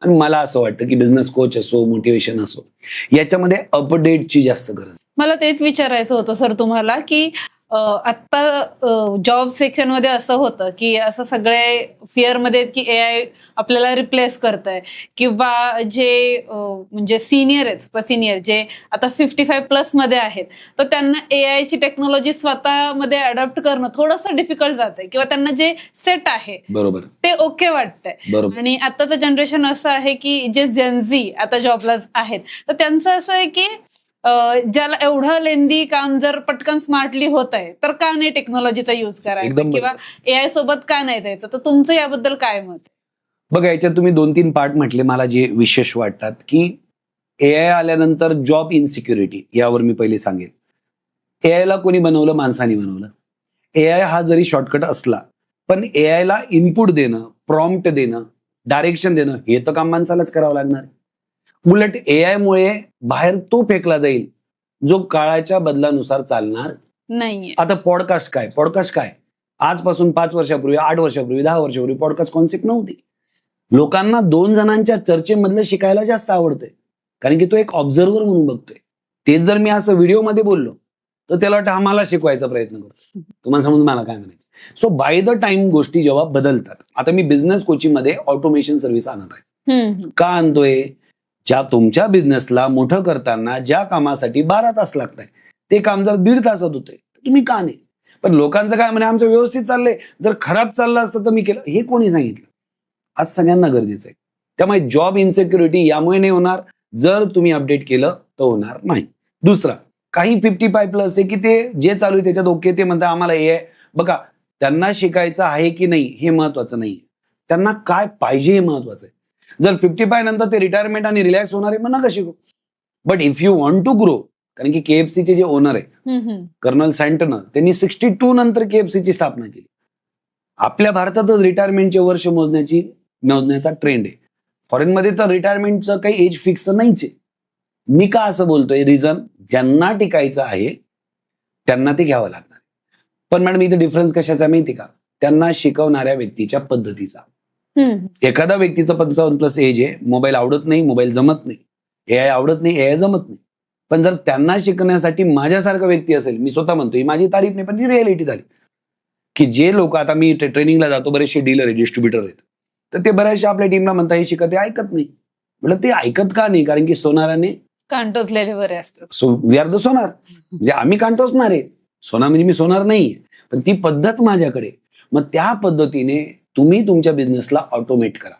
आणि मला असं वाटतं की बिझनेस कोच असो, मोटिवेशन असो, याच्यामध्ये अपडेटची जास्त गरज. मला तेच विचारायचं होतं सर तुम्हाला, की आता जॉब सेक्शन मध्ये असं होतं की असं सगळे फिअर मध्ये आहेत की एआय आपल्याला रिप्लेस करतंय, किंवा जे म्हणजे सिनियर जे आता 55+ मध्ये आहेत, तर त्यांना एआय ची टेक्नॉलॉजी स्वतःमध्ये अडॉप्ट करणं थोडंसं डिफिकल्ट जातंय, किंवा त्यांना जे सेट आहे बरोबर ते ओके वाटतंय. बरोबर. आणि आताचं जनरेशन असं आहे की जे जेनझी आता जॉबला आहेत, तर त्यांचं असं आहे की ज्याला एवढं लेंदी काम जर पटकन स्मार्टली होत आहे, तर का नाही टेक्नॉलॉजीचा युज करायचा, एकदम किंवा एआय सोबत का नाही जायचं? तर तुमचं याबद्दल काय मत? बघा, याच्यात तुम्ही 2-3 पार्ट म्हटले मला जे विशेष वाटतात, की एआय आल्यानंतर जॉब इनसिक्युरिटी, यावर मी पहिले सांगेन. एआय ला कोणी बनवलं? माणसाने बनवलं. एआय हा जरी शॉर्टकट असला, पण एआय ला इनपुट देणं, प्रॉम्प्ट देणं, डायरेक्शन देणं, हे तर काम माणसालाच करावं लागणार. उलट एआय मुळे बाहेर तो फेकला जाईल जो काळाच्या बदलानुसार चालणार नाहीये. आता पॉडकास्ट काय आजपासून 5 वर्षापूर्वी, 8 वर्षापूर्वी, 10 वर्षापूर्वी पॉडकास्ट कॉन्सेप्ट नव्हती. लोकांना 2 जणांच्या चर्चेमधलं शिकायला जास्त आवडतंय, कारण की तो एक ऑब्झर्व्हर म्हणून बघतोय. तेच जर मी असं व्हिडिओमध्ये बोललो तर त्याला वाटतं आम्हाला शिकवायचा प्रयत्न करतो. तुम्हाला समजून मला काय म्हणायचं. सो बाय द टाइम गोष्टी जेव्हा बदलतात, आता मी बिझनेस कोचिंग मध्ये ऑटोमेशन सर्व्हिस आणत आहे. का आणतोय? ज्या तुमच्या बिझनेसला मोठं करताना ज्या कामासाठी 12 तास लागतात, ते काम जर 1.5 तासात होतंय, तर तुम्ही का नाही? पण लोकांचं काय म्हणे, आमचं व्यवस्थित चाललंय, जर खराब चाललं असतं तर मी केलं. हे कोणी सांगितलं? आज सगळ्यांना गरजेचं आहे. त्यामुळे जॉब इन्सिक्युरिटी यामुळे नाही होणार, जर तुम्ही अपडेट केलं तर होणार नाही. दुसरा, काही 55+ आहे की ते जे चालू आहे त्याच्यात ओके, ते म्हणतात आम्हाला हे आहे. बघा, त्यांना शिकायचं आहे की नाही हे महत्वाचं नाही, त्यांना काय पाहिजे हे महत्वाचं आहे. जर 55 नंतर ते रिटायरमेंट आणि रिलॅक्स होणार आहे, मग नका शिकू. But if you want to grow, कारण की केएफसीचे जे ओनर आहे कर्नल सँटनर, त्यांनी 62 नंतर केएफसीची स्थापना केली. आपल्या भारतातच रिटायरमेंटचे वर्ष मोजण्याचा ट्रेंड आहे. फॉरेनमध्ये तर रिटायरमेंटचं काही एज फिक्स तर नाहीच आहे. मी का असं बोलतोय? रिझन, ज्यांना टिकायचं आहे त्यांना ते घ्यावं लागणार. पण मॅडम इथे डिफरन्स कशाचा माहिती का? त्यांना शिकवणाऱ्या व्यक्तीच्या पद्धतीचा. एखादा व्यक्तीचं 55+ एज आहे, मोबाईल आवडत नाही, मोबाईल जमत नाही, एआय आवडत नाही, एआय जमत नाही, पण जर त्यांना शिकण्यासाठी माझ्यासारखा व्यक्ती असेल, मी स्वतः म्हणतो, ही माझी तारीफ नाही पण ती रिअलिटी झाली, की जे लोक, आता मी ट्रेनिंगला जातो, बरेचसे डीलर आहे, डिस्ट्रीब्युटर आहेत, तर ते बऱ्याचशा आपल्या टीमला म्हणतात हे शिकत, ते ऐकत नाही. म्हटलं ते ऐकत का नाही? कारण की सोनाराने कान टोचलेले बरे असतात. सो वी आर द सोनार, म्हणजे आम्ही कान टोचणार आहे. सोनार म्हणजे मी सोनार नाहीये, पण ती पद्धत माझ्याकडे. मग त्या पद्धतीने तुम्ही तुमच्या बिझनेसला ऑटोमेट करा.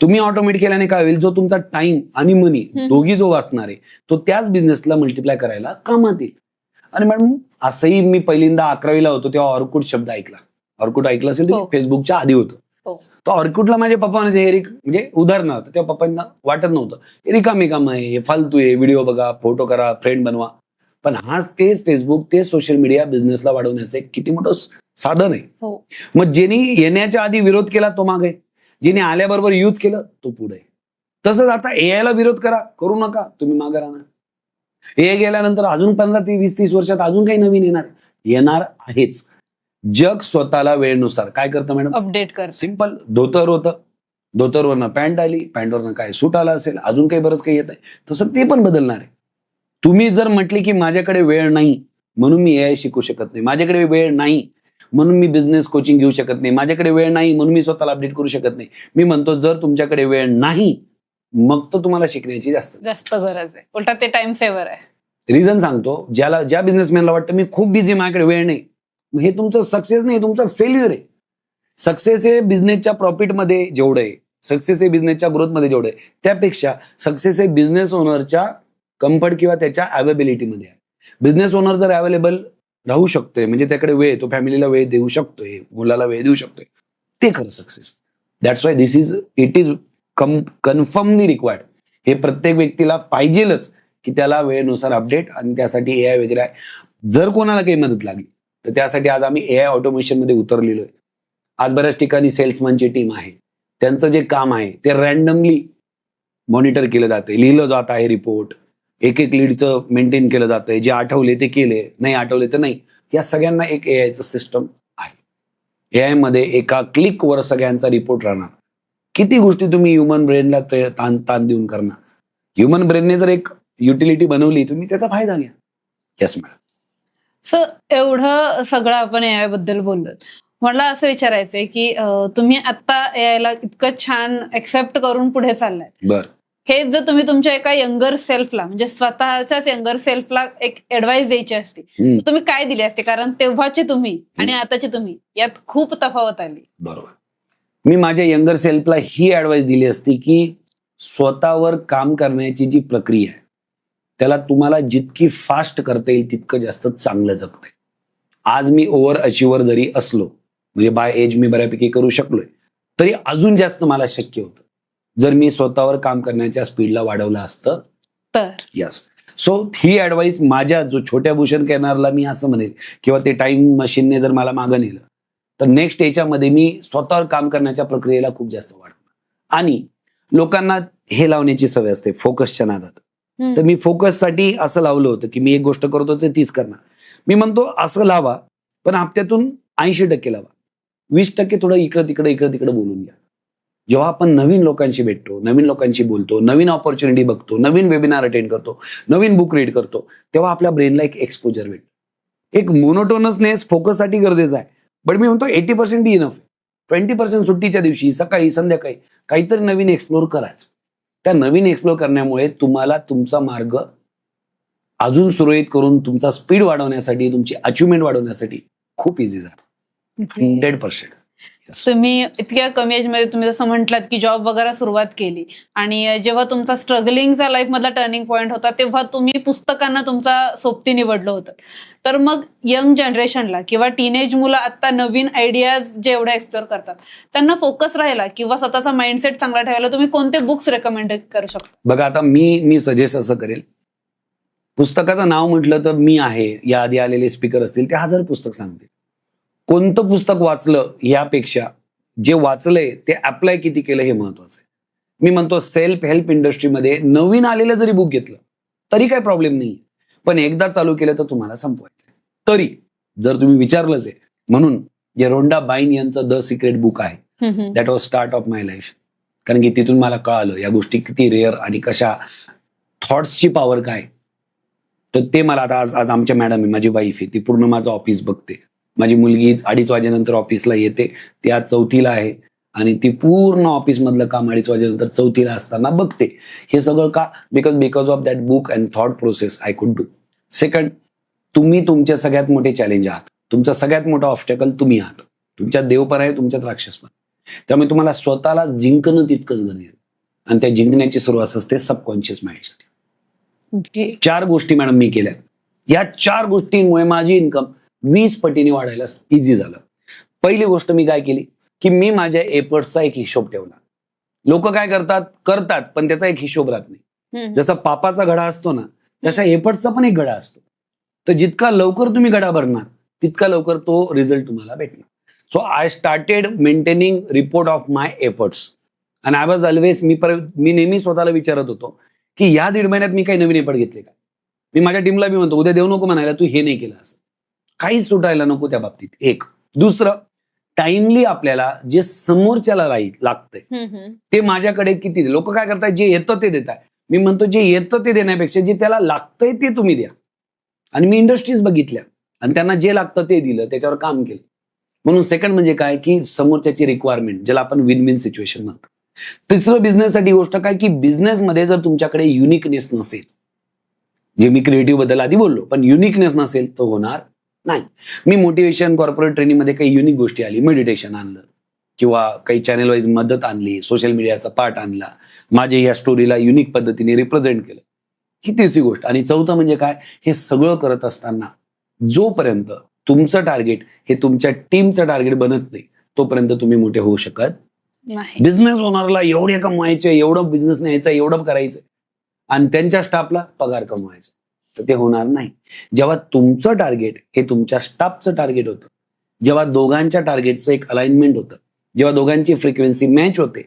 तुम्ही ऑटोमेट केल्याने काय होईल? जो तुमचा टाइम आणि मनी दोघी जो वाचणार आहे, तो त्याच बिझनेसला मल्टिप्लाय करायला कामात येईल. आणि मॅडम असंही मी पहिल्यांदा 11वीला होतो तेव्हा ऑर्कुट शब्द ऐकला. ऑर्कुट ऐकलं असेल हो. फेसबुकच्या आधी होतं. हो. तर ऑर्कुटला माझे पप्पा म्हणायचे हे म्हणजे उदाहरणार्थ तेव्हा पप्पांना वाटत नव्हतं हे रिकामी काम आहे, हे फालतू आहे, व्हिडिओ बघा, फोटो करा, फ्रेंड बनवा. पण हा तेच फेसबुक, तेच सोशल मीडिया बिझनेसला वाढवण्याचं एक किती मोठं साधन आहे. हो. मग ज्यांनी येण्याच्या आधी विरोध केला तो मागे, ज्यांनी आल्याबरोबर यूज केलं तो पुढे. तसंच आता AI ला विरोध करू नका, तुम्ही मागे राहणार. AI गेल्यानंतर अजून 15 ते 20-30 वर्षात अजून काही नवीन येणार आहेच. जग स्वतःला वेळेनुसार काय करतं मॅडम? अपडेट कर. सिंपल. धोतर होतं, धोतरवरनं पॅन्ट आली, पॅन्टवरनं काय सूट आला असेल, अजून काही बरंच काही येत आहे, तसं ते पण बदलणार आहे. तुम्ही जर म्हटले की माझ्याकडे वेळ नाही म्हणून मी AI शिकू शकत नाही, माझ्याकडे वेळ नाही म्हणून मी बिझनेस कोचिंग घेऊ शकत नाही, माझ्याकडे वेळ नाही म्हणून मी स्वतःला अपडेट करू शकत नाही. मी म्हणतो जर तुमच्याकडे वेळ नाही मग तर तुम्हाला शिकण्याची जास्त गरज आहे. उलटा ते टाइम सेव्हर आहे. रिझन सांगतो. ज्या बिझनेसमॅनला वाटतं मी खूप बिझी, माझ्याकडे वेळ नाही, हे तुमचं सक्सेस नाही, तुमचं फेल्युअर आहे. सक्सेस हे बिझनेसच्या प्रॉफिटमध्ये जेवढं आहे, सक्सेस हे बिझनेसच्या ग्रोथमध्ये जेवढं आहे, त्यापेक्षा सक्सेस हे बिझनेस ओनरच्या कम्फर्ट किंवा त्याच्या अवेलेबिलिटीमध्ये आहे. बिझनेस ओनर जर अवेलेबल राहू शकतोय म्हणजे त्याकडे वेळ, तो फॅमिलीला वेळ देऊ शकतोय, मुलाला वेळ देऊ शकतोय, ते खरं success. That's why it is confirmly required. हे प्रत्येक व्यक्तीला पाहिजेलच की त्याला वेळेनुसार अपडेट, आणि त्यासाठी AI वगैरे आहे. जर कोणाला काही मदत लागली तर त्यासाठी आज आम्ही AI ऑटोमेशन मध्ये उतरलेलो आहे. आज बऱ्याच ठिकाणी सेल्समनची टीम आहे, त्यांचं जे काम आहे ते रॅन्डमली मॉनिटर केलं जाते, लिहिलं जात आहे रिपोर्ट, एक लीडचं मेंटेन केलं जातंय, जे आठवले ते केले, नाही आठवले तर नाही. या सगळ्यांना एक AIचं सिस्टम आहे. AI मध्ये एका क्लिकवर सगळ्यांचा रिपोर्ट राहणार. किती गोष्टी तुम्ही ह्युमन ब्रेनला ताण देऊन करणार. ह्युमन ब्रेनने जर एक युटिलिटी बनवली, तुम्ही त्याचा फायदा घ्या. Yes madam. सर, एवढं सगळं आपण AI बद्दल बोललो. मला असं विचारायचंय की तुम्ही आता AI ला इतकं छान एक्सेप्ट करून पुढे चाललाय. बरं. हे जर तुम्ही तुमच्या एका यंगर सेल्फला, म्हणजे स्वतःच्याच यंगर सेल्फला एक ऍडवाइस द्यायची असती तर तुम्ही काय दिली असते? कारण तेव्हाचे तुम्ही आणि आताचे तुम्ही यात खूप तफावत आली. बरोबर. मी माझ्या यंगर सेल्फला ही ऍडवाइस दिली असती की स्वतःवर काम करण्याची जी प्रक्रिया आहे त्याला तुम्हाला जितकी फास्ट करता येईल तितकं जास्त चांगलं जगतंय. आज मी ओव्हर अचिव्हर जरी असलो, म्हणजे बाय एज मी बऱ्यापैकी करू शकलोय, तरी अजून जास्त मला शक्य होतं जर मी स्वतःवर काम करण्याच्या स्पीडला वाढवलं असतं तर. यस. सो ही ऍडवाइस माझ्या जो छोट्या भूषण करणारला मी असं म्हणेल, किंवा ते टाइम मशीनने जर मला मागं नेलं तर नेक्स्ट याच्यामध्ये मी स्वतःवर काम करण्याच्या प्रक्रियेला खूप जास्त वाढवणार. आणि लोकांना हे लावण्याची सवय असते फोकसच्या नादात. तर मी फोकससाठी असं लावलं होतं की मी एक गोष्ट करतो तर तीच करणार. मी म्हणतो असं लावा, पण हप्त्यातून 80% लावा, 20% थोडं इकडं तिकडं बोलून घ्या. जेव्हा आपण नवीन लोकांशी भेटतो, नवीन लोकांशी बोलतो, नवीन ऑपॉर्च्युनिटी बघतो, नवीन वेबिनार अटेंड करतो, नवीन बुक रीड करतो, तेव्हा आपल्या ब्रेनला एक एक्सपोजर भेटतो. एक मोनोटोनसनेस फोकससाठी गरजेचा आहे, बट मी म्हणतो 80% इनफ. 20% सुट्टीच्या दिवशी, सकाळी, संध्याकाळी काहीतरी नवीन एक्सप्लोर करायचं. त्या नवीन एक्सप्लोर करण्यामुळे तुम्हाला तुमचा मार्ग अजून सुरळीत करून तुमचा स्पीड वाढवण्यासाठी, तुमची अचिव्हमेंट वाढवण्यासाठी खूप इझी झालं. 100%. तुम्ही इतक्या कमी एज मध्ये तुम्ही जसं म्हटलात की जॉब वगैरे सुरुवात केली, आणि जेव्हा तुमचा स्ट्रगलिंगचा लाईफ मधला टर्निंग पॉईंट होता तेव्हा तुम्ही पुस्तकांना तुमचा सोबती निवडलं होतं. तर मग यंग जनरेशनला किंवा टीनेज मुलं आता नवीन आयडियाज जेवढ्या एक्सप्लोर करतात त्यांना फोकस राहायला किंवा स्वतःचा माइंडसेट चांगला ठेवायला तुम्ही कोणते बुक्स रेकमेंड करू शकता? बघा, आता मी सजेस्ट असं करेल, पुस्तकाचं नाव म्हटलं तर मी आहे, या आधी आलेले स्पीकर असतील ते 1000 पुस्तक सांगतील. कोणतं पुस्तक वाचलं यापेक्षा जे वाचलंय ते अप्लाय किती केलं हे महत्वाचं आहे. मी म्हणतो सेल्फ हेल्प इंडस्ट्रीमध्ये नवीन आलेलं जरी बुक घेतलं तरी काही प्रॉब्लेम नाही, पण एकदा चालू केलं तर तुम्हाला संपवायचंय. तरी जर तुम्ही विचारलंच आहे, म्हणून जे रोंडा बाईन यांचं द सिक्रेट बुक आहे, that was start of my life. कारण की तिथून मला कळालं या गोष्टी किती रेअर आणि कशा, थॉट्सची पॉवर काय. तर ते मला आता आज आमच्या मॅडम आहे, माझी वाईफ आहे, ती पूर्ण माझं ऑफिस बघते. माझी मुलगी 2:30 वाजेनंतर ऑफिसला येते, ती आज 4थीला आहे, आणि ती पूर्ण ऑफिस मधलं काम 2:30 वाजेनंतर 4थीला असताना बघते. हे सगळं का? Because of that book and thought process I could do. Second, तुम्ही तुमचे सगळ्यात मोठे चॅलेंज आहात, तुमचा सगळ्यात मोठा ऑब्स्टॅकल तुम्ही आहात. तुमच्यात देवपण आहे, तुमच्यात राक्षसपण. त्यामुळे तुम्हाला स्वतःला जिंकणं तितकंच गरजेचं, आणि त्या जिंकण्याची सुरुवात असते सबकॉन्शियस माइंडसाठी. 4 गोष्टी मॅडम मी केल्या. या 4 गोष्टींमुळे माझी इन्कम 20 पटीने वाढायला इझी झालं. पहिली गोष्ट मी काय केली की मी माझ्या एफर्ट्सचा एक हिशोब ठेवला. लोक काय करतात पण त्याचा एक हिशोब राहत नाही. जसा पापाचा घडा असतो ना तशा एफर्ट्सचा पण एक घडा असतो. तर जितका लवकर तुम्ही घडा भरणार तितका लवकर तो रिझल्ट तुम्हाला भेटणार. So I started maintaining report of my efforts and I was always मी नेहमी स्वतःला विचारत होतो की या 1.5 महिन्यात मी काही नवीन एफर्ट घेतले का. मी माझ्या टीमला बी म्हणतो उद्या देऊ नको म्हणायला, तू हे नाही केलं असं काहीच सुटायला नको त्या बाबतीत. एक दुसरं, टाइमली आपल्याला जे समोरच्याला लागतंय ते माझ्याकडे किती. लोक काय करतात, जे येतं ते देतात. मी म्हणतो जे येतं ते देण्यापेक्षा जे त्याला लागतंय ते तुम्ही द्या. आणि मी इंडस्ट्रीज बघितल्या आणि त्यांना जे लागतं ते दिलं, त्याच्यावर काम केलं. म्हणून सेकंड म्हणजे काय की समोरच्याची रिक्वायरमेंट, ज्याला आपण विन विन सिच्युएशन म्हणतो. तिसरं बिझनेससाठी गोष्ट काय की बिझनेसमध्ये जर तुमच्याकडे युनिकनेस नसेल, जे मी क्रिएटिव्ह बद्दल आधी बोललो, पण युनिकनेस नसेल तर होणार नाही. मी मोटिवेशन कॉर्पोरेट ट्रेनिंग मध्ये काही युनिक गोष्टी आली, मेडिटेशन आणलं किंवा काही चॅनल वाईज मदत आणली, सोशल मीडियाचा पार्ट आणला, माझे या स्टोरीला युनिक पद्धतीने रिप्रेझेंट केलं. ही तिसरी गोष्ट. आणि चौथं म्हणजे काय, हे सगळं करत असताना जोपर्यंत तुमचं टार्गेट हे तुमच्या टीमचं टार्गेट बनत नाही तोपर्यंत तुम्ही मोठे होऊ शकत नाही. बिझनेस ओनरला एवढे कमवायचे, एवढं बिझनेस न्यायचा, एवढं करायचं आणि त्यांच्या स्टाफला पगार कमवायचा, तर ते होणार नाही. जेव्हा तुमचं टार्गेट हे तुमच्या स्टाफचं टार्गेट होतं, जेव्हा दोघांच्या टार्गेटचं एक अलाइनमेंट होतं, जेव्हा दोघांची फ्रिक्वेन्सी मॅच होते,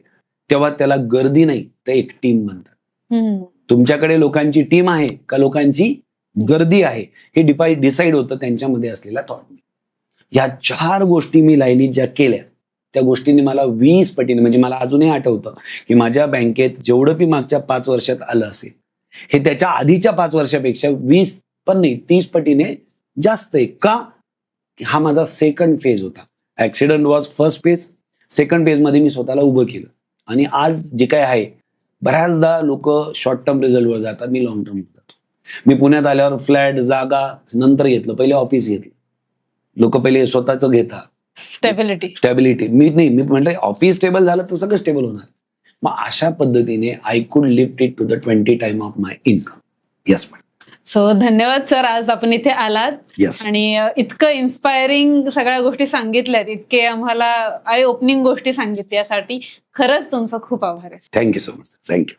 तेव्हा त्याला गर्दी नाही तर एक टीम म्हणतात. तुमच्याकडे लोकांची टीम आहे का लोकांची गर्दी आहे हे डिसाईड होतं त्यांच्यामध्ये असलेल्या थॉटने. या 4 गोष्टी मी लाईनीत ज्या केल्या त्या गोष्टींनी मला 20 पटीने, म्हणजे मला अजूनही आठवतं की माझ्या बँकेत जेवढं मी मागच्या 5 वर्षात आलं असेल हे त्याच्या आधीच्या 5 वर्षापेक्षा 20 पण नाही 30 पटीने जास्त आहे. का? हा माझा सेकंड फेज होता. Accident was first phase. Second phase मध्ये मी स्वतःला उभं केलं आणि आज जे काय आहे, बऱ्याचदा लोक शॉर्ट टर्म रिझल्टवर जातात, मी लॉंग टर्म जातो. मी पुण्यात आल्यावर फ्लॅट जागा नंतर घेतलं, पहिले ऑफिस घेतलं. लोक पहिले स्वतःच घेतात स्टॅबिलिटी. मी म्हटलं ऑफिस स्टेबल झालं तर सगळं स्टेबल होणार. मग अशा पद्धतीने I could lift it to the 20 time of my income. Yes madam. So धन्यवाद सर, आज आपण इथे आलात. Yes. आणि इतकं इन्स्पायरिंग सगळ्या गोष्टी सांगितल्यात, इतके आम्हाला आय ओपनिंग गोष्टी सांगितल्या, यासाठी खरंच तुमचं खूप आभार आहे. Thank you so much. थँक्यू.